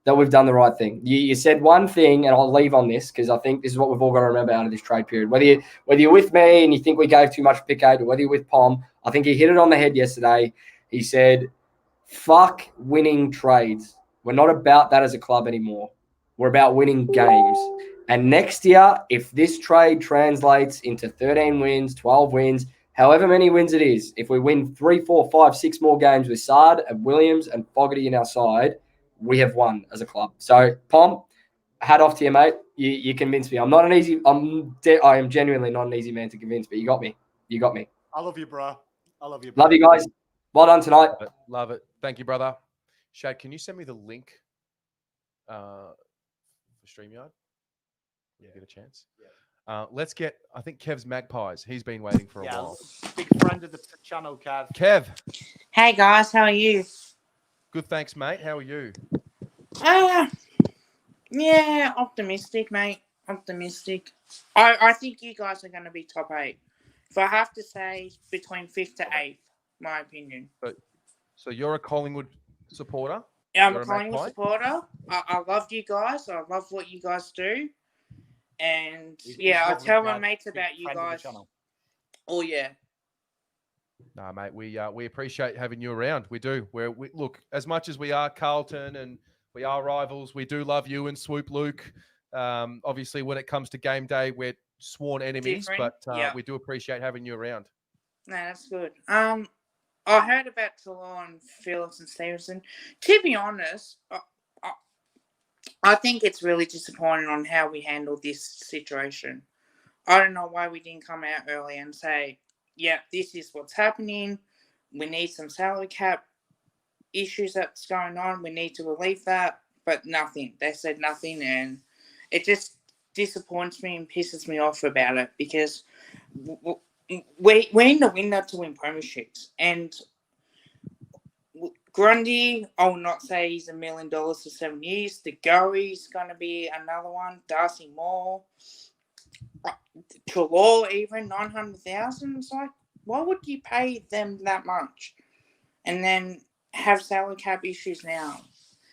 that we've done the right thing. You said one thing, and I'll leave on this because I think this is what we've all got to remember out of this trade period. Whether you're with me and you think we gave too much for pick 8, or whether you're with Pom, I think he hit it on the head yesterday. He said, "Fuck winning trades. We're not about that as a club anymore. We're about winning games." And next year, if this trade translates into 13 wins, 12 wins, however many wins it is, if we win 3, 4, 5, 6 more games with Sard and Williams and Fogarty in our side, we have won as a club. So, Pom, hat off to you, mate. You convinced me. I am genuinely not an easy man to convince, but you got me. I love you, bro. I love you, bro. Love you guys. Well done tonight. Love it. Thank you, brother. Shad, can you send me the link for StreamYard? When you get a chance. Yeah. Let's get, I think Kev's Magpies. He's been waiting for a while. Big friend of the channel, Kev. Kev. Hey, guys. How are you? Good, thanks, mate. How are you? Yeah, optimistic, mate. Optimistic. I think you guys are going to be top 8. If I have to say, between 5th to 8th, my opinion. So you're a Collingwood supporter? Yeah, I'm a Collingwood supporter. I love you guys. I love what you guys do. And, I tell my mates about you guys. Oh, yeah. No, mate, we appreciate having you around. We do. We look, as much as we are Carlton and we are rivals, we do love you and Swoop Luke. Obviously, when it comes to game day, we're sworn enemies, but we do appreciate having you around. No, that's good. I heard about Geelong, Phillips and Stevenson. To be honest, I think it's really disappointing on how we handled this situation. I don't know why we didn't come out early and say, yeah, this is what's happening. We need some salary cap issues that's going on. We need to relieve that. But nothing. They said nothing. And it just disappoints me and pisses me off about it because we're in the window to win premierships. And Grundy, I will not say he's $1 million for 7 years. The Goey's going to be another one. Darcy Moore. Trelaw even, 900,000. It's like, why would you pay them that much? And then have salary cap issues now?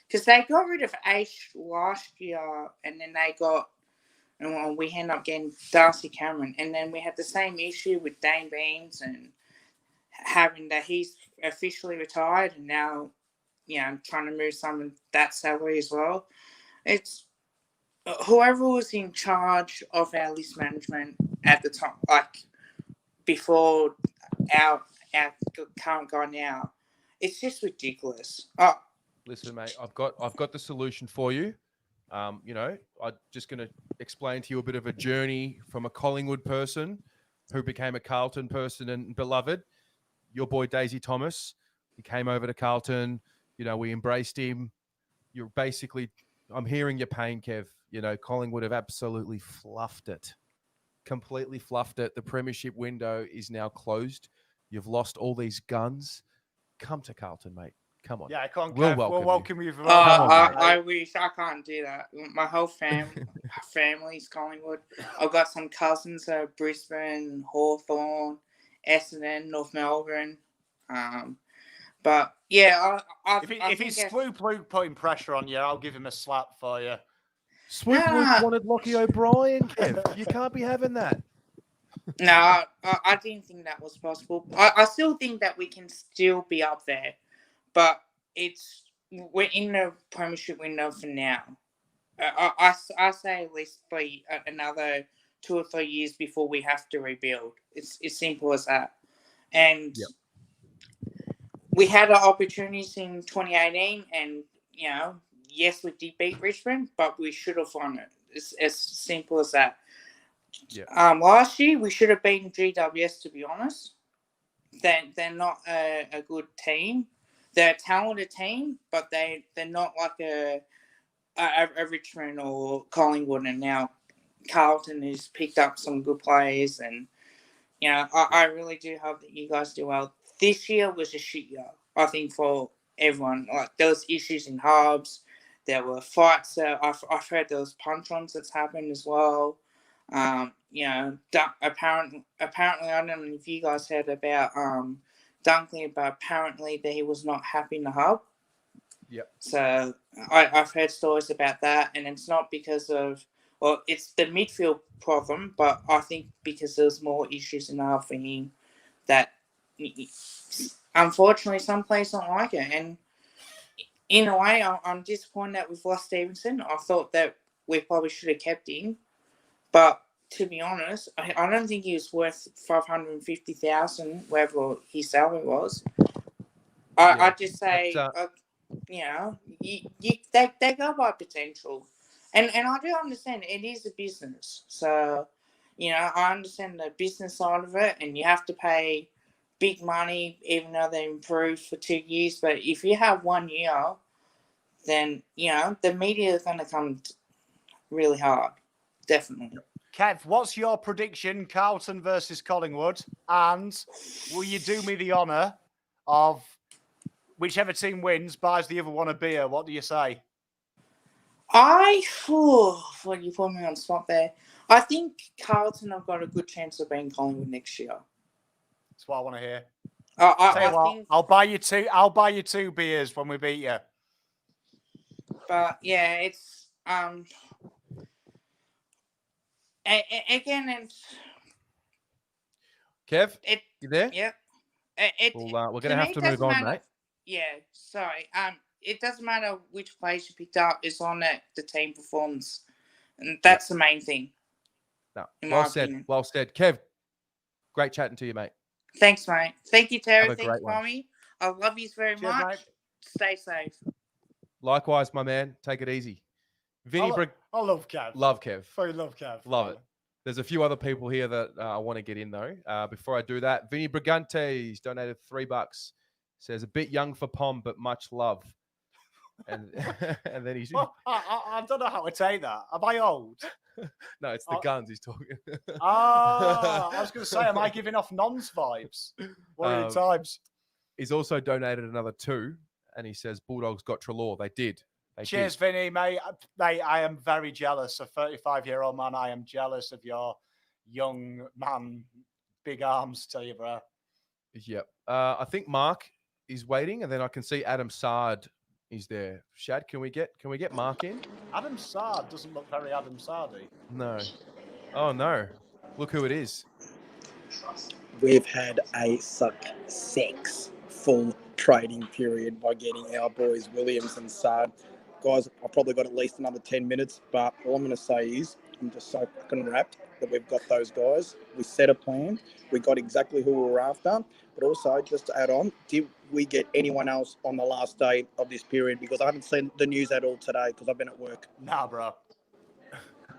Because they got rid of Ash last year, and then we end up getting Darcy Cameron. And then we had the same issue with Dane Beans and having that he's officially retired, and now, I'm trying to move some of that salary as well. It's whoever was in charge of our list management at the time, like before our current guy now, it's just ridiculous. Listen, mate, I've got the solution for you. I'm just going to explain to you a bit of a journey from a Collingwood person who became a Carlton person and beloved. Your boy Daisy Thomas, he came over to Carlton. We embraced him. You're basically, I'm hearing your pain, Kev. Collingwood have absolutely fluffed it. Completely fluffed it. The premiership window is now closed. You've lost all these guns. Come to Carlton, mate. Come on. Yeah, come on, we'll Kev. welcome you. I wish I can't do that. My whole family's Collingwood. I've got some cousins at Brisbane, Hawthorn, Essendon, North Melbourne. But yeah, if he's Swoop Luke putting pressure on you, I'll give him a slap for you. Swoop Luke wanted Lockie O'Brien, Kev. You can't be having that. No, I didn't think that was possible. I still think that we can still be up there, but we're in the premiership window for now. I say at least be another 2 or 3 years before we have to rebuild. It's as simple as that. And we had our opportunities in 2018, and yes, we did beat Richmond, but we should have won it. It's as simple as that. Last year we should have beaten GWS, to be honest. They're not a good team. They're a talented team, but they're not like a Richmond or Collingwood, and now Carlton has picked up some good players, and I really do hope that you guys do well. This year was a shit year, I think, for everyone. Like, there was issues in hubs, there were fights. I've heard there was punch-ons that's happened as well. Apparently, I don't know if you guys heard about Dunkley, but apparently that he was not happy in the hub. Yep. So I've heard stories about that, and it's not because of, well, it's the midfield problem, but I think because there's more issues in the hub for him that, unfortunately, some players don't like it. And in a way, I'm disappointed that we've lost Stevenson. I thought that we probably should have kept him, but to be honest, I don't think he was worth $550,000, whatever his salary was. I just say, they go by potential, and I do understand it is a business. So, I understand the business side of it, and you have to pay big money, even though they improved for 2 years. But if you have 1 year, then the media is going to come really hard, definitely. Kev, what's your prediction, Carlton versus Collingwood? And will you do me the honour of whichever team wins buys the other one a beer? What do you say? Well, you put me on the spot there. I think Carlton have got a good chance of being Collingwood next year. That's what I want to hear. I'll buy you two. I'll buy you 2 beers when we beat you. But yeah, it's again, it's Kev, you there? Yeah. We're going to have to move on, mate. Yeah, sorry. It doesn't matter which players you picked up; it's on the team performance, and that's the main thing. No, well said. Well said, Kev. Great chatting to you, mate. Thanks, mate. Thank you, Terry. Thanks, Tommy. I love you very much. Mate. Stay safe. Likewise, my man. Take it easy. Vinny I love Kev. Love Kev. I love Kev. Love it. There's a few other people here that I want to get in, though. Before I do that, Vinny Brigante's donated $3. Says, a bit young for Pom, but much love. And and then he's... Well, I don't know how to take that. Am I old? No, it's the guns he's talking. I was going to say, am I giving off nonce vibes? One of the times. He's also donated another $2, and he says, Bulldogs got Treloar. They did. Cheers, Vinny, mate. Mate, I am very jealous. A 35-year-old man, I am jealous of your young man, big arms, tell you, bro. Yep. I think Mark is waiting, and then I can see Adam Sard is there. Shad, can we get Mark in? Adam Sard doesn't look very Adam Sardy. No. Oh no. Look who it is. We've had a successful trading period by getting our boys Williams and Sard. Guys, I've probably got at least another 10 minutes, but all I'm going to say is I'm just so fucking wrapped that we've got those guys. We set a plan. We got exactly who we were after. But also, just to add on, did we get anyone else on the last day of this period? Because I haven't seen the news at all today because I've been at work. Nah, bro.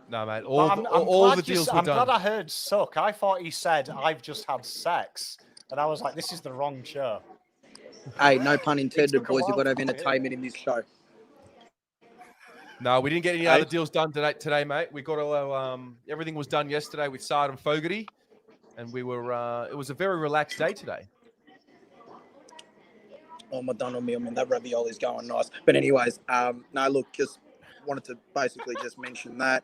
No, mate. All the deals were done. I'm glad I heard suck. I thought he said, I've just had sex. And I was like, this is the wrong show. Hey, no pun intended, boys. We've got to have entertainment in this show. No, we didn't get any other deals done today, mate. We got all everything was done yesterday with Sard and Fogarty, and we were. It was a very relaxed day today. Oh my donald meal, man, that ravioli is going nice. But anyways, no, look, just wanted to basically just mention that.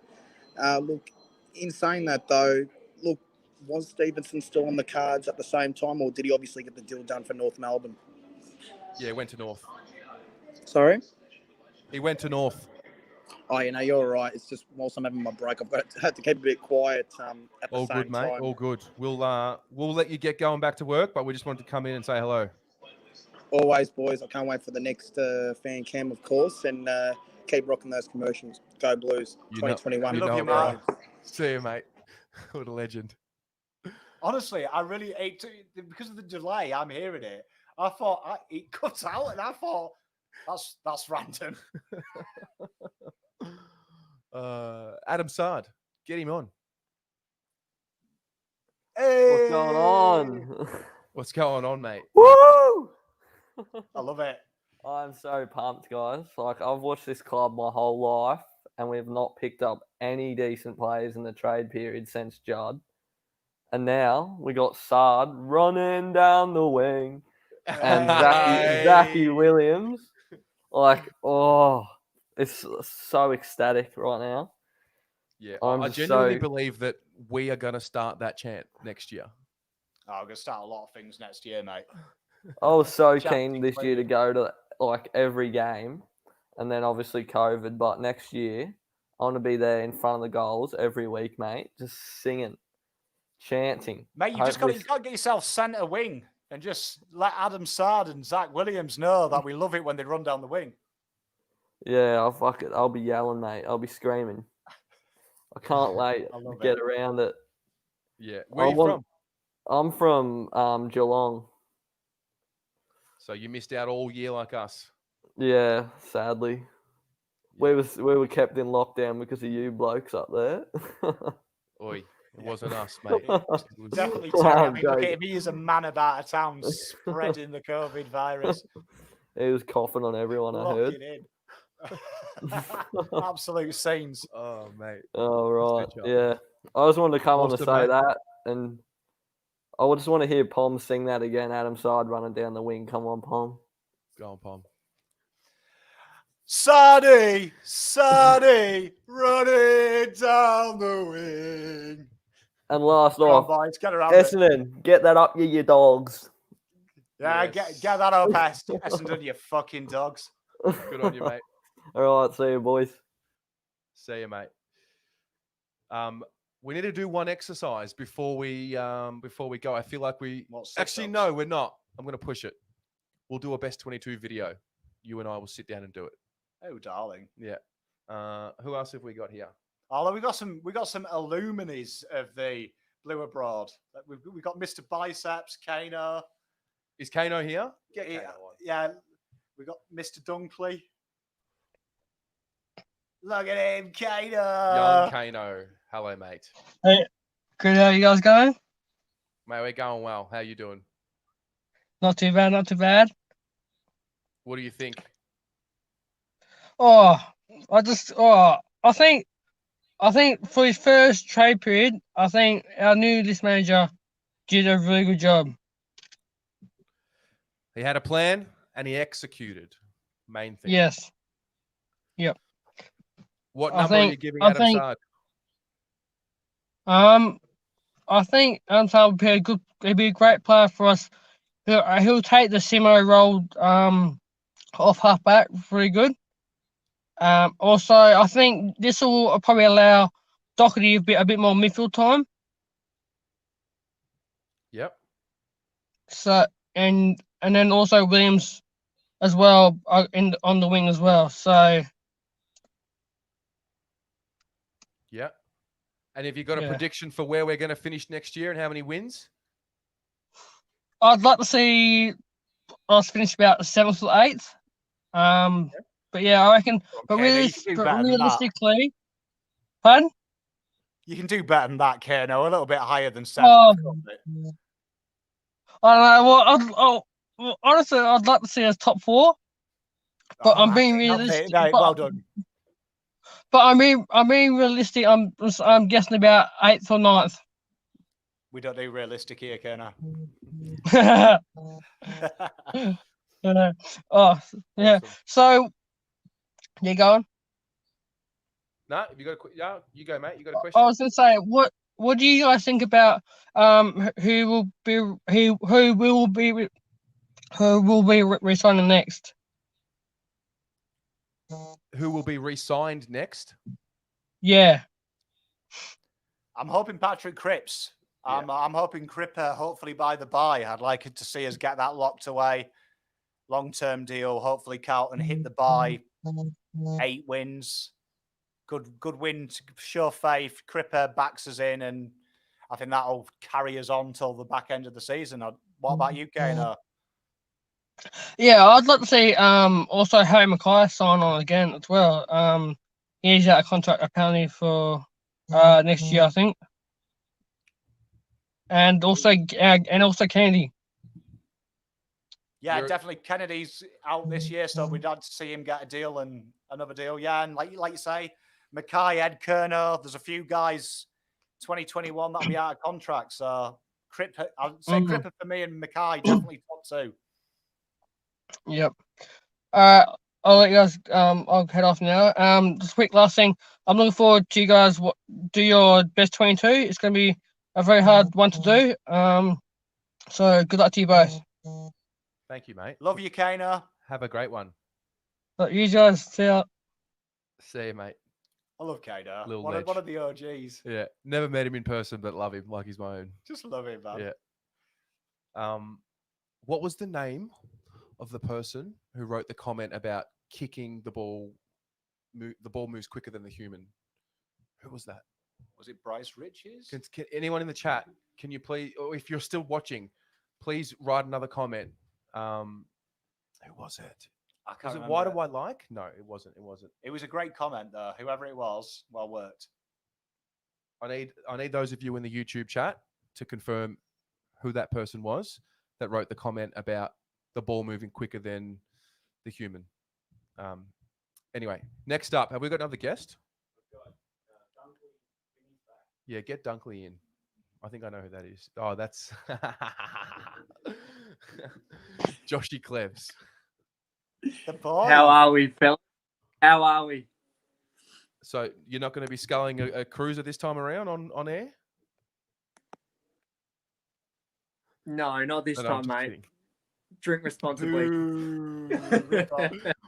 Look, in saying that though, look, was Stevenson still on the cards at the same time, or did he obviously get the deal done for North Melbourne? Yeah, he went to North. Sorry? He went to North. Oh, you know, you're all right. It's just whilst I'm having my break, I've had to keep a bit quiet at the all same good, mate. time. All good. We'll let you get going back to work, but we just wanted to come in and say hello. Always, boys. I can't wait for the next fan cam, of course, and keep rocking those commercials. Go Blues, 2021. We love you, mate. See you, mate. What a legend. Honestly, I really ate because of the delay. I'm hearing it. I thought it cut out, and I thought that's random. Adam Sard, get him on. What's going on? What's going on, mate? Woo! I love it. I'm so pumped, guys. Like, I've watched this club my whole life, and we've not picked up any decent players in the trade period since Judd. And now we got Sard running down the wing, and Zachy Williams. Like, oh, it's so ecstatic right now. Yeah, I'm I just genuinely so- believe that we are going to start that chant next year. Oh, I'm going to start a lot of things next year, mate. I was so Chanting keen this year to go to like every game, and then obviously COVID. But next year, I want to be there in front of the goals every week, mate, just singing, chanting. Mate, you just got to get yourself centre wing and just let Adam Sard and Zach Williams know that we love it when they run down the wing. Yeah, I'll fuck it. I'll be yelling, mate. I'll be screaming. I can't wait to get around it. Yeah, where are you from? I'm from Geelong. So you missed out all year like us. Yeah, sadly. We were kept in lockdown because of you blokes up there. Oi, it wasn't us, mate. Definitely, Terry. I mean, look at him. He is a man about a town spreading the COVID virus. He was coughing on everyone, I heard. Locking in. Absolute scenes. Oh, mate. Oh, right. Yeah. I just wanted to come on to say that. And I just want to hear Pom sing that again. Adam Sard running down the wing. Come on, Pom. Go on, Pom. Sardy, running down the wing. And last Come on, off, boys, get around it. Essendon, get that up, you dogs. Yeah, get that up, Essendon, you fucking dogs. Good on you, mate. All right, see you, boys. See you, mate. We need to do one exercise before we go. I feel like no, we're not. I'm going to push it. We'll do a best 22 video. You and I will sit down and do it. Oh, darling. Yeah. Who else have we got here? Oh, we got some illuminis of the Blue Abroad. We got Mr. Biceps, Kano. Is Kano here? Get Kano on. Yeah. We got Mr. Dunkley. Look at him, Kano. Young Kano. Hello, mate. Hey, good. How you guys going? Mate, we're going well. How you doing? Not too bad. Not too bad. What do you think? I think for his first trade period, I think our new list manager did a really good job. He had a plan and he executed. Main thing. Yes. Yep. What number are you giving Adam Sard? I think Adam Sard would be he'd be a great player for us. He'll take the Simo role off halfback very good. Also, I think this will probably allow Doherty a bit more midfield time. Yep. So and then also Williams as well on the wing as well. So yeah. And have you got a prediction for where we're going to finish next year and how many wins? I'd like to see us finish about 7th or 8th. But yeah, I reckon. But realistically, pardon? You can do better than that, Kano. A little bit higher than 7th. I don't know. Well, honestly, I'd like to see us top 4. But I'm being realistic. Well done. But I'm being realistic. I'm guessing about 8th or 9th. We don't do realistic here, Kano. Oh yeah. So you going? No, have you got you go, mate. You got a question? I was gonna say, what do you guys think about who will be resigning next? Who will be re-signed next? Yeah. I'm hoping Patrick Cripps. I'm hoping Cripper, hopefully by the bye. I'd like to see us get that locked away. Long-term deal. Hopefully Carlton hit the bye. 8 wins. Good win to show faith. Cripper backs us in, and I think that'll carry us on till the back end of the season. What about you, Kano? Yeah, I'd like to see also Harry Mackay sign on again as well. He's out of contract apparently for next year, I think. and also Kennedy. Yeah, definitely. Kennedy's out this year, so we'd like to see him get a deal and another deal. Yeah, and like you say, Mackay, Ed Kerner, there's a few guys 2021 that'll be out of contract. So I'd say Cripper for me and Mackay definitely top two. Yep. I'll let you guys. I'll head off now. Just quick last thing. I'm looking forward to you guys do your best 22. It's going to be a very hard one to do. So good luck to you both. Thank you, mate. Love you, Kana. Have a great one. You guys. See ya. See you, mate. I love Kana. Little One ledge. of the OGs. Yeah, never met him in person, but love him like he's my own. Just love him, man. Yeah. What was the name of the person who wrote the comment about kicking the ball? The ball moves quicker than the human. Who was that? Was it Bryce Riches? Can anyone in the chat? Can you please, or if you're still watching, please write another comment. Who was it? I can't remember. Why do I like? No, it wasn't. It was a great comment, though. Whoever it was, well worked. I need those of you in the YouTube chat to confirm who that person was that wrote the comment about the ball moving quicker than the human. Anyway, next up, have we got another guest? Yeah, get Dunkley in. I think I know who that is. Oh, that's Joshy Clebs. The boy. How are we, fella? How are we? So you're not going to be sculling a cruiser this time around on air? No, not this No, time, I'm just mate. kidding. Drink responsibly.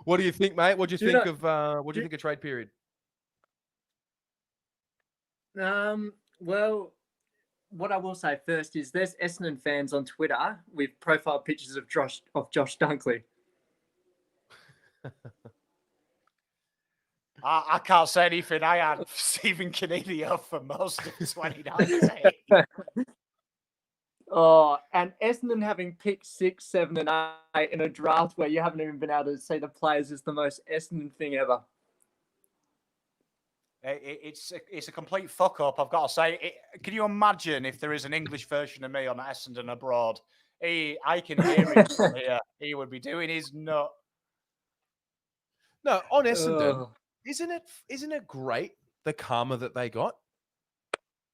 What do you think, mate? What do you think of trade period? Well, what I will say first is there's Essendon fans on Twitter with profile pictures of Josh Dunkley. I can't say anything. I had Stephen Canidio for most of 2019. Oh, and Essendon having picked 6, 7, and 8 in a draft where you haven't even been able to see the players is the most Essendon thing ever. It's a complete fuck up, I've got to say. Can you imagine if there is an English version of me on Essendon abroad? I can hear him from here. He would be doing his nut. No, on Essendon, isn't it great the karma that they got?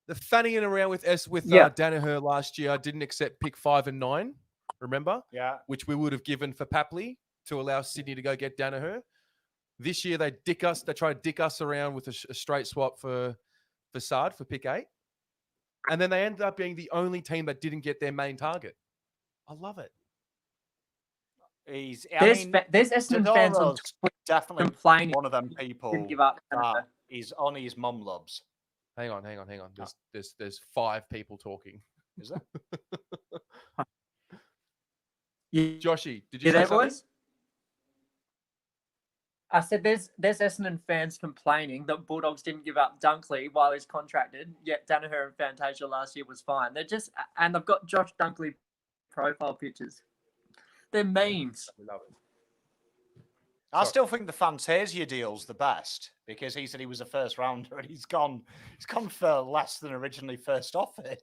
The fannying around with Danaher last year didn't accept pick 5 and 9, remember? Yeah. Which we would have given for Papley to allow Sydney to go get Danaher. This year they try to dick us around with a straight swap for Saad for pick 8. And then they ended up being the only team that didn't get their main target. I love it. There's Essendon fans on Twitter definitely complaining. One of them people didn't give up. He's on his mum loves. Hang on. There's 5 people talking. Is there? Joshy, did you say something? Boys? I said there's Essendon fans complaining that Bulldogs didn't give up Dunkley while he's contracted, yet Danaher and Fantasia last year was fine. And they've got Josh Dunkley profile pictures. They're memes. We love it. I still think the Fantasia deal's the best because he said he was a first rounder and he's gone for less than originally first offered.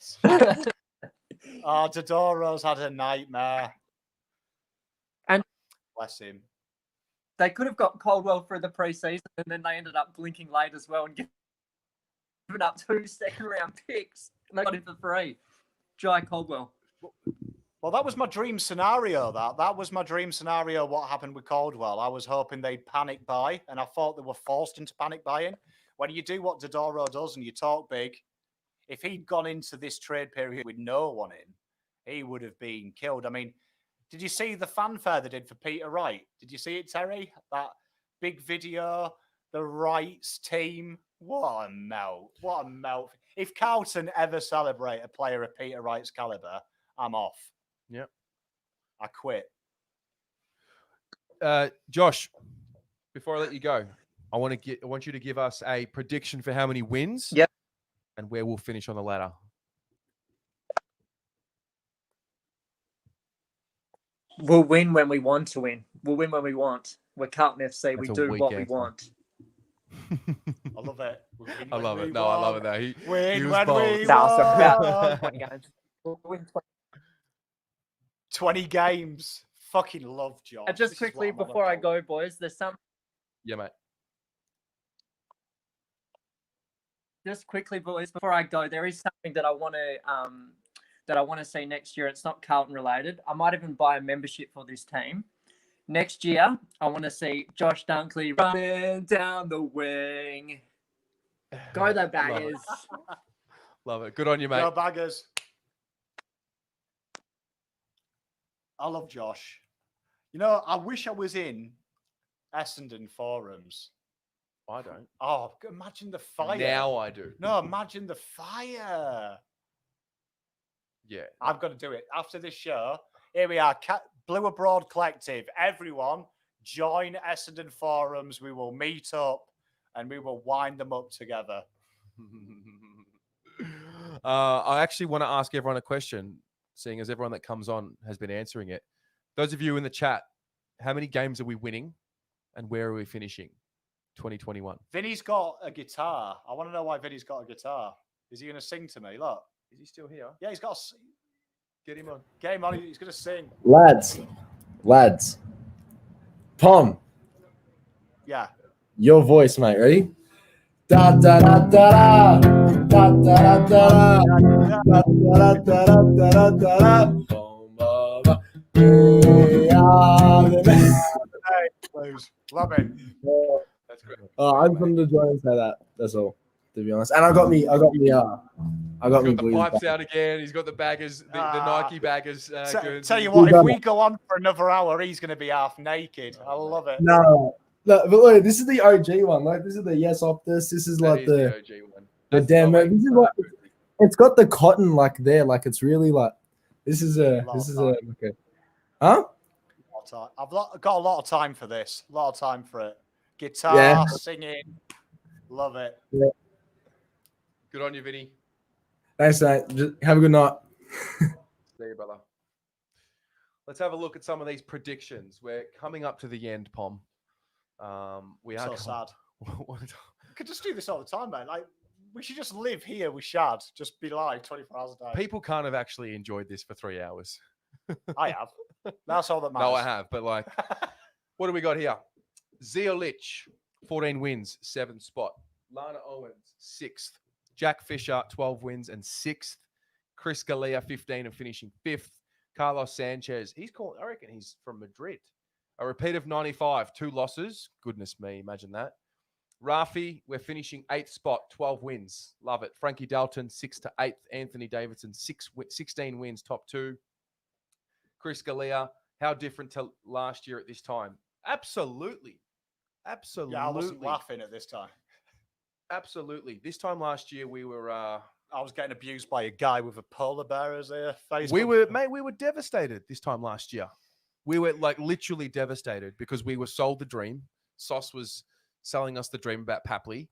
Dodoro's had a nightmare. And bless him. They could have got Caldwell through the preseason and then they ended up blinking late as well and giving up 2 second-round picks. And they got him for free. Jai Caldwell. Well, that was my dream scenario. That was my dream scenario. What happened with Caldwell? I was hoping they'd panic buy, and I thought they were forced into panic buying. When you do what Dodoro does and you talk big, if he'd gone into this trade period with no one in, he would have been killed. I mean, did you see the fanfare they did for Peter Wright? Did you see it, Terry? That big video, the Wrights team. What a melt! What a melt! If Carlton ever celebrate a player of Peter Wright's caliber, I'm off. Yep. I quit. Josh, before I let you go, I want you to give us a prediction for how many wins. Yep. And where we'll finish on the ladder. We'll win when we want to win. We'll win when we want. We're Carlton FC. We do what we want. I love it. I love it. No, I love it. Though. He win was when bold. we want. We'll win 20. 20 games. Fucking love Josh. And just This is quickly what I'm on before I about. go, boys, there's some. Yeah, mate. Just quickly, boys, before I go, there is something that I want to see next year. It's not Carlton related. I might even buy a membership for this team. Next year, I want to see Josh Dunkley running down the wing. Go the Baggers. Love it. Good on you, mate. Go Baggers. I love Josh. You know, I wish I was in Essendon forums. I don't. Oh, imagine the fire. Now I do. No, imagine the fire. Yeah. I've got to do it. After this show, here we are, Blue Abroad Collective. Everyone, join Essendon forums. We will meet up and we will wind them up together. I actually want to ask everyone a question, seeing as everyone that comes on has been answering it. Those of you in the chat, how many games are we winning and where are we finishing 2021? Vinny's got a guitar. I want to know why Vinny's got a guitar. Is he going to sing to me? Look. Is he still here? Yeah, he's got Get him on. Get him on. He's going to sing. Lads. Pom, Yeah. your voice, mate. Ready? Da da da da da da da da da da da da da da da. Love it. That's great. I just wanted to join and say that. That's all, to be honest. And I got me He's got the blues pipes back. out again. He's got the baggers, the Nike baggers. Tell you what, if we go on for another hour, he's going to be half naked. I love it. No, but look, this is the OG one. Like, this is the Yes Optus. This is like the OG one. The demo. This is like, it's got the cotton like there. Like, it's really like this is a okay. Huh? I've got a lot of time for this. A lot of time for it. Guitar, singing. Love it. Yeah. Good on you, Vinny. Thanks, mate. Just have a good night. See you, brother. Let's have a look at some of these predictions. We're coming up to the end, Pom. We are so sad. We could just do this all the time, man. Like, we should just live here with Shad. Just be live 24 hours a day. People can't have actually enjoyed this for 3 hours. I have. That's all that matters. No, I have. But like, what do we got here? Zia Litch, 14 wins, 7th spot. Lana Owens, 6th. Jack Fisher, 12 wins and 6th. Chris Galea, 15 and finishing 5th. Carlos Sanchez, I reckon he's from Madrid. A repeat of 95, 2 losses. Goodness me, imagine that. Rafi, we're finishing 8th spot, 12 wins. Love it. Frankie Dalton, 6th to 8th. Anthony Davidson, 16 wins, top 2. Chris Galea, how different to last year at this time? Absolutely. Absolutely. Yeah, I wasn't laughing at this time. Absolutely. This time last year, we were... I was getting abused by a guy with a polar bear as a face. We were devastated this time last year. We were like literally devastated because we were sold the dream. Sauce was selling us the dream about Papley.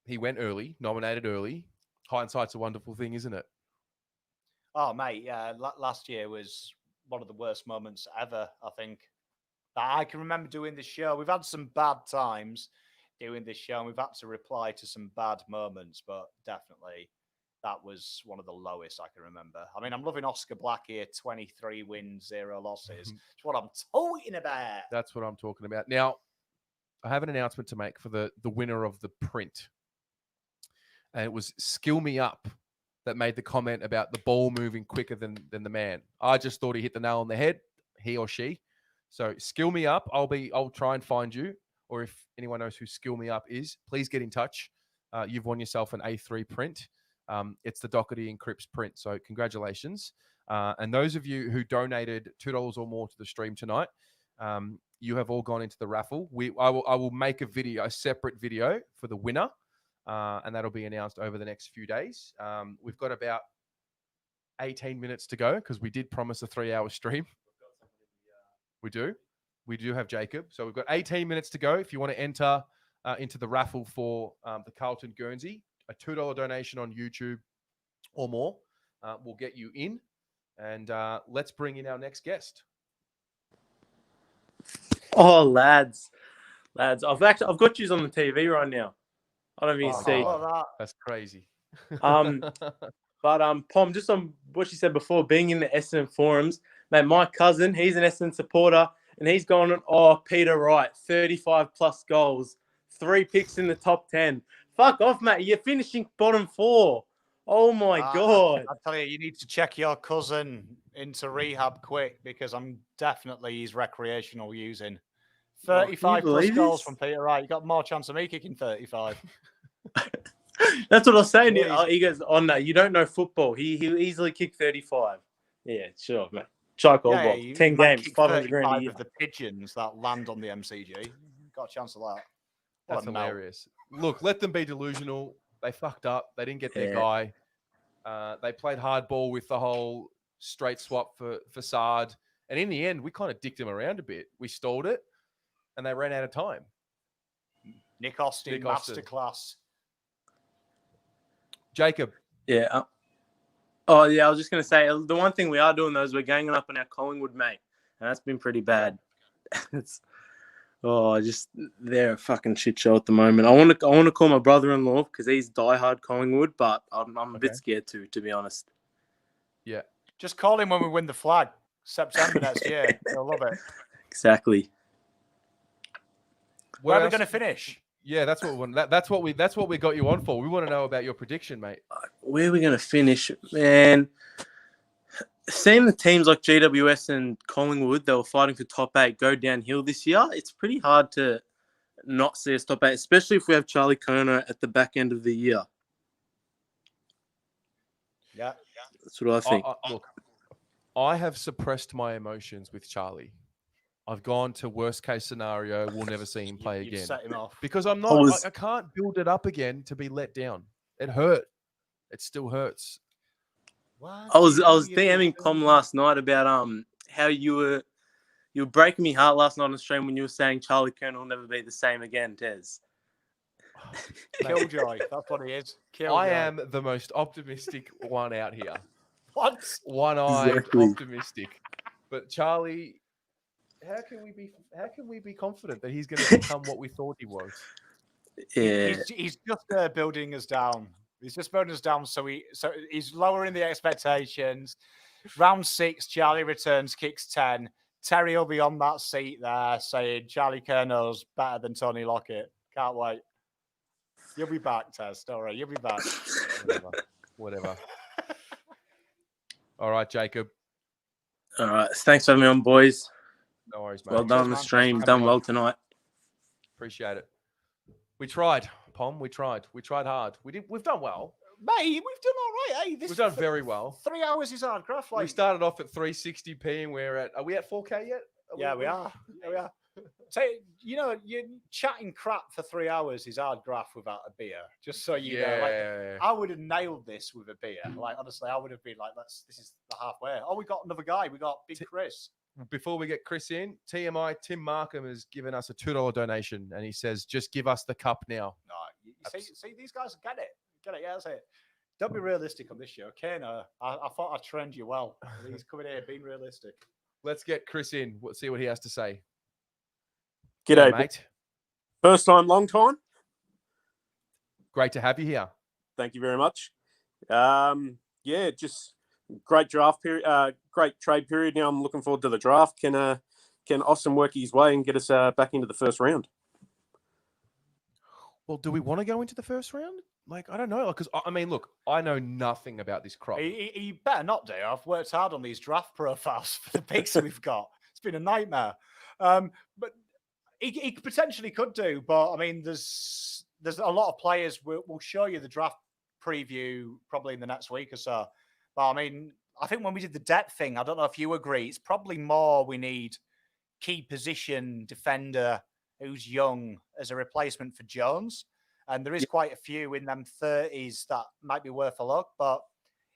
He went early, nominated early. Hindsight's a wonderful thing, isn't it? Oh, mate, yeah. Last year was one of the worst moments ever, I think. I can remember doing this show. We've had some bad times doing this show, and we've had to reply to some bad moments, but definitely that was one of the lowest I can remember. I mean, I'm loving Oscar Black here, 23 wins, 0 losses. It's what I'm talking about. That's what I'm talking about. Now, I have an announcement to make for the winner of the print. And it was Skill Me Up that made the comment about the ball moving quicker than the man. I just thought he hit the nail on the head, he or she. So Skill Me Up, I'll try and find you. Or if anyone knows who Skill Me Up is, please get in touch. You've won yourself an A3 print. It's the Doherty and Cripps print. So congratulations. And those of you who donated $2 or more to the stream tonight, you have all gone into the raffle. I will make a separate video for the winner. And that'll be announced over the next few days. We've got about 18 minutes to go because we did promise a 3-hour stream. We do have Jacob. So we've got 18 minutes to go. If you want to enter into the raffle for the Carlton Guernsey, a $2 donation on YouTube or more will get you in. And let's bring in our next guest. Oh, lads. I've got you on the TV right now. I don't even see. That's crazy. But Pom, just on what you said before, being in the Essendon forums, mate, my cousin, he's an Essendon supporter, and he's gone on, Peter Wright, 35 plus goals, 3 picks in the top 10. Fuck off, mate. You're finishing bottom 4. Oh my God. I tell you need to check your cousin into rehab quick because I'm definitely he's recreational using. 35 plus goals from Peter Wright. You got more chance of me kicking 35. That's what I was saying. He goes, "Oh no, you don't know football. He'll easily kick 35." Yeah, sure, mate. Chuck Oldbolt, you 10 might games, kick 500 grand a 35 year. of the pigeons that land on the MCG. Got a chance of that. What That's a melt. hilarious. Look, let them be delusional. They fucked up. They didn't get their guy. They played hardball with the whole straight swap for Saad. And in the end, we kind of dicked them around a bit. We stalled it, and they ran out of time. Nick Austin, masterclass. Jacob. Yeah. Oh, yeah, I was just going to say, the one thing we are doing, though, is we're ganging up on our Collingwood mate. And that's been pretty bad. They're a fucking shit show at the moment. I want to call my brother-in-law because he's diehard Collingwood, but I'm a bit scared to be honest. Yeah. Just call him when we win the flag. September next year. He'll love it. Exactly. Where are we going to finish? Yeah, that's what we want. That's what we got you on for. We want to know about your prediction, mate. Where are we going to finish, man? Seeing the teams like GWS and Collingwood, they were fighting for top 8, go downhill this year. It's pretty hard to not see us top 8, especially if we have Charlie Kerner at the back end of the year. Yeah. That's what I think. Look, I have suppressed my emotions with Charlie. I've gone to worst case scenario. We'll never see him play again. Set him off. Because I'm not. I can't build it up again to be let down. It hurt. It still hurts. I was DMing Pom last night about how you were breaking me heart last night on the stream when you were saying Charlie Kerner will never be the same again, Tez. Killjoy. That's what he is. Killjoy. I am the most optimistic one out here. What? One-eyed optimistic. But Charlie, how can we be confident that he's going to become what we thought he was? Yeah. He's just building us down. He's just building us down, so he's lowering the expectations. Round 6, Charlie returns, kicks 10. Terry will be on that seat there saying Charlie Kerner's better than Tony Lockett. Can't wait. You'll be back, Tez. Don't worry, you'll be back. Whatever. All right, Jacob. All right. Thanks for having me on, boys. No worries, mate. Well done on the stream. Done well tonight. Appreciate it. We tried, Pom. We tried. We tried hard. We've done well. Mate, we've done all right. Hey, we've done very well. 3 hours is hard craft. We started off at 360p and are we at 4K yet? We are. Yeah, we are. So, you're chatting crap for 3 hours is hard graft without a beer. Just so you know. Like, I would have nailed this with a beer. Like, honestly, I would have been like, this is the halfway. Oh, we got another guy. We got Big Chris. Before we get Chris in, TMI, Tim Markham has given us a $2 donation and he says, just give us the cup now. No, you see, these guys get it. Yeah, that's it. Don't be realistic on this show. Okay, no, I thought I'd trend you well. He's coming here being realistic. Let's get Chris in. Let's see what he has to say. G'day, mate. First time, long time. Great to have you here. Thank you very much. Just great draft period, great trade period. Now I'm looking forward to the draft. Can Austin work his way and get us back into the first round? Well, do we want to go into the first round? Like, I don't know. Because, I mean, look, I know nothing about this crop. He better not do. I've worked hard on these draft profiles for the picks we've got. It's been a nightmare. But he potentially could do. But, I mean, there's a lot of players. We'll show you the draft preview probably in the next week or so. But, I mean, I think when we did the depth thing, I don't know if you agree, it's probably more we need key position defender who's young as a replacement for Jones. And there is quite a few in them 30s that might be worth a look. But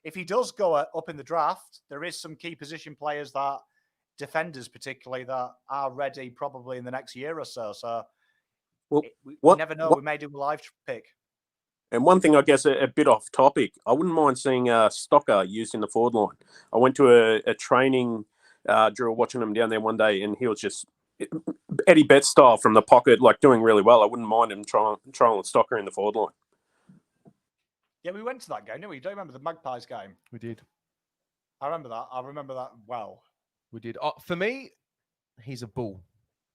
if he does go up in the draft, there is some key position players that, defenders particularly, that are ready probably in the next year or so. So we never know. We may do a live pick. And one thing, I guess, a bit off topic, I wouldn't mind seeing Stocker used in the forward line. I went to a training drill watching him down there one day, and he was just Eddie Betts style from the pocket, like doing really well. I wouldn't mind him trying Stocker in the forward line. Yeah, we went to that game, didn't we? Don't you remember the Magpies game? We did. I remember that. I remember that well. We did. For me, he's a bull.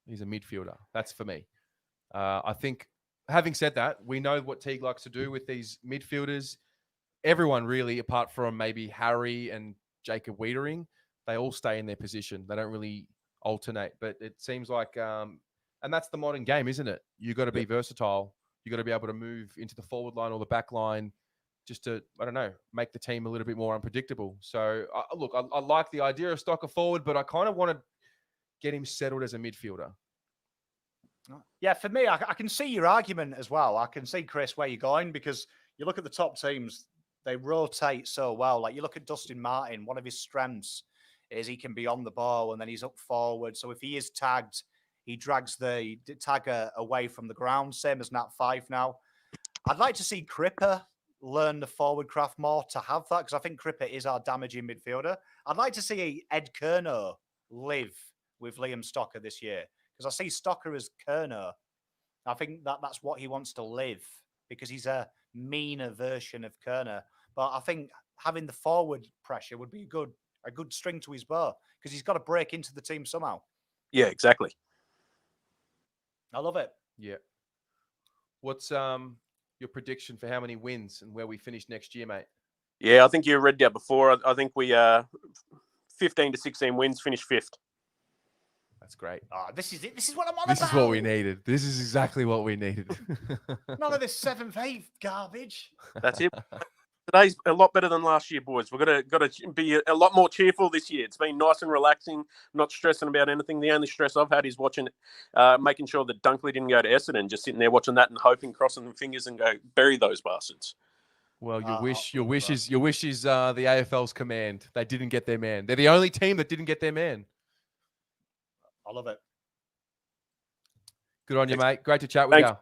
He's a midfielder. That's for me. I think, having said that, we know what Teague likes to do with these midfielders. Everyone really, apart from maybe Harry and Jacob Wiedering, they all stay in their position. They don't really alternate. But it seems like, and that's the modern game, isn't it? You got to be versatile. You got to be able to move into the forward line or the back line, just to, I don't know, make the team a little bit more unpredictable. So, look, I like the idea of Stocker forward, but I kind of want to get him settled as a midfielder. Yeah, for me, I can see your argument as well. I can see, Chris, where you're going, because you look at the top teams, they rotate so well. Like you look at Dustin Martin, one of his strengths is he can be on the ball and then he's up forward. So if he is tagged, he drags the tagger away from the ground, same as Nat Fife now. I'd like to see Cripper learn the forward craft more to have that, because I think Cripper is our damaging midfielder. I'd like to see Ed Kerno live with Liam Stocker this year, because I see Stocker as Kerno. I think that's what he wants to live, because he's a meaner version of Kerno. But I think having the forward pressure would be a good string to his bow, because he's got to break into the team somehow. Yeah, exactly. I love it. Yeah. What's your prediction for how many wins and where we finish next year, mate? Yeah, I think you read that before. I think we 15 to 16 wins, finish 5th. That's great. This is it. This is what I'm on This about. is what we needed. This is exactly what we needed. None of this 7th, 8th garbage. That's it. Today's a lot better than last year, boys. We've got to be a lot more cheerful this year. It's been nice and relaxing, not stressing about anything. The only stress I've had is watching, making sure that Dunkley didn't go to Essendon, just sitting there watching that and hoping, crossing the fingers, and go bury those bastards. Well, your wish is the AFL's command. They didn't get their man. They're the only team that didn't get their man. I love it. Good on you, mate. Great to chat with you.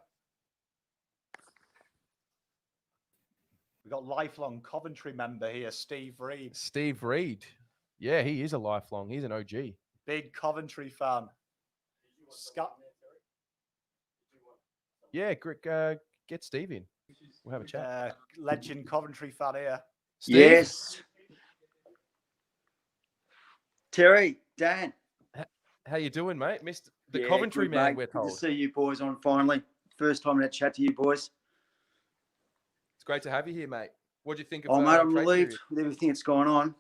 We've got lifelong Coventry member here, Steve Reed. Steve Reed. Yeah, he is a lifelong. He's an OG. Big Coventry fan. Scott. Yeah, get Steve in. We'll have a chat. Legend Coventry fan here. Steve? Yes. Terry, Dan. How you doing, mate? Missed the Yeah, Coventry good, man, mate. we're Good told. to see you boys on finally. First time to chat to you boys. It's great to have you here, mate. What do you think of Oh, mate, I'm trade relieved period? with everything that's going on.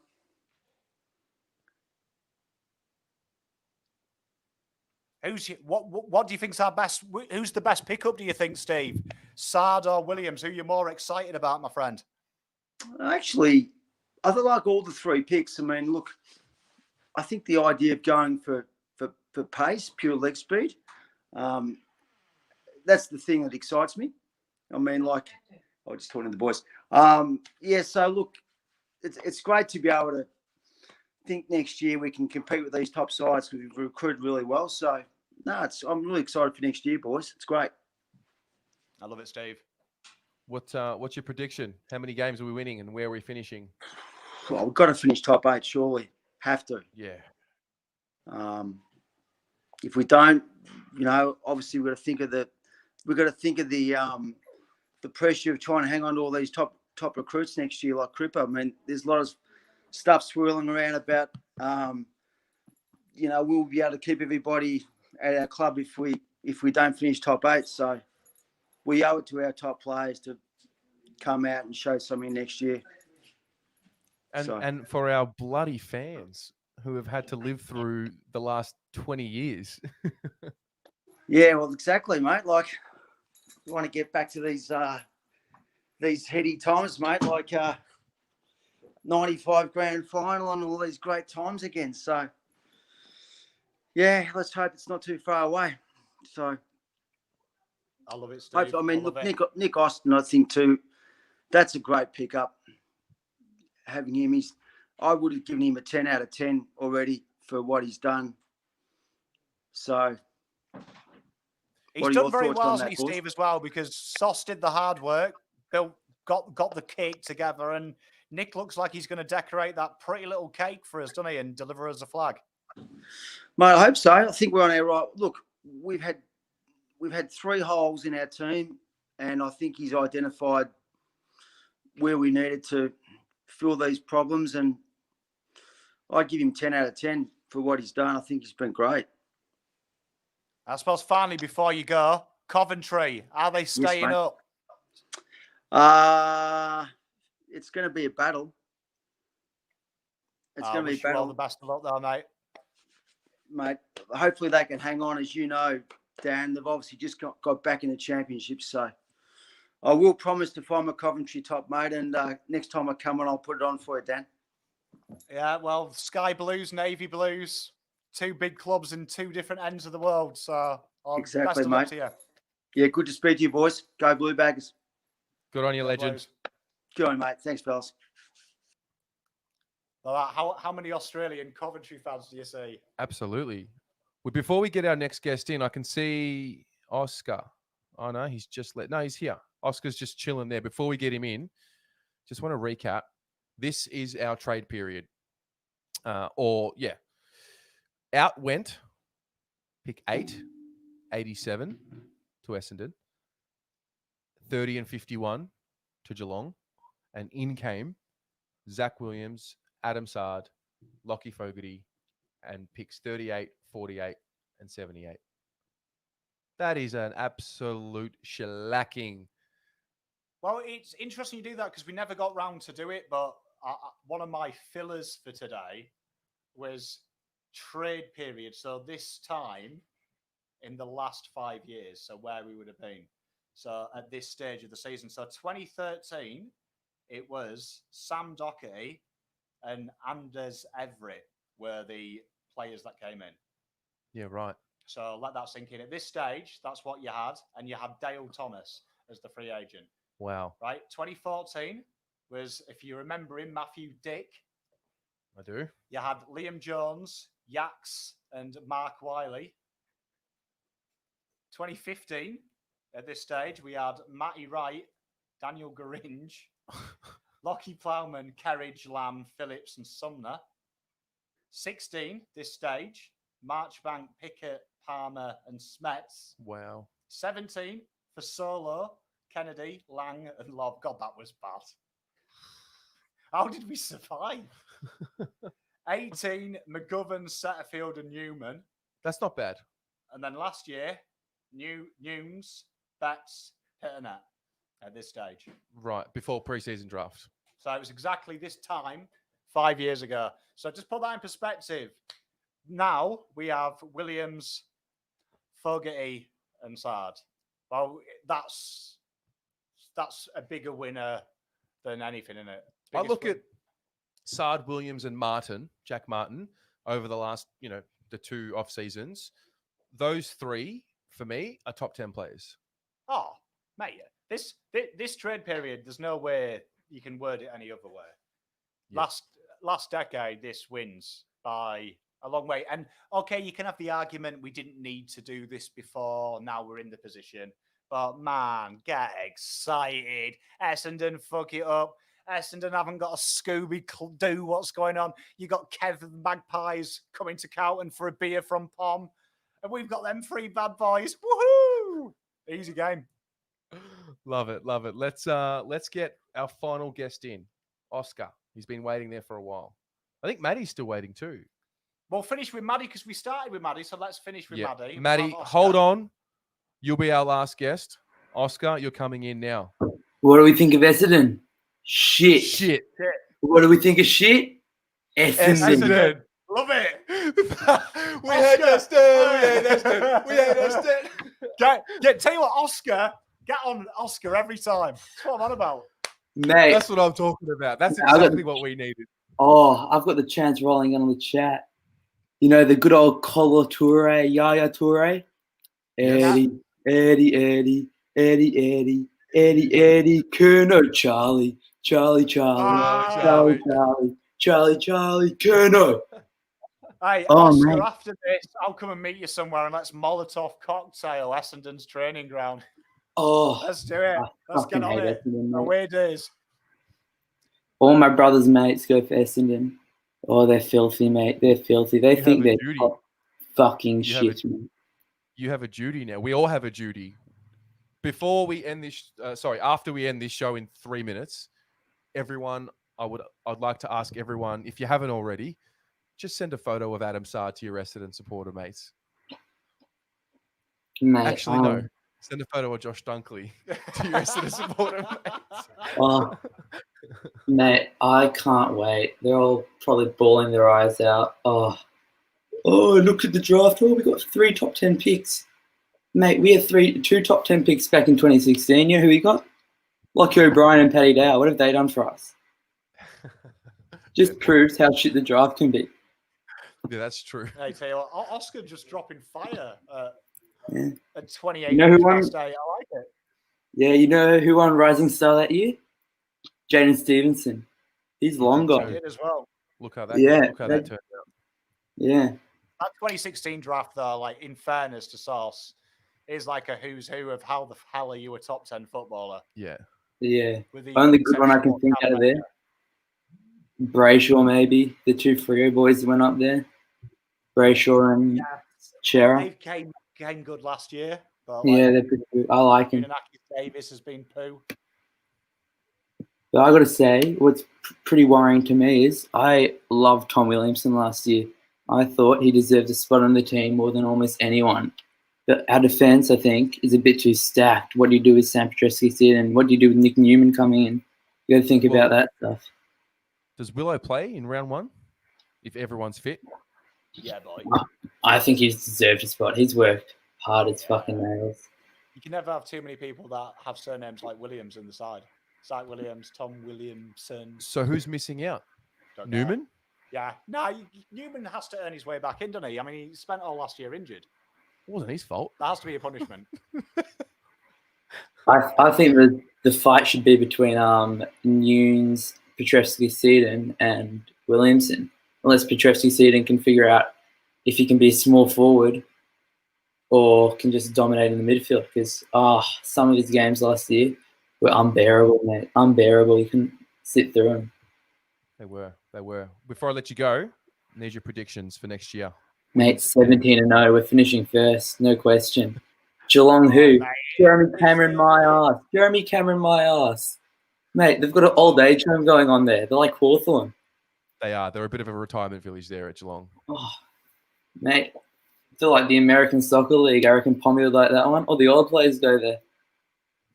What do you think's our best? Who's the best pickup, do you think, Steve? Sard or Williams? Who you're more excited about, my friend? Actually, I like all the 3 picks. I mean, look, I think the idea of going for pace, pure leg speed, that's the thing that excites me. I mean, like, I was just talking to the boys. Yeah, so look, it's great to be able to think next year we can compete with these top sides. We've recruited really well. So, no, I'm really excited for next year, boys. It's great. I love it, Steve. What's your prediction? How many games are we winning and where are we finishing? Well, we've got to finish top 8, surely. Have to. Yeah. If we don't, obviously we've got to think of the pressure of trying to hang on to all these top recruits next year, like Cripper. I mean, there's a lot of stuff swirling around about, we'll be able to keep everybody at our club if we don't finish top 8. So we owe it to our top players to come out and show something next year. And for our bloody fans who have had to live through the last 20 years. Yeah, well, exactly, mate. Like, you want to get back to these heady times, mate, like 95 grand final and all these great times again. So, yeah, let's hope it's not too far away. So, I love it, Steve. I mean, look, Nick Austin, I think too, that's a great pickup. Having him, I would have given him a 10 out of 10 already for what he's done. So, he's done very well, hasn't he, Steve, as well, because Sauce did the hard work, got the cake together, and Nick looks like he's going to decorate that pretty little cake for us, doesn't he, and deliver us a flag. Mate, I hope so. I think we're on our right. Look, we've had 3 holes in our team, and I think he's identified where we needed to fill these problems. And I'd give him 10 out of 10 for what he's done. I think he's been great. I suppose finally, before you go, Coventry, are they staying mate. up? It's going to be a battle. It's going to be a All battle. the best of luck there, mate. Mate, hopefully they can hang on. As you know, Dan, they've obviously just got back in the championship. So I will promise to find my Coventry top, mate. And next time I come on, I'll put it on for you, Dan. Yeah, well, Sky Blues, Navy Blues, two big clubs in two different ends of the world. So Exactly, best of luck mate. to you. Yeah, good to speak to you, boys. Go Blue Baggers. Good on you, Go legend. Blues. Good on you, mate. Thanks, fellas. How many Australian Coventry fans do you see? Absolutely. Well, before we get our next guest in, I can see Oscar. Oh, no, he's here. Oscar's just chilling there. Before we get him in, just want to recap. This is our trade period. Out went pick 8, 87 to Essendon, 30 and 51 to Geelong, and in came Zach Williams, Adam Sard, Lockie Fogarty, and picks 38, 48, and 78. That is an absolute shellacking. Well, it's interesting you do that because we never got round to do it, but one of my fillers for today was trade period. So this time in the last 5 years, so where we would have been. So at this stage of the season. So 2013, it was Sam Doherty and Anders Everett were the players that came in. Yeah, right. So let that sink in. At this stage, that's what you had. And you had Dale Thomas as the free agent. Wow. Right? 2014 was, if you remember him, Matthew Dick. I do. You had Liam Jones, Yax, and Mark Wiley. 2015, at this stage, we had Matty Wright, Daniel Geringe, Lockie Plowman, Kerridge, Lamb, Phillips, and Sumner. 16, this stage, Marchbank, Pickett, Palmer, and Smets. Wow. 17 for Solo, Kennedy, Lang, and Love. God, that was bad. How did we survive? 18, McGovern, Setterfield, and Newman. That's not bad. And then last year, Newms, Betts, Pitternet at this stage. Right, before preseason draft. So it was exactly this time 5 years ago. So just put that in perspective. Now we have Williams, Fogarty, and Sard. Well, that's a bigger winner than anything, isn't it? I look at Sard, Williams, and Jack Martin, over the last, the 2 off seasons. Those 3, for me, are top 10 players. Oh, mate, this trade period, there's no way you can word it any other way. Yeah. Last decade, this wins by a long way. And okay, you can have the argument we didn't need to do this before. Now we're in the position. But man, get excited. Essendon fuck it up. Essendon haven't got a Scooby-Doo what's going on. You got Kev the Magpies coming to Carlton for a beer from Pom. And we've got them 3 bad boys. Woohoo! Easy game. Love it. Let's get our final guest in. Oscar. He's been waiting there for a while. I think Maddie's still waiting too. We'll finish with Maddie because we started with Maddie, so let's finish with Maddie. Maddie, hold on. You'll be our last guest. Oscar, you're coming in now. What do we think of Essendon? Shit. What do we think of shit? Essendon. Love it. We hate Essendon. We hate Essendon. Tell you what, Oscar, get on Oscar every time. That's what I'm on about. Mate, that's what I'm talking about. That's exactly what we needed. Oh, I've got the chance rolling on the chat. You know, the good old Colo Toure, Yaya Toure. Eddie, Kerno, Charlie, Kerno. Hey, Oscar, after this, I'll come and meet you somewhere and let's Molotov cocktail Essendon's training ground. Oh, let's do it. Let's get on it. Away days. All my brother's mates go for Essendon. Oh, they're filthy, mate. They're filthy. They think they're fucking shit, man. You have a duty now. We all have a duty. Before we end this, after we end this show in 3 minutes, everyone, I'd like to ask everyone, if you haven't already, just send a photo of Adam Saad to your Essendon supporter mates. Mate, Actually, no. Send a photo of Josh Dunkley to your Essendon supporter mates. Oh, mate, I can't wait. They're all probably bawling their eyes out. Oh, look at the draft. Oh, we got 3 top 10 picks. Mate, we had 2 top 10 picks back in 2016. You know who we got? Lockie O'Brien and Paddy Dow. What have they done for us? Just proves how shit the draft can be. Yeah, that's true. Hey, tell you what, Oscar just dropping fire Yeah. at 28 You know who won? last day. I like it. Yeah, you know who won Rising Star that year? Jaden Stevenson. He's long I gone. did as well. Look how that turned out. Yeah. That 2016 draft, though, like in fairness to Sauce, is like a who's who of how the hell are you a top 10 footballer? Yeah. Yeah. With the Only good one I can exceptional think out of there. Brayshaw, maybe. The 2 Freo boys that went up there. Brayshaw and Chera. They came good last year. But Yeah, they're pretty good. I like him. Davis has been poo. But I got to say, what's pretty worrying to me is I loved Tom Williamson last year. I thought he deserved a spot on the team more than almost anyone. But our defence, I think, is a bit too stacked. What do you do with Sam Petreski and what do you do with Nick Newman coming in? You got to think about that stuff. Does Willow play in round 1 if everyone's fit? Yeah, boy. I think he's deserved a spot. He's worked hard as fucking nails. You can never have too many people that have surnames like Williams in the side. Zach Williams, Tom Williamson. So who's missing out? Newman? Yeah. No, Newman has to earn his way back in, doesn't he? I mean, he spent all last year injured. It wasn't his fault. That has to be a punishment. I think the fight should be between Nunes, Petreski-Seaton and Williamson. Unless Petreski-Seaton can figure out if he can be a small forward or can just dominate in the midfield. Because some of his games last year were unbearable, mate. Unbearable. You couldn't sit through them. They were. Before I let you go, I need your predictions for next year. Mate, 17-0. We're finishing first. No question. Geelong who? Jeremy Cameron, my ass. Jeremy Cameron, my ass. Mate, they've got an old age home going on there. They're like Hawthorn. They are. They're a bit of a retirement village there at Geelong. Oh, mate, I feel like the American Soccer League. I reckon Pommy would like that one. All the old players go there.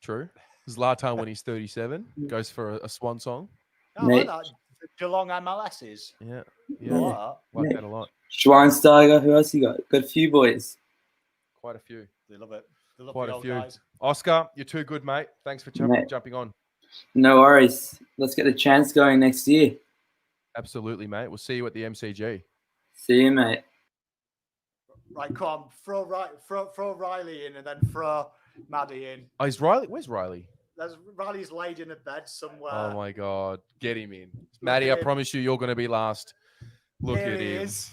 True. Zlatan, when he's 37, goes for a swan song. I like that. Geelong MLSs. Yeah. I like that a lot. Schweinsteiger, who else you got? Got a few boys. Quite a few. They love it. They love Quite the a old few. guys. Oscar, you're too good, mate. Thanks for jumping on. No worries. Let's get the chance going next year. Absolutely, mate. We'll see you at the MCG. See you, mate. Right, come on. Throw Riley in and then throw Maddie in. Oh, is Riley? Where's Riley? Riley's laid in a bed somewhere. Oh, my God. Get him in. Maddie, I promise you're going to be last. Look There at he him. is.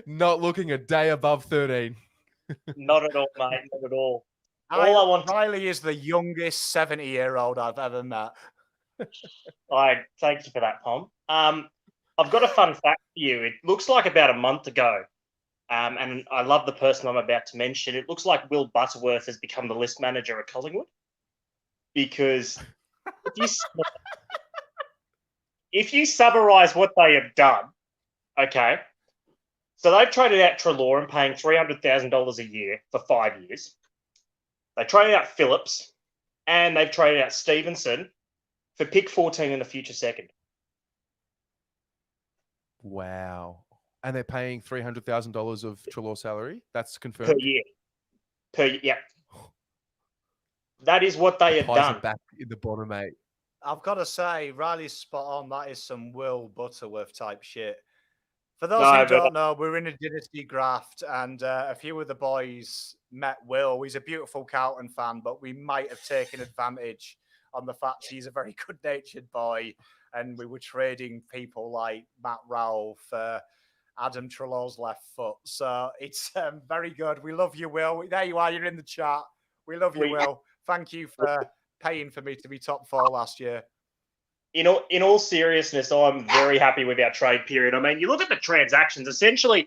Not looking a day above 13. Not at all, mate. Not at all. Riley is the youngest 70-year-old I've ever met. Thank you for that, Tom. I've got a fun fact for you. It looks like about a month ago, and I love the person I'm about to mention. It looks like Will Butterworth has become the list manager at Collingwood because if you summarise what they have done, okay, so they've traded out Treloar, paying $300,000 a year for 5 years. They traded out Phillips, and they've traded out Stevenson for pick 14 in a future second. Wow. And they're paying $300,000 of Treloar salary? That's confirmed? Per year. Yeah. That is what they have done. Back in the bottom, mate. I've got to say, Riley's spot on. That is some Will Butterworth type shit. For those who don't know, we're in a dynasty graft, and a few of the boys met Will. He's a beautiful Carlton fan, but we might have taken advantage on the fact he's a very good-natured boy, and we were trading people like Matt Rowell for Adam Treloar's left foot. So it's very good. We love you, Will. There you are. You're in the chat. We love you, Will. Thank you for paying for me to be top 4 last year. In all seriousness, I'm very happy with our trade period. I mean, you look at the transactions, essentially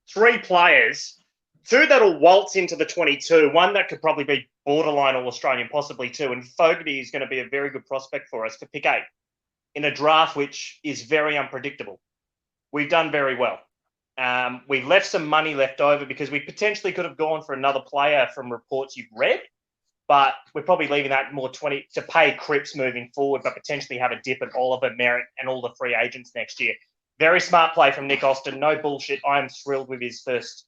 3 players, 2 that'll waltz into the 22, one that could probably be borderline All-Australian, possibly two. And Fogarty is going to be a very good prospect for us for pick 8 in a draft which is very unpredictable. We've done very well. We've left some money left over because we potentially could have gone for another player from reports you've read, but we're probably leaving that more 20 to pay Cripps moving forward, but potentially have a dip at Oliver, Merritt, and all the free agents next year. Very smart play from Nick Austin. No bullshit. I am thrilled with his first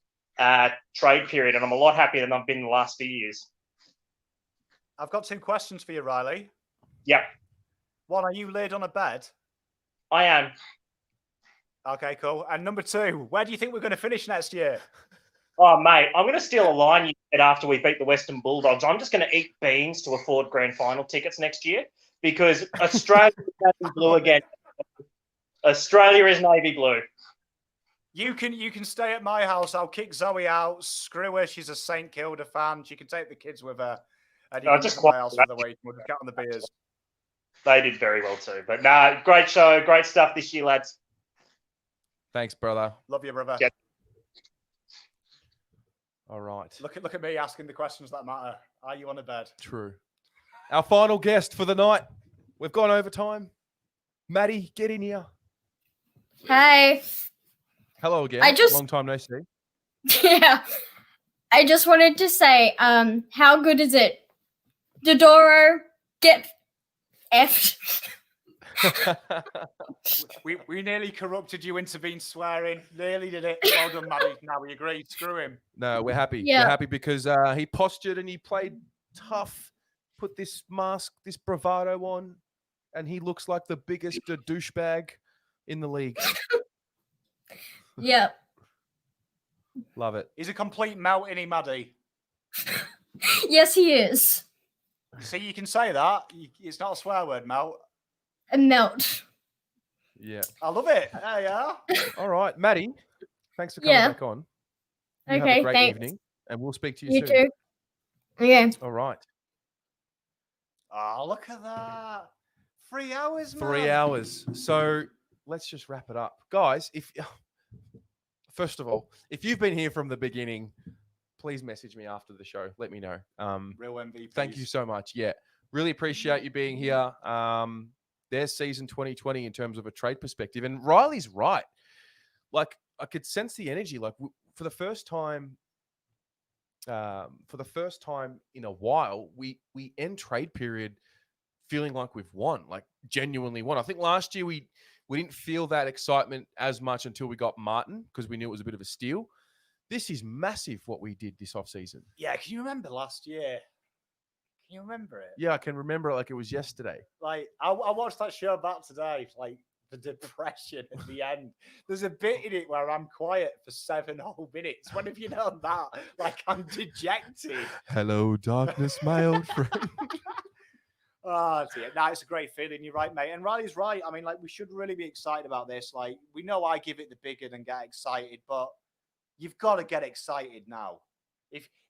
trade period, and I'm a lot happier than I've been in the last few years. I've got 2 questions for you, Riley. Yep. One, are you laid on a bed? I am. Okay, cool. And number 2, where do you think we're going to finish next year? Oh, mate, I'm going to steal a line you said after we beat the Western Bulldogs. I'm just going to eat beans to afford grand final tickets next year because Australia is navy blue again. Australia is navy blue. You can stay at my house. I'll kick Zoe out. Screw her. She's a St Kilda fan. She can take the kids with her. And you can just come to my house for the week. We'll just get on the beers. They did very well too. But nah, great show. Great stuff this year, lads. Thanks, brother. Love you, brother. Yeah. All right. Look at me asking the questions that matter. Are you on a bed? True. Our final guest for the night. We've gone over time. Maddie, get in here. Hey. Hello again. Long time no see. Yeah. I just wanted to say, how good is it? Dodoro, get effed. we nearly corrupted you into being swearing. Nearly did it. Well done, Maddie. Now we agree. Screw him. No, we're happy. Yeah. We're happy because he postured and he played tough, put this mask, this bravado on, and he looks like the biggest douchebag in the league. Yep. Love it. He's a complete melt, isn't he, Maddie? Yes, he is. See, you can say that. It's not a swear word, melt. A melt. Yeah. I love it. There you are. All right, Maddie, thanks for coming back on. You have a great thanks. evening, and we'll speak to you You soon. too. Okay. All right. Oh, look at that. 3 hours, man. 3 hours. So let's just wrap it up. Guys, first of all, if you've been here from the beginning, please message me after the show. Let me know. Real MVP. Thank you so much. Yeah. Really appreciate you being here. There's season 2020 in terms of a trade perspective. And Riley's right. Like, I could sense the energy. Like, for the first time in a while, we end trade period feeling like we've won, like genuinely won. I think last year we didn't feel that excitement as much until we got Martin because we knew it was a bit of a steal. This is massive what we did this offseason. Yeah, can you remember last year? Can you remember it? Yeah, I can remember it like it was yesterday. Like, I watched that show back today, like the depression at the end. There's a bit in it where I'm quiet for 7 whole minutes. When have you known that? Like, I'm dejected. Hello, darkness, my old friend. Oh, dear. No, it's a great feeling. You're right, mate. And Riley's right. I mean, like, we should really be excited about this. Like, we know I give it the bigger than get excited, but you've got to get excited now.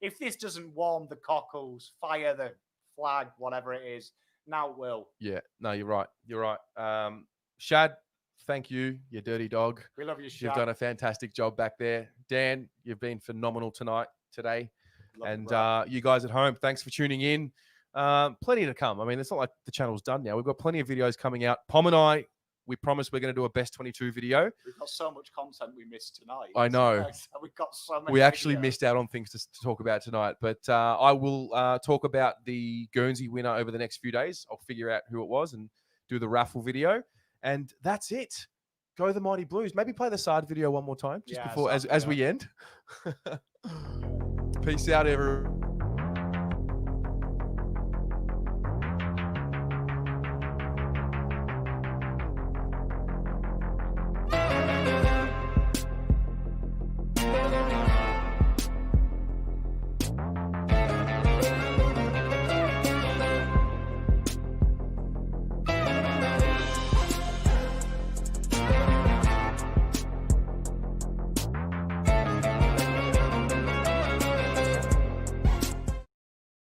If this doesn't warm the cockles, fire the flag, whatever it is, now it will. Yeah, no, you're right. You're right. Shad, thank you, you dirty dog. We love you, Shad. You've done a fantastic job back there. Dan, you've been phenomenal today. And you guys at home, thanks for tuning in. Plenty to come. I mean, it's not like the channel's done now. We've got plenty of videos coming out. Pom and I, we promise we're going to do a best 22 video. We've got so much content we missed tonight. I know. We've got so many. We actually videos. missed out on things to talk about tonight, but I will talk about the Guernsey winner over the next few days. I'll figure out who it was and do the raffle video, and that's it. Go the Mighty Blues. Maybe play the Sard video one more time just before as we end. Peace out, everyone.